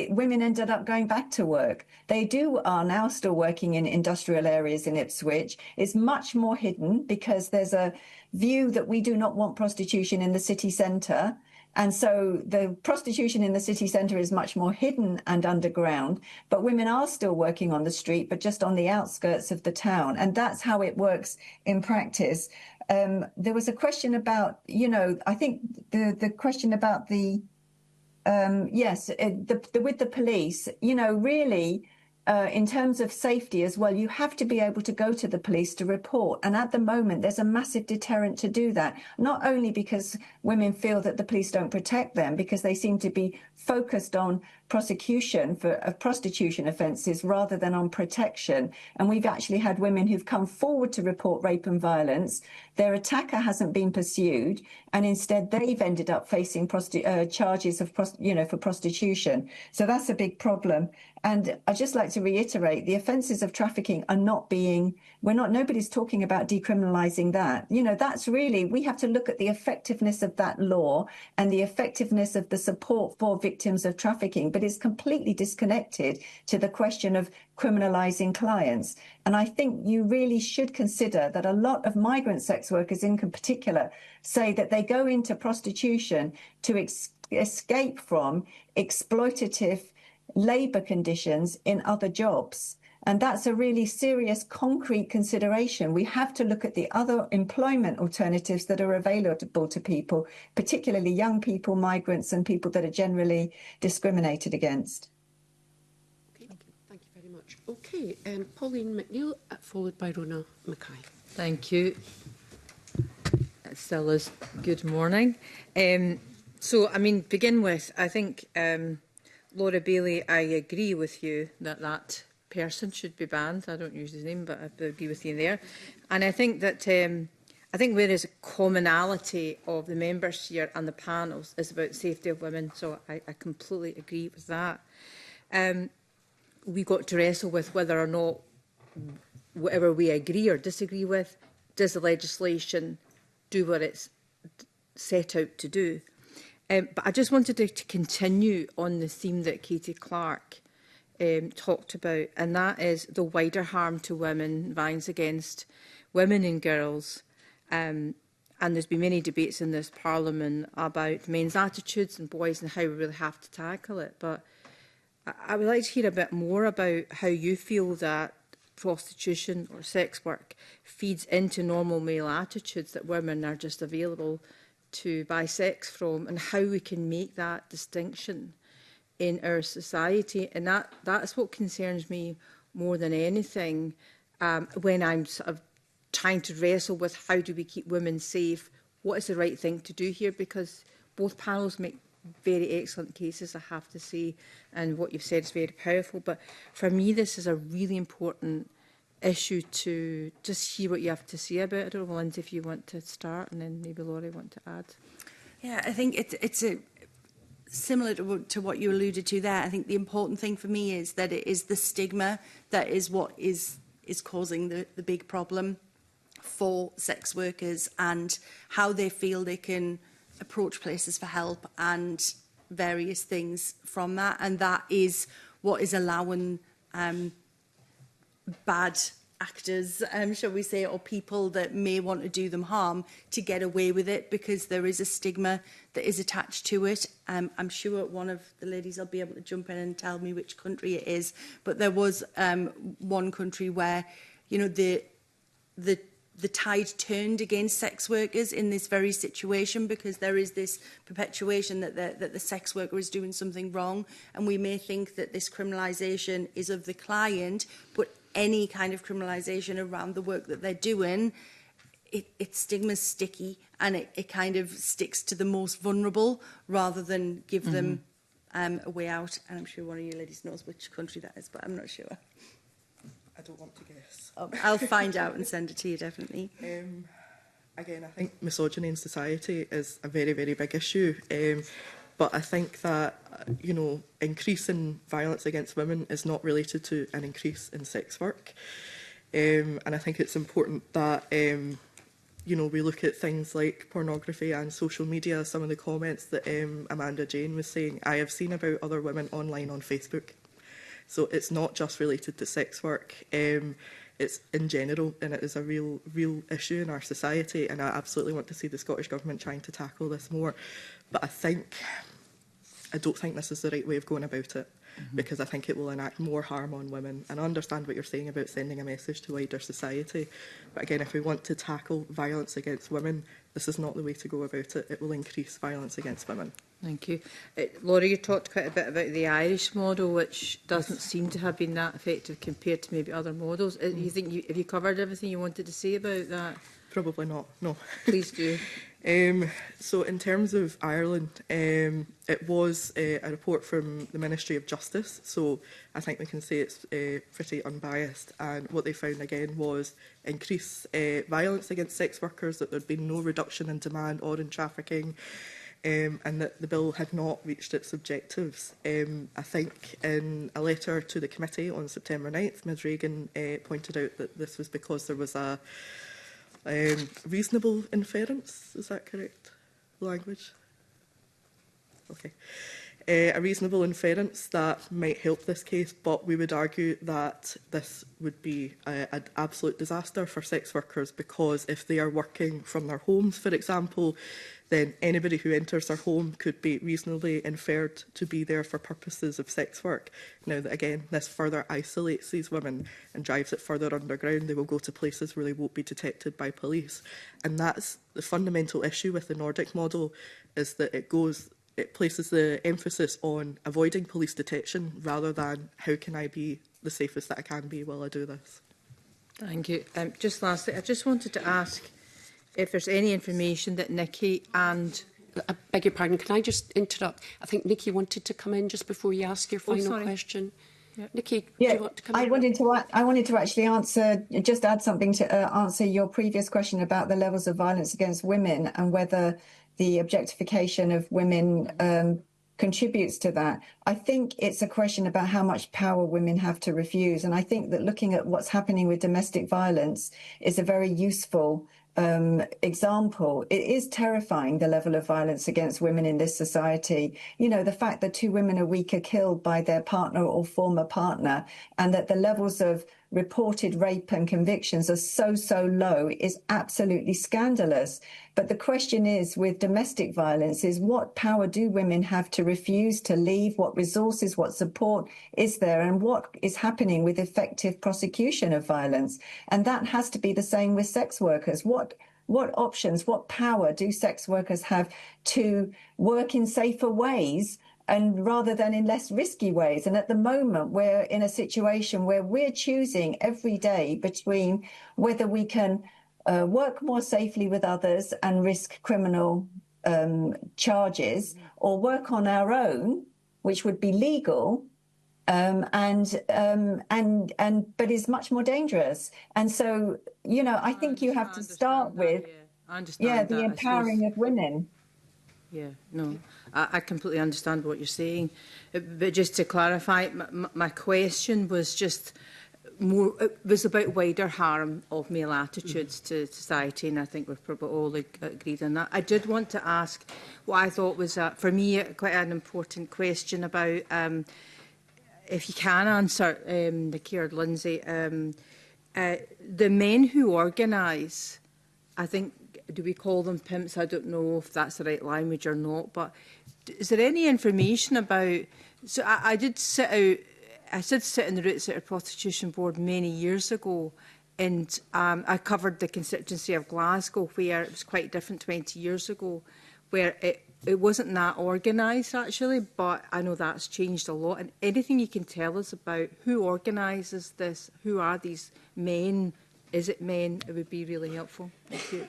[SPEAKER 17] women ended up going back to work. They are now still working in industrial areas in Ipswich. It's much more hidden because there's a view that we do not want prostitution in the city centre. And so the prostitution in the city centre is much more hidden and underground, but women are still working on the street, but just on the outskirts of the town. And that's how it works in practice. There was a question about, you know, I think the question about with the police, you know, really, in terms of safety as well, you have to be able to go to the police to report. And at the moment, there's a massive deterrent to do that, not only because women feel that the police don't protect them, because they seem to be focused on prosecution of prostitution offences rather than on protection. And we've actually had women who've come forward to report rape and violence. Their attacker hasn't been pursued, and instead they've ended up facing charges of for prostitution. So that's a big problem. And I'd just like to reiterate, the offences of trafficking are nobody's talking about decriminalising that. You know, that's really, we have to look at the effectiveness of that law and the effectiveness of the support for victims of trafficking, but it's completely disconnected to the question of criminalising clients. And I think you really should consider that a lot of migrant sex workers in particular say that they go into prostitution to escape from exploitative labour conditions in other jobs. And that's a really serious, concrete consideration. We have to look at the other employment alternatives that are available to people, particularly young people, migrants, and people that are generally discriminated against.
[SPEAKER 1] Okay, thank you very much. Okay, Pauline McNeill, followed by Rona Mackay.
[SPEAKER 10] Thank you. Still is good morning. Begin with, I think, Laura Bailey, I agree with you that person should be banned. I don't use his name, but I agree with you there. And I think that where there's a commonality of the members here and the panels is about safety of women. So I completely agree with that. We've got to wrestle with whether or not, whatever we agree or disagree with, does the legislation do what it's set out to do? But I just wanted to continue on the theme that Katie Clark talked about, and that is the wider harm to women, violence against women and girls. And there's been many debates in this Parliament about men's attitudes and boys and how we really have to tackle it. But I would like to hear a bit more about how you feel that prostitution or sex work feeds into normal male attitudes that women are just available to buy sex from, and how we can make that distinction in our society. And that's what concerns me more than anything when I'm sort of trying to wrestle with how do we keep women safe, what is the right thing to do here, because both panels make very excellent cases, I have to say, and what you've said is very powerful. But for me, this is a really important issue to just hear what you have to say about it. I don't know, Lindsay, if you want to start, and then maybe Laurie want to add.
[SPEAKER 15] Yeah, I think it's similar to what you alluded to there. I think the important thing for me is that it is the stigma that is what is causing the big problem for sex workers, and how they feel they can approach places for help and various things from that. And that is what is allowing bad actors, shall we say, or people that may want to do them harm to get away with it, because there is a stigma that is attached to it. I'm sure one of the ladies will be able to jump in and tell me which country it is, but there was one country where, you know, the tide turned against sex workers in this very situation, because there is this perpetuation that the sex worker is doing something wrong, and we may think that this criminalisation is of the client, but any kind of criminalisation around the work that they're doing, its stigma's sticky, and it kind of sticks to the most vulnerable rather than give them a way out. And I'm sure one of you ladies knows which country that is, but I'm not sure.
[SPEAKER 16] I don't want to guess.
[SPEAKER 15] I'll find out and send it to you, definitely.
[SPEAKER 16] Again, I think misogyny in society is a very, very big issue. But I think that, you know, increasing violence against women is not related to an increase in sex work. And I think it's important that, you know, we look at things like pornography and social media. Some of the comments that Amanda Jane was saying, I have seen about other women online on Facebook. So it's not just related to sex work. It's in general, and it is a real issue in our society. And I absolutely want to see the Scottish Government trying to tackle this more. But I don't think this is the right way of going about it, because I think it will enact more harm on women. And I understand what you're saying about sending a message to wider society. But again, if we want to tackle violence against women, this is not the way to go about it. It will increase violence against women.
[SPEAKER 10] Thank you. Laurie, you talked quite a bit about the Irish model, which doesn't seem to have been that effective compared to maybe other models. You think have you covered everything you wanted to say about that?
[SPEAKER 16] Probably not, no.
[SPEAKER 10] Please do.
[SPEAKER 16] So in terms of Ireland, it was a report from the Ministry of Justice, so I think we can say it's pretty unbiased. And what they found again was increased violence against sex workers, that there had been no reduction in demand or in trafficking, and that the bill had not reached its objectives. I think in a letter to the committee on September 9th, Ms Reagan pointed out that this was because there was a reasonable inference, is that correct language? Okay. A reasonable inference that might help this case, but we would argue that this would be an absolute disaster for sex workers, because if they are working from their homes, for example, then anybody who enters their home could be reasonably inferred to be there for purposes of sex work. Now, again, this further isolates these women and drives it further underground. They will go to places where they won't be detected by police. And that's the fundamental issue with the Nordic model, is that it places the emphasis on avoiding police detection rather than how can I be the safest that I can be while I do this.
[SPEAKER 10] Thank you. Just lastly, I just wanted to ask if there's any information that Nikki and...
[SPEAKER 1] I beg your pardon, can I just interrupt? I think Nikki wanted to come in just before you ask your final question. Yeah. Nikki, do you want to come in?
[SPEAKER 17] I wanted to actually add something to answer your previous question about the levels of violence against women and whether the objectification of women contributes to that. I think it's a question about how much power women have to refuse. And I think that looking at what's happening with domestic violence is a very useful example. It is terrifying, the level of violence against women in this society. You know, the fact that 2 women a week are killed by their partner or former partner, and that the levels of reported rape and convictions are so low is absolutely scandalous. But the question is, with domestic violence, is what power do women have to refuse to leave? What resources, what support is there? And what is happening with effective prosecution of violence? And that has to be the same with sex workers. What options, what power do sex workers have to work in safer ways, and rather than in less risky ways? And at the moment, we're in a situation where we're choosing every day between whether we can work more safely with others and risk criminal charges, or work on our own, which would be legal, but is much more dangerous. And so, you know, I think you have to start with, the empowering of women.
[SPEAKER 10] Yeah, no, I completely understand what you're saying. But just to clarify, my question was just more, it was about wider harm of male attitudes to society, and I think we've probably all agreed on that. I did want to ask what I thought was, for me, quite an important question about, if you can answer, Nikki or Lindsay, the men who organise, I think, do we call them pimps? I don't know if that's the right language or not, but is there any information about, so I did sit in the Roots Out of Prostitution Board many years ago, and I covered the constituency of Glasgow, where it was quite different 20 years ago, where it wasn't that organised actually, but I know that's changed a lot. And anything you can tell us about who organises this, who are these men, is it men, it would be really helpful. Thank you.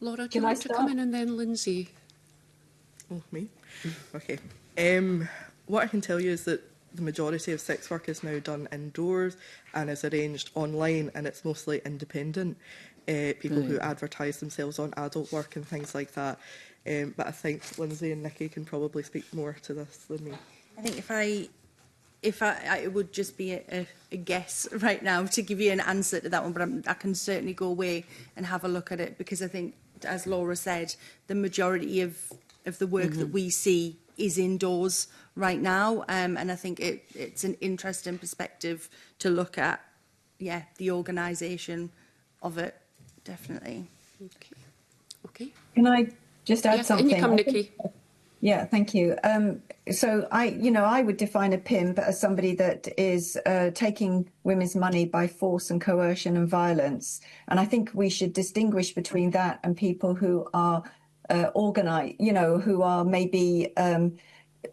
[SPEAKER 1] Laura, do you want to come in and then Lindsay?
[SPEAKER 16] Oh, me? Okay. What I can tell you is that the majority of sex work is now done indoors and is arranged online, and it's mostly independent people who advertise themselves on adult work and things like that. But I think Lindsay and Nikki can probably speak more to this than me.
[SPEAKER 15] I think if I it would just be a guess right now to give you an answer to that one, but I can certainly go away and have a look at it, because I think, as Laura said, the majority of the work that we see is indoors right now, and I think it's an interesting perspective to look at, the organisation of it, definitely.
[SPEAKER 1] Okay.
[SPEAKER 17] Can I just add something?
[SPEAKER 1] In you come, Nikki.
[SPEAKER 17] Yeah, thank you. So I would define a pimp as somebody that is taking women's money by force and coercion and violence. And I think we should distinguish between that and people who are organised, who are maybe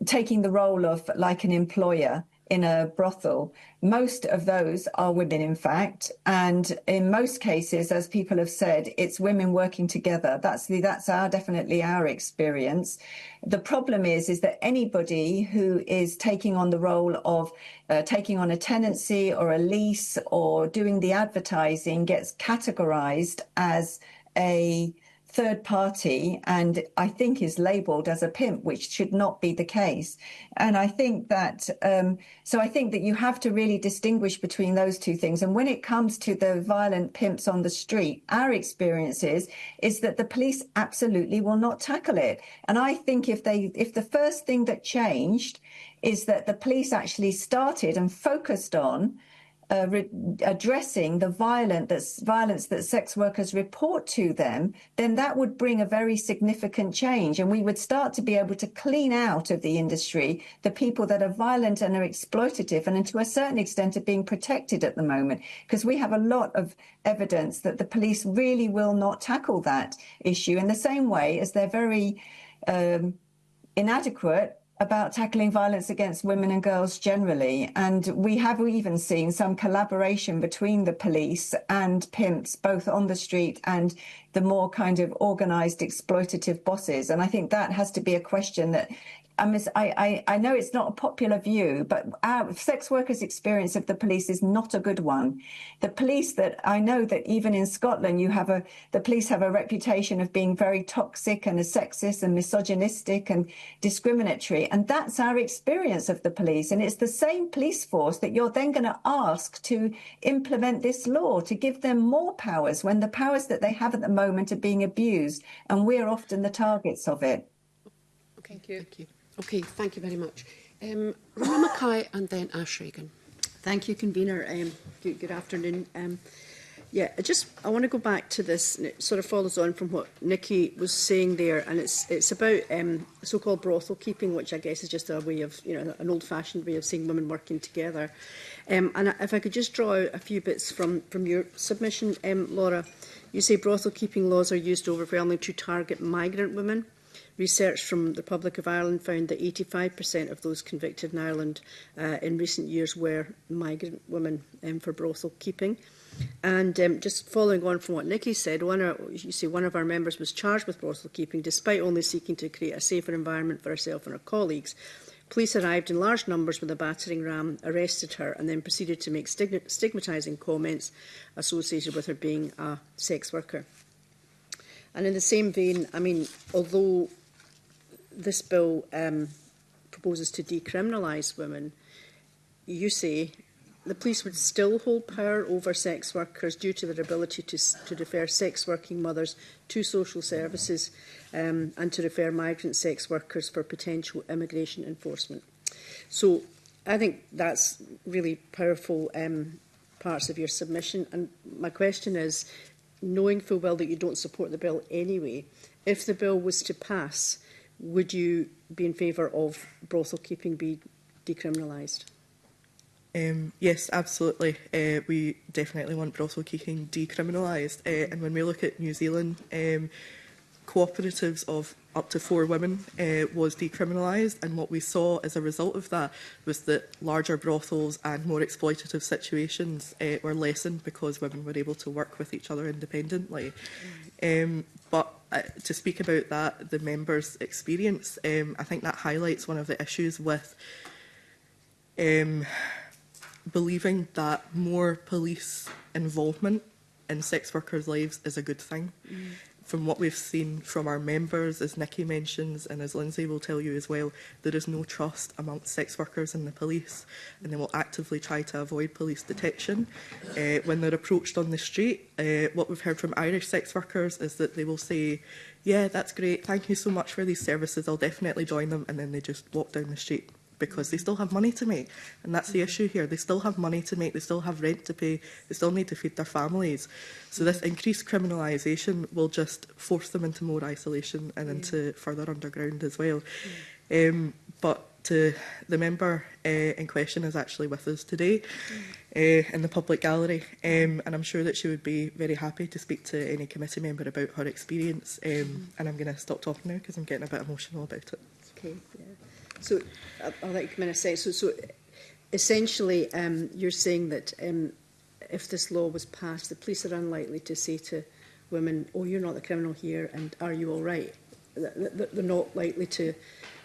[SPEAKER 17] taking the role of like an employer in a brothel. Most of those are women, in fact, and in most cases, as people have said, it's women working together. That's definitely our experience. The problem is that anybody who is taking on the role of taking on a tenancy or a lease or doing the advertising gets categorised as a third party, and I think is labelled as a pimp, which should not be the case. And I think that I think that you have to really distinguish between those two things. And when it comes to the violent pimps on the street, our experience is that the police absolutely will not tackle it. And I think if the first thing that changed is that the police actually started and focused on addressing the violence that sex workers report to them, then that would bring a very significant change, and we would start to be able to clean out of the industry the people that are violent and are exploitative, and to a certain extent are being protected at the moment, because we have a lot of evidence that the police really will not tackle that issue in the same way as they're very inadequate about tackling violence against women and girls generally. And we have even seen some collaboration between the police and pimps, both on the street and the more kind of organised exploitative bosses. And I think that has to be a question that I know it's not a popular view, but our sex workers' experience of the police is not a good one. The police that I know that even in Scotland, the police have a reputation of being very toxic and sexist and misogynistic and discriminatory. And that's our experience of the police. And it's the same police force that you're then going to ask to implement this law, to give them more powers when the powers that they have at the moment are being abused. And we're often the targets of it.
[SPEAKER 1] Okay, thank you. Okay, thank you very much. Rona Mackay and then Ash Regan.
[SPEAKER 7] Thank you, Convener. Good afternoon. I want to go back to this, and it sort of follows on from what Nikki was saying there, and it's about so-called brothel keeping, which I guess is just a way of, an old-fashioned way of seeing women working together. And if I could just draw out a few bits from your submission, Laura, you say brothel keeping laws are used overwhelmingly to target migrant women. Research from the Republic of Ireland found that 85% of those convicted in Ireland in recent years were migrant women for brothel keeping. And just following on from what Nikki said, one of our members was charged with brothel keeping despite only seeking to create a safer environment for herself and her colleagues. Police arrived in large numbers with a battering ram, arrested her and then proceeded to make stigmatising comments associated with her being a sex worker. And in the same vein, I mean, although this bill proposes to decriminalise women, you say the police would still hold power over sex workers due to their ability to defer sex working mothers to social services and to refer migrant sex workers for potential immigration enforcement. So I think that's really powerful parts of your submission. And my question is, knowing full well that you don't support the bill anyway, if the bill was to pass, would you be in favour of brothel keeping be decriminalised?
[SPEAKER 16] Yes, absolutely. We definitely want brothel keeping decriminalised. And when we look at New Zealand, cooperatives of up to 4 women was decriminalised. And what we saw as a result of that was that larger brothels and more exploitative situations were lessened because women were able to work with each other independently. But to speak about that, the members' experience, I think that highlights one of the issues with believing that more police involvement in sex workers' lives is a good thing. From what we've seen from our members, as Nikki mentions, and as Lindsay will tell you as well, there is no trust amongst sex workers and the police, and they will actively try to avoid police detection. When they're approached on the street, what we've heard from Irish sex workers is that they will say, yeah, that's great, thank you so much for these services, I'll definitely join them, and then they just walk down the street, because they still have money to make. And that's the issue here. They still have money to make, they still have rent to pay, they still need to feed their families. So this increased criminalisation will just force them into more isolation and into further underground as well. But the member in question is actually with us today in the public gallery, and I'm sure that she would be very happy to speak to any committee member about her experience. And I'm going to stop talking now because I'm getting a bit emotional about it.
[SPEAKER 7] Okay, yeah. So I'll let you come in a sec. So essentially, you're saying that if this law was passed, the police are unlikely to say to women, oh, you're not the criminal here, and are you all right? They're not likely to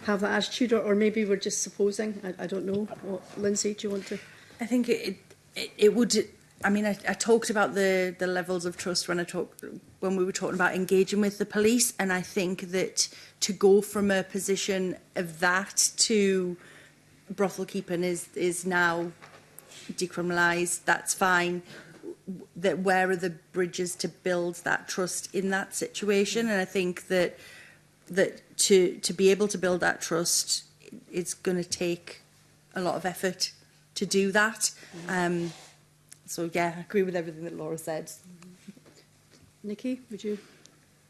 [SPEAKER 7] have that attitude, or maybe we're just supposing. I don't know. Lindsay, do you want to?
[SPEAKER 15] I think it would. I mean, I talked about the levels of trust when we were talking about engaging with the police, and I think that to go from a position of that to brothel keeping is now decriminalised. That's fine. That where are the bridges to build that trust in that situation? And I think that to be able to build that trust, it's going to take a lot of effort to do that. So, yeah, I agree with everything that Laura said.
[SPEAKER 7] Nikki, would you?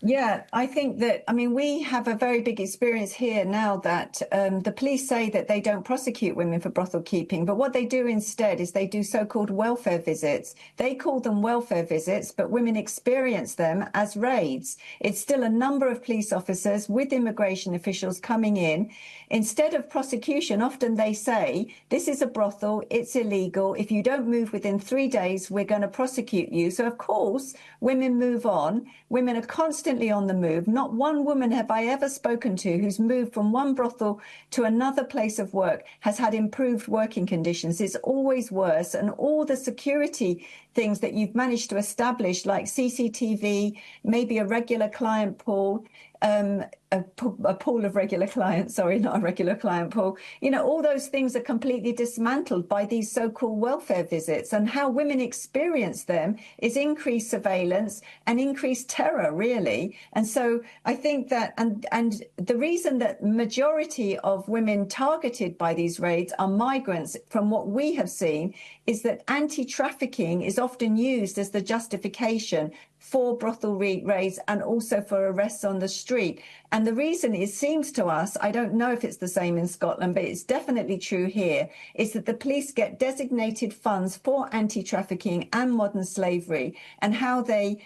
[SPEAKER 17] Yeah, I think that, I mean, we have a very big experience here now that the police say that they don't prosecute women for brothel keeping, but what they do instead is they do so-called welfare visits. They call them welfare visits, but women experience them as raids. It's still a number of police officers with immigration officials coming in. Instead of prosecution, often they say, this is a brothel, it's illegal. If you don't move within 3 days, we're going to prosecute you. So, of course, women move on. Women are constantly on the move. Not one woman have I ever spoken to who's moved from one brothel to another place of work has had improved working conditions. It's always worse. And all the security things that you've managed to establish, like CCTV, maybe a regular client pool, a pool of regular clients, sorry, not a regular client pool. You know, all those things are completely dismantled by these so-called welfare visits, and how women experience them is increased surveillance and increased terror, really. And so I think that, and the reason that majority of women targeted by these raids are migrants, from what we have seen, is that anti-trafficking is often used as the justification for brothel raids and also for arrests on the street. And the reason it seems to us, I don't know if it's the same in Scotland, but it's definitely true here, is that the police get designated funds for anti-trafficking and modern slavery, and how they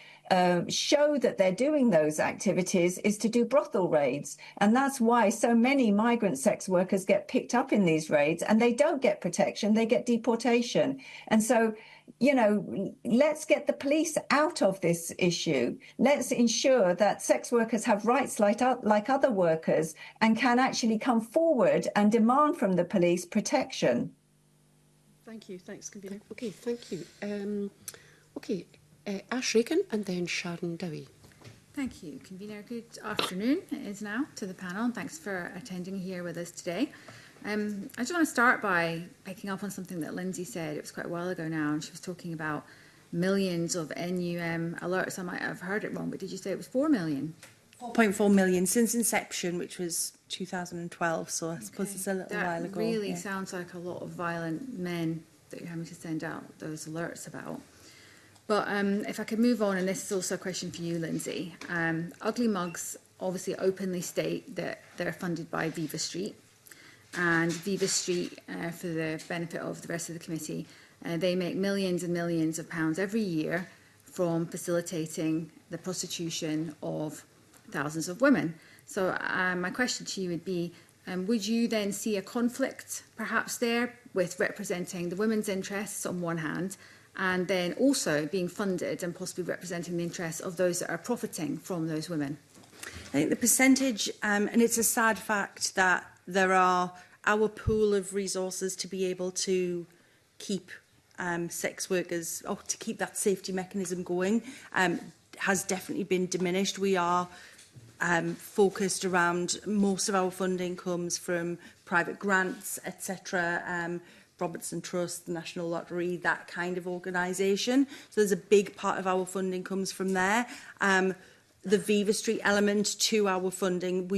[SPEAKER 17] show that they're doing those activities is to do brothel raids. And that's why so many migrant sex workers get picked up in these raids, and they don't get protection, they get deportation. And so, you know, let's get the police out of this issue. Let's ensure that sex workers have rights like like other workers and can actually come forward and demand from the police protection.
[SPEAKER 1] Thank you. Thanks, Convener. Okay, thank you. Ash Regan and then Sharon Dowie.
[SPEAKER 12] Thank you, Convener. Good afternoon, it is now, to the panel, and thanks for attending here with us today. I just want to start by picking up on something that Lindsay said. It was quite a while ago now, and she was talking about millions of NUM alerts. I might have heard it wrong, but did you say it was 4 million?
[SPEAKER 15] 4.4 million since inception, which was 2012, so I suppose it's a little while ago.
[SPEAKER 12] That really sounds like a lot of violent men that you're having to send out those alerts about. But if I could move on, and this is also a question for you, Lindsay. Ugly Mugs obviously openly state that they're funded by Viva Street. And Viva Street, for the benefit of the rest of the committee, they make millions and millions of pounds every year from facilitating the prostitution of thousands of women. So my question to you would be, would you then see a conflict perhaps there with representing the women's interests on one hand, and then also being funded and possibly representing the interests of those that are profiting from those women?
[SPEAKER 15] I think the percentage, and it's a sad fact that there are our pool of resources to be able to keep sex workers, or to keep that safety mechanism going, has definitely been diminished. We are focused around, most of our funding comes from private grants, etc., Robertson Trust, the National Lottery, that kind of organisation. So there's a big part of our funding comes from there. The Viva Street element to our funding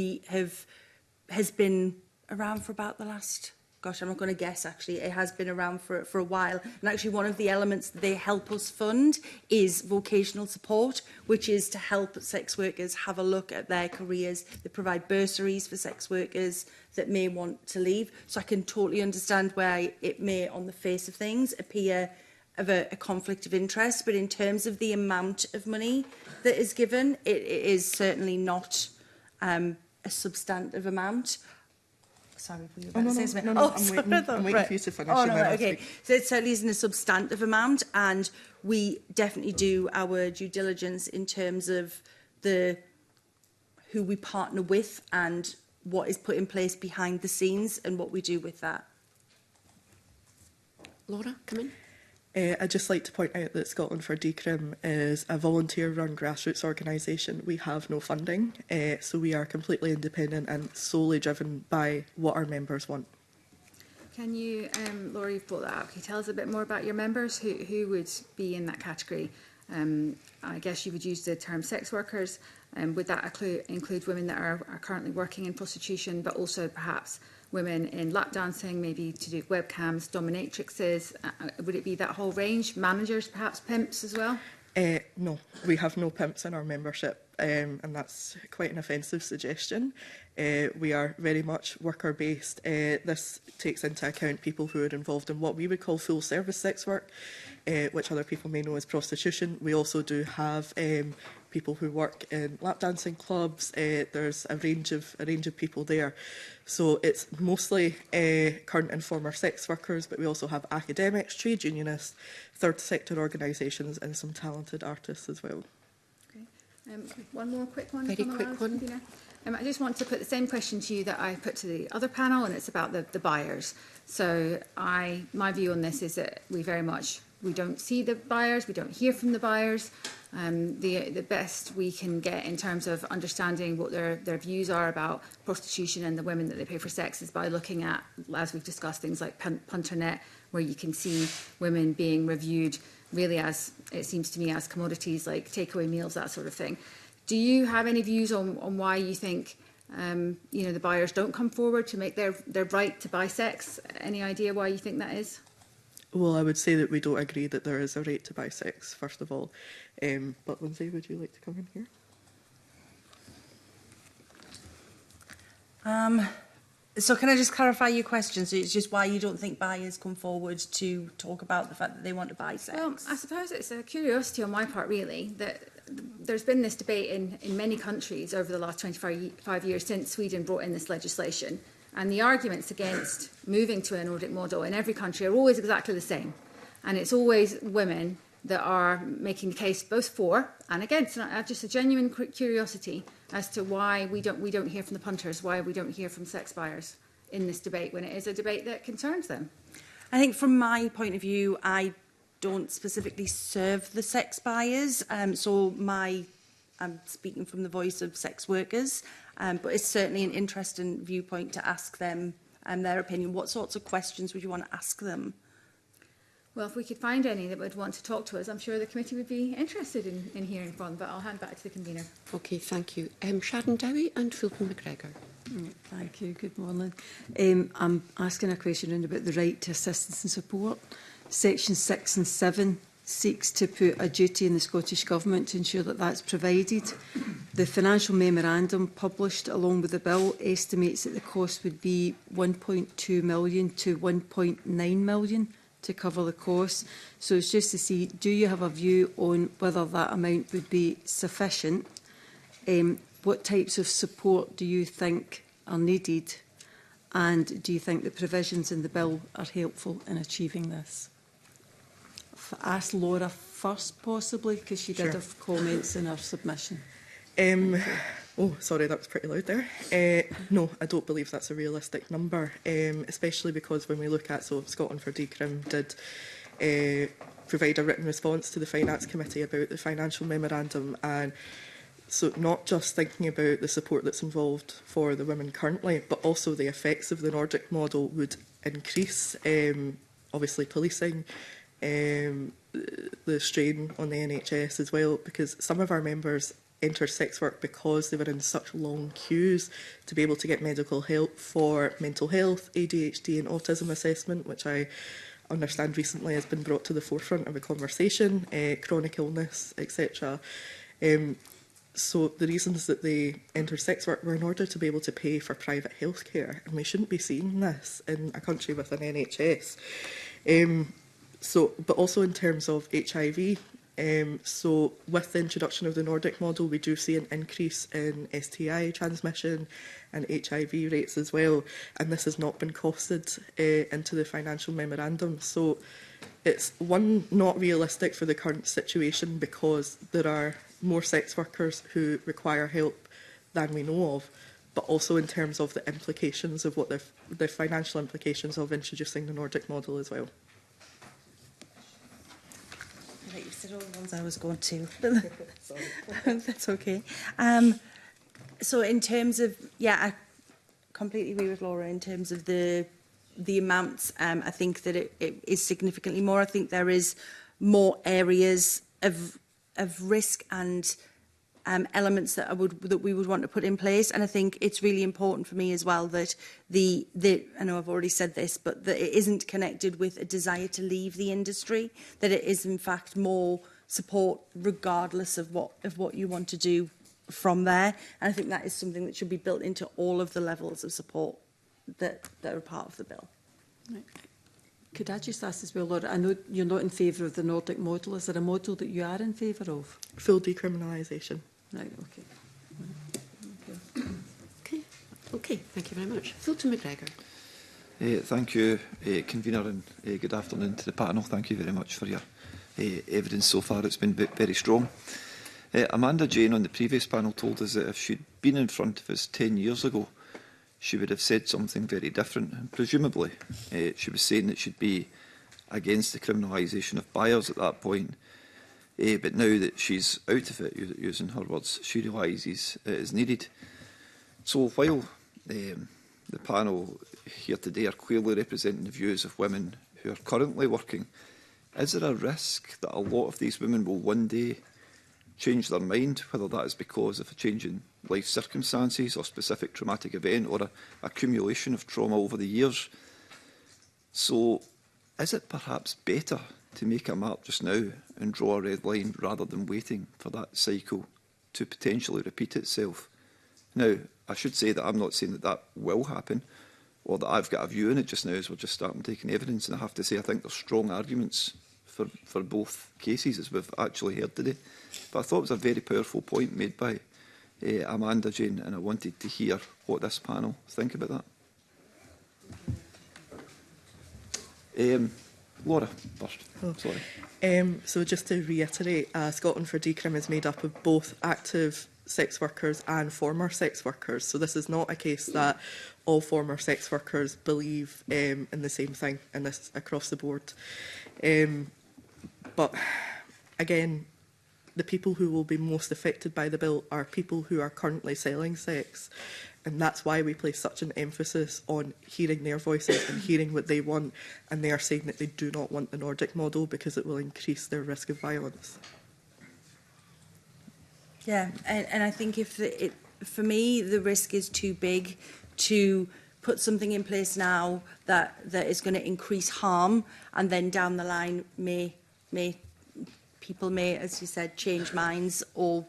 [SPEAKER 15] has been around for about the last, gosh, I'm not going to guess actually, it has been around for a while. And actually one of the elements that they help us fund is vocational support, which is to help sex workers have a look at their careers. They provide bursaries for sex workers that may want to leave. So I can totally understand why it may, on the face of things, appear of a conflict of interest. But in terms of the amount of money that is given, it is certainly not a substantive amount. Sorry, were you about to say something?
[SPEAKER 16] I'm waiting for you to finish.
[SPEAKER 15] Oh, no, okay. So it certainly isn't a substantive amount, and we definitely do our due diligence in terms of who we partner with and what is put in place behind the scenes and what we do with that.
[SPEAKER 1] Laura, come in.
[SPEAKER 16] I'd just like to point out that Scotland for Decrim is a volunteer-run grassroots organisation. We have no funding, so we are completely independent and solely driven by what our members want.
[SPEAKER 12] Can you, Laura, you've brought that up. Can you tell us a bit more about your members? Who would be in that category? I guess you would use the term sex workers. Would that include women that are currently working in prostitution, but also perhaps women in lap dancing, maybe to do webcams, dominatrixes? Would it be that whole range? Managers, perhaps pimps as well?
[SPEAKER 16] No, we have no pimps in our membership, and that's quite an offensive suggestion. We are very much worker-based. This takes into account people who are involved in what we would call full-service sex work, which other people may know as prostitution. We also do have people who work in lap dancing clubs. There's a range of people there. So it's mostly current and former sex workers, but we also have academics, trade unionists, third sector organisations, and some talented artists as well.
[SPEAKER 12] Okay. One more quick one.
[SPEAKER 1] Very quick one.
[SPEAKER 12] I just want to put the same question to you that I put to the other panel, and it's about the buyers. So my view on this is that we don't see the buyers, we don't hear from the buyers. The best we can get in terms of understanding what their views are about prostitution and the women that they pay for sex is by looking at, as we've discussed, things like Punternet, where you can see women being reviewed really as, it seems to me, as commodities like takeaway meals, that sort of thing. Do you have any views on why you think the buyers don't come forward to make their right to buy sex? Any idea why you think that is?
[SPEAKER 16] Well, I would say that we don't agree that there is a right to buy sex, first of all. But Lindsay, would you like to come in here?
[SPEAKER 15] So can I just clarify your question? So it's just why you don't think buyers come forward to talk about the fact that they want to buy sex?
[SPEAKER 12] Well, I suppose it's a curiosity on my part, really, that there's been this debate in many countries over the last 25 years since Sweden brought in this legislation. And the arguments against moving to a Nordic model in every country are always exactly the same. And it's always women that are making the case both for and against. And I have just a genuine curiosity as to why we don't hear from the punters, why we don't hear from sex buyers in this debate when it is a debate that concerns them.
[SPEAKER 15] I think from my point of view, I don't specifically serve the sex buyers, so I'm speaking from the voice of sex workers, but it's certainly an interesting viewpoint to ask them their opinion. What sorts of questions would you want to ask them?
[SPEAKER 12] Well, if we could find any that would want to talk to us, I'm sure the committee would be interested in hearing from them, but I'll hand back to the convener.
[SPEAKER 1] Okay, thank you. Sharon Dowie and Fulton McGregor.
[SPEAKER 9] Thank you. Good morning. I'm asking a question about the right to assistance and support. Section 6 and 7 seeks to put a duty in the Scottish Government to ensure that that's provided. The financial memorandum published along with the bill estimates that the cost would be 1.2 million to 1.9 million to cover the costs. So it's just to see, do you have a view on whether that amount would be sufficient? What types of support do you think are needed? And do you think the provisions in the bill are helpful in achieving this? Ask Laura first, possibly, because she did have comments in her submission.
[SPEAKER 16] Oh, sorry, that was pretty loud there. No, I don't believe that's a realistic number, especially because when we look at, so Scotland for Decrim did provide a written response to the Finance Committee about the financial memorandum, and so not just thinking about the support that's involved for the women currently, but also the effects of the Nordic model would increase, obviously policing, the strain on the NHS as well, because some of our members enter sex work because they were in such long queues to be able to get medical help for mental health, ADHD and autism assessment, which I understand recently has been brought to the forefront of a conversation, chronic illness, etc. So the reasons that they entered sex work were in order to be able to pay for private healthcare, and we shouldn't be seeing this in a country with an NHS. But also in terms of HIV, so with the introduction of the Nordic model, we do see an increase in STI transmission and HIV rates as well, and this has not been costed into the financial memorandum. So it's, one, not realistic for the current situation because there are more sex workers who require help than we know of, but also in terms of the implications of what the financial implications of introducing the Nordic model as well.
[SPEAKER 15] You've said all the ones I was going to. That's okay. So in terms of, I completely agree with Laura in terms of the amounts. I think that it is significantly more. I think there is more areas of risk and elements that we would want to put in place, and I think it's really important for me as well that I know I've already said this, but that it isn't connected with a desire to leave the industry. That it is in fact more support, regardless of what you want to do from there. And I think that is something that should be built into all of the levels of support that are part of the bill.
[SPEAKER 9] Right. Could I just ask as well, Laura, I know you're not in favour of the Nordic model. Is there a model that you are in favour of?
[SPEAKER 16] Full decriminalisation.
[SPEAKER 9] Right, okay.
[SPEAKER 1] Okay, thank you very much. Fulton McGregor.
[SPEAKER 13] Thank you, Convener, and good afternoon to the panel. Thank you very much for your evidence so far. It's been very strong. Amanda Jane on the previous panel told us that if she'd been in front of us 10 years ago, she would have said something very different. And presumably, she was saying that she'd be against the criminalisation of buyers at that point. But now that she's out of it, using her words, she realises it is needed. So while the panel here today are clearly representing the views of women who are currently working, is there a risk that a lot of these women will one day change their mind, whether that is because of a change in life circumstances or specific traumatic event or an accumulation of trauma over the years? So is it perhaps better to make a mark just now and draw a red line rather than waiting for that cycle to potentially repeat itself? Now, I should say that I'm not saying that that will happen or that I've got a view on it just now as we're just starting taking evidence, and I have to say I think there's strong arguments for both cases as we've actually heard today. But I thought it was a very powerful point made by Amanda Jane, and I wanted to hear what this panel think about that. Laura, first.
[SPEAKER 16] Oh.
[SPEAKER 13] Sorry.
[SPEAKER 16] So just to reiterate, Scotland for Decrim is made up of both active sex workers and former sex workers. So this is not a case that all former sex workers believe in the same thing, and this across the board. But again, the people who will be most affected by the bill are people who are currently selling sex. And that's why we place such an emphasis on hearing their voices and hearing what they want. And they are saying that they do not want the Nordic model because it will increase their risk of violence.
[SPEAKER 15] Yeah, and I think for me, the risk is too big to put something in place now that is going to increase harm, and then down the line people may, as you said, change minds or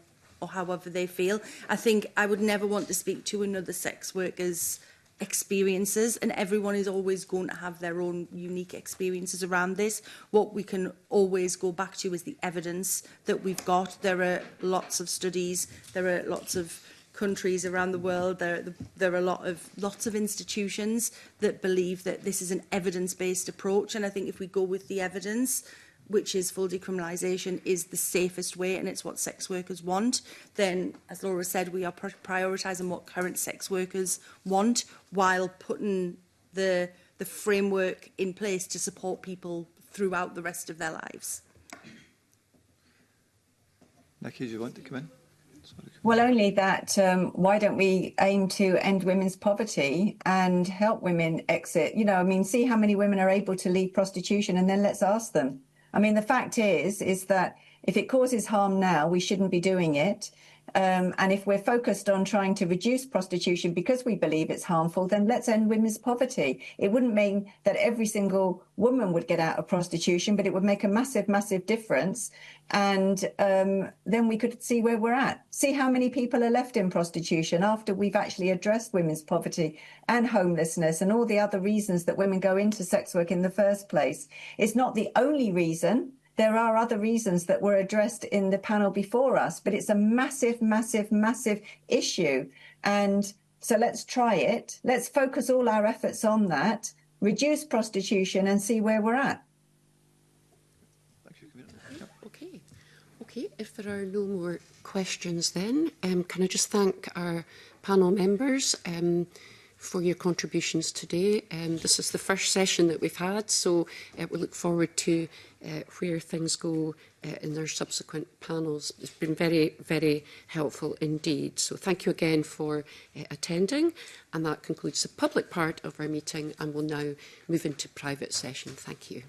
[SPEAKER 15] however they feel. I think I would never want to speak to another sex worker's experiences, and everyone is always going to have their own unique experiences around this. What we can always go back to is the evidence that we've got. There are lots of studies, there are lots of countries around the world, there are lots of institutions that believe that this is an evidence-based approach, and I think if we go with the evidence, which is full decriminalisation, is the safest way, and it's what sex workers want, then, as Laura said, we are prioritising what current sex workers want while putting the framework in place to support people throughout the rest of their lives.
[SPEAKER 13] Nikki, do you want to come in?
[SPEAKER 17] Well, only that, why don't we aim to end women's poverty and help women exit? You know, I mean, see how many women are able to leave prostitution, and then let's ask them. I mean, the fact is that if it causes harm now, we shouldn't be doing it. And if we're focused on trying to reduce prostitution because we believe it's harmful, then let's end women's poverty. It wouldn't mean that every single woman would get out of prostitution, but it would make a massive, massive difference. And then we could see where we're at. See how many people are left in prostitution after we've actually addressed women's poverty and homelessness and all the other reasons that women go into sex work in the first place. It's not the only reason. There are other reasons that were addressed in the panel before us, but it's a massive, massive, massive issue. And so let's try it. Let's focus all our efforts on that, reduce prostitution and see where we're at.
[SPEAKER 1] Okay, if there are no more questions then, can I just thank our panel members for your contributions today. This is the first session that we've had, so we look forward to where things go in their subsequent panels. It's been very, very helpful indeed. So thank you again for attending, and that concludes the public part of our meeting, and we'll now move into private session. Thank you.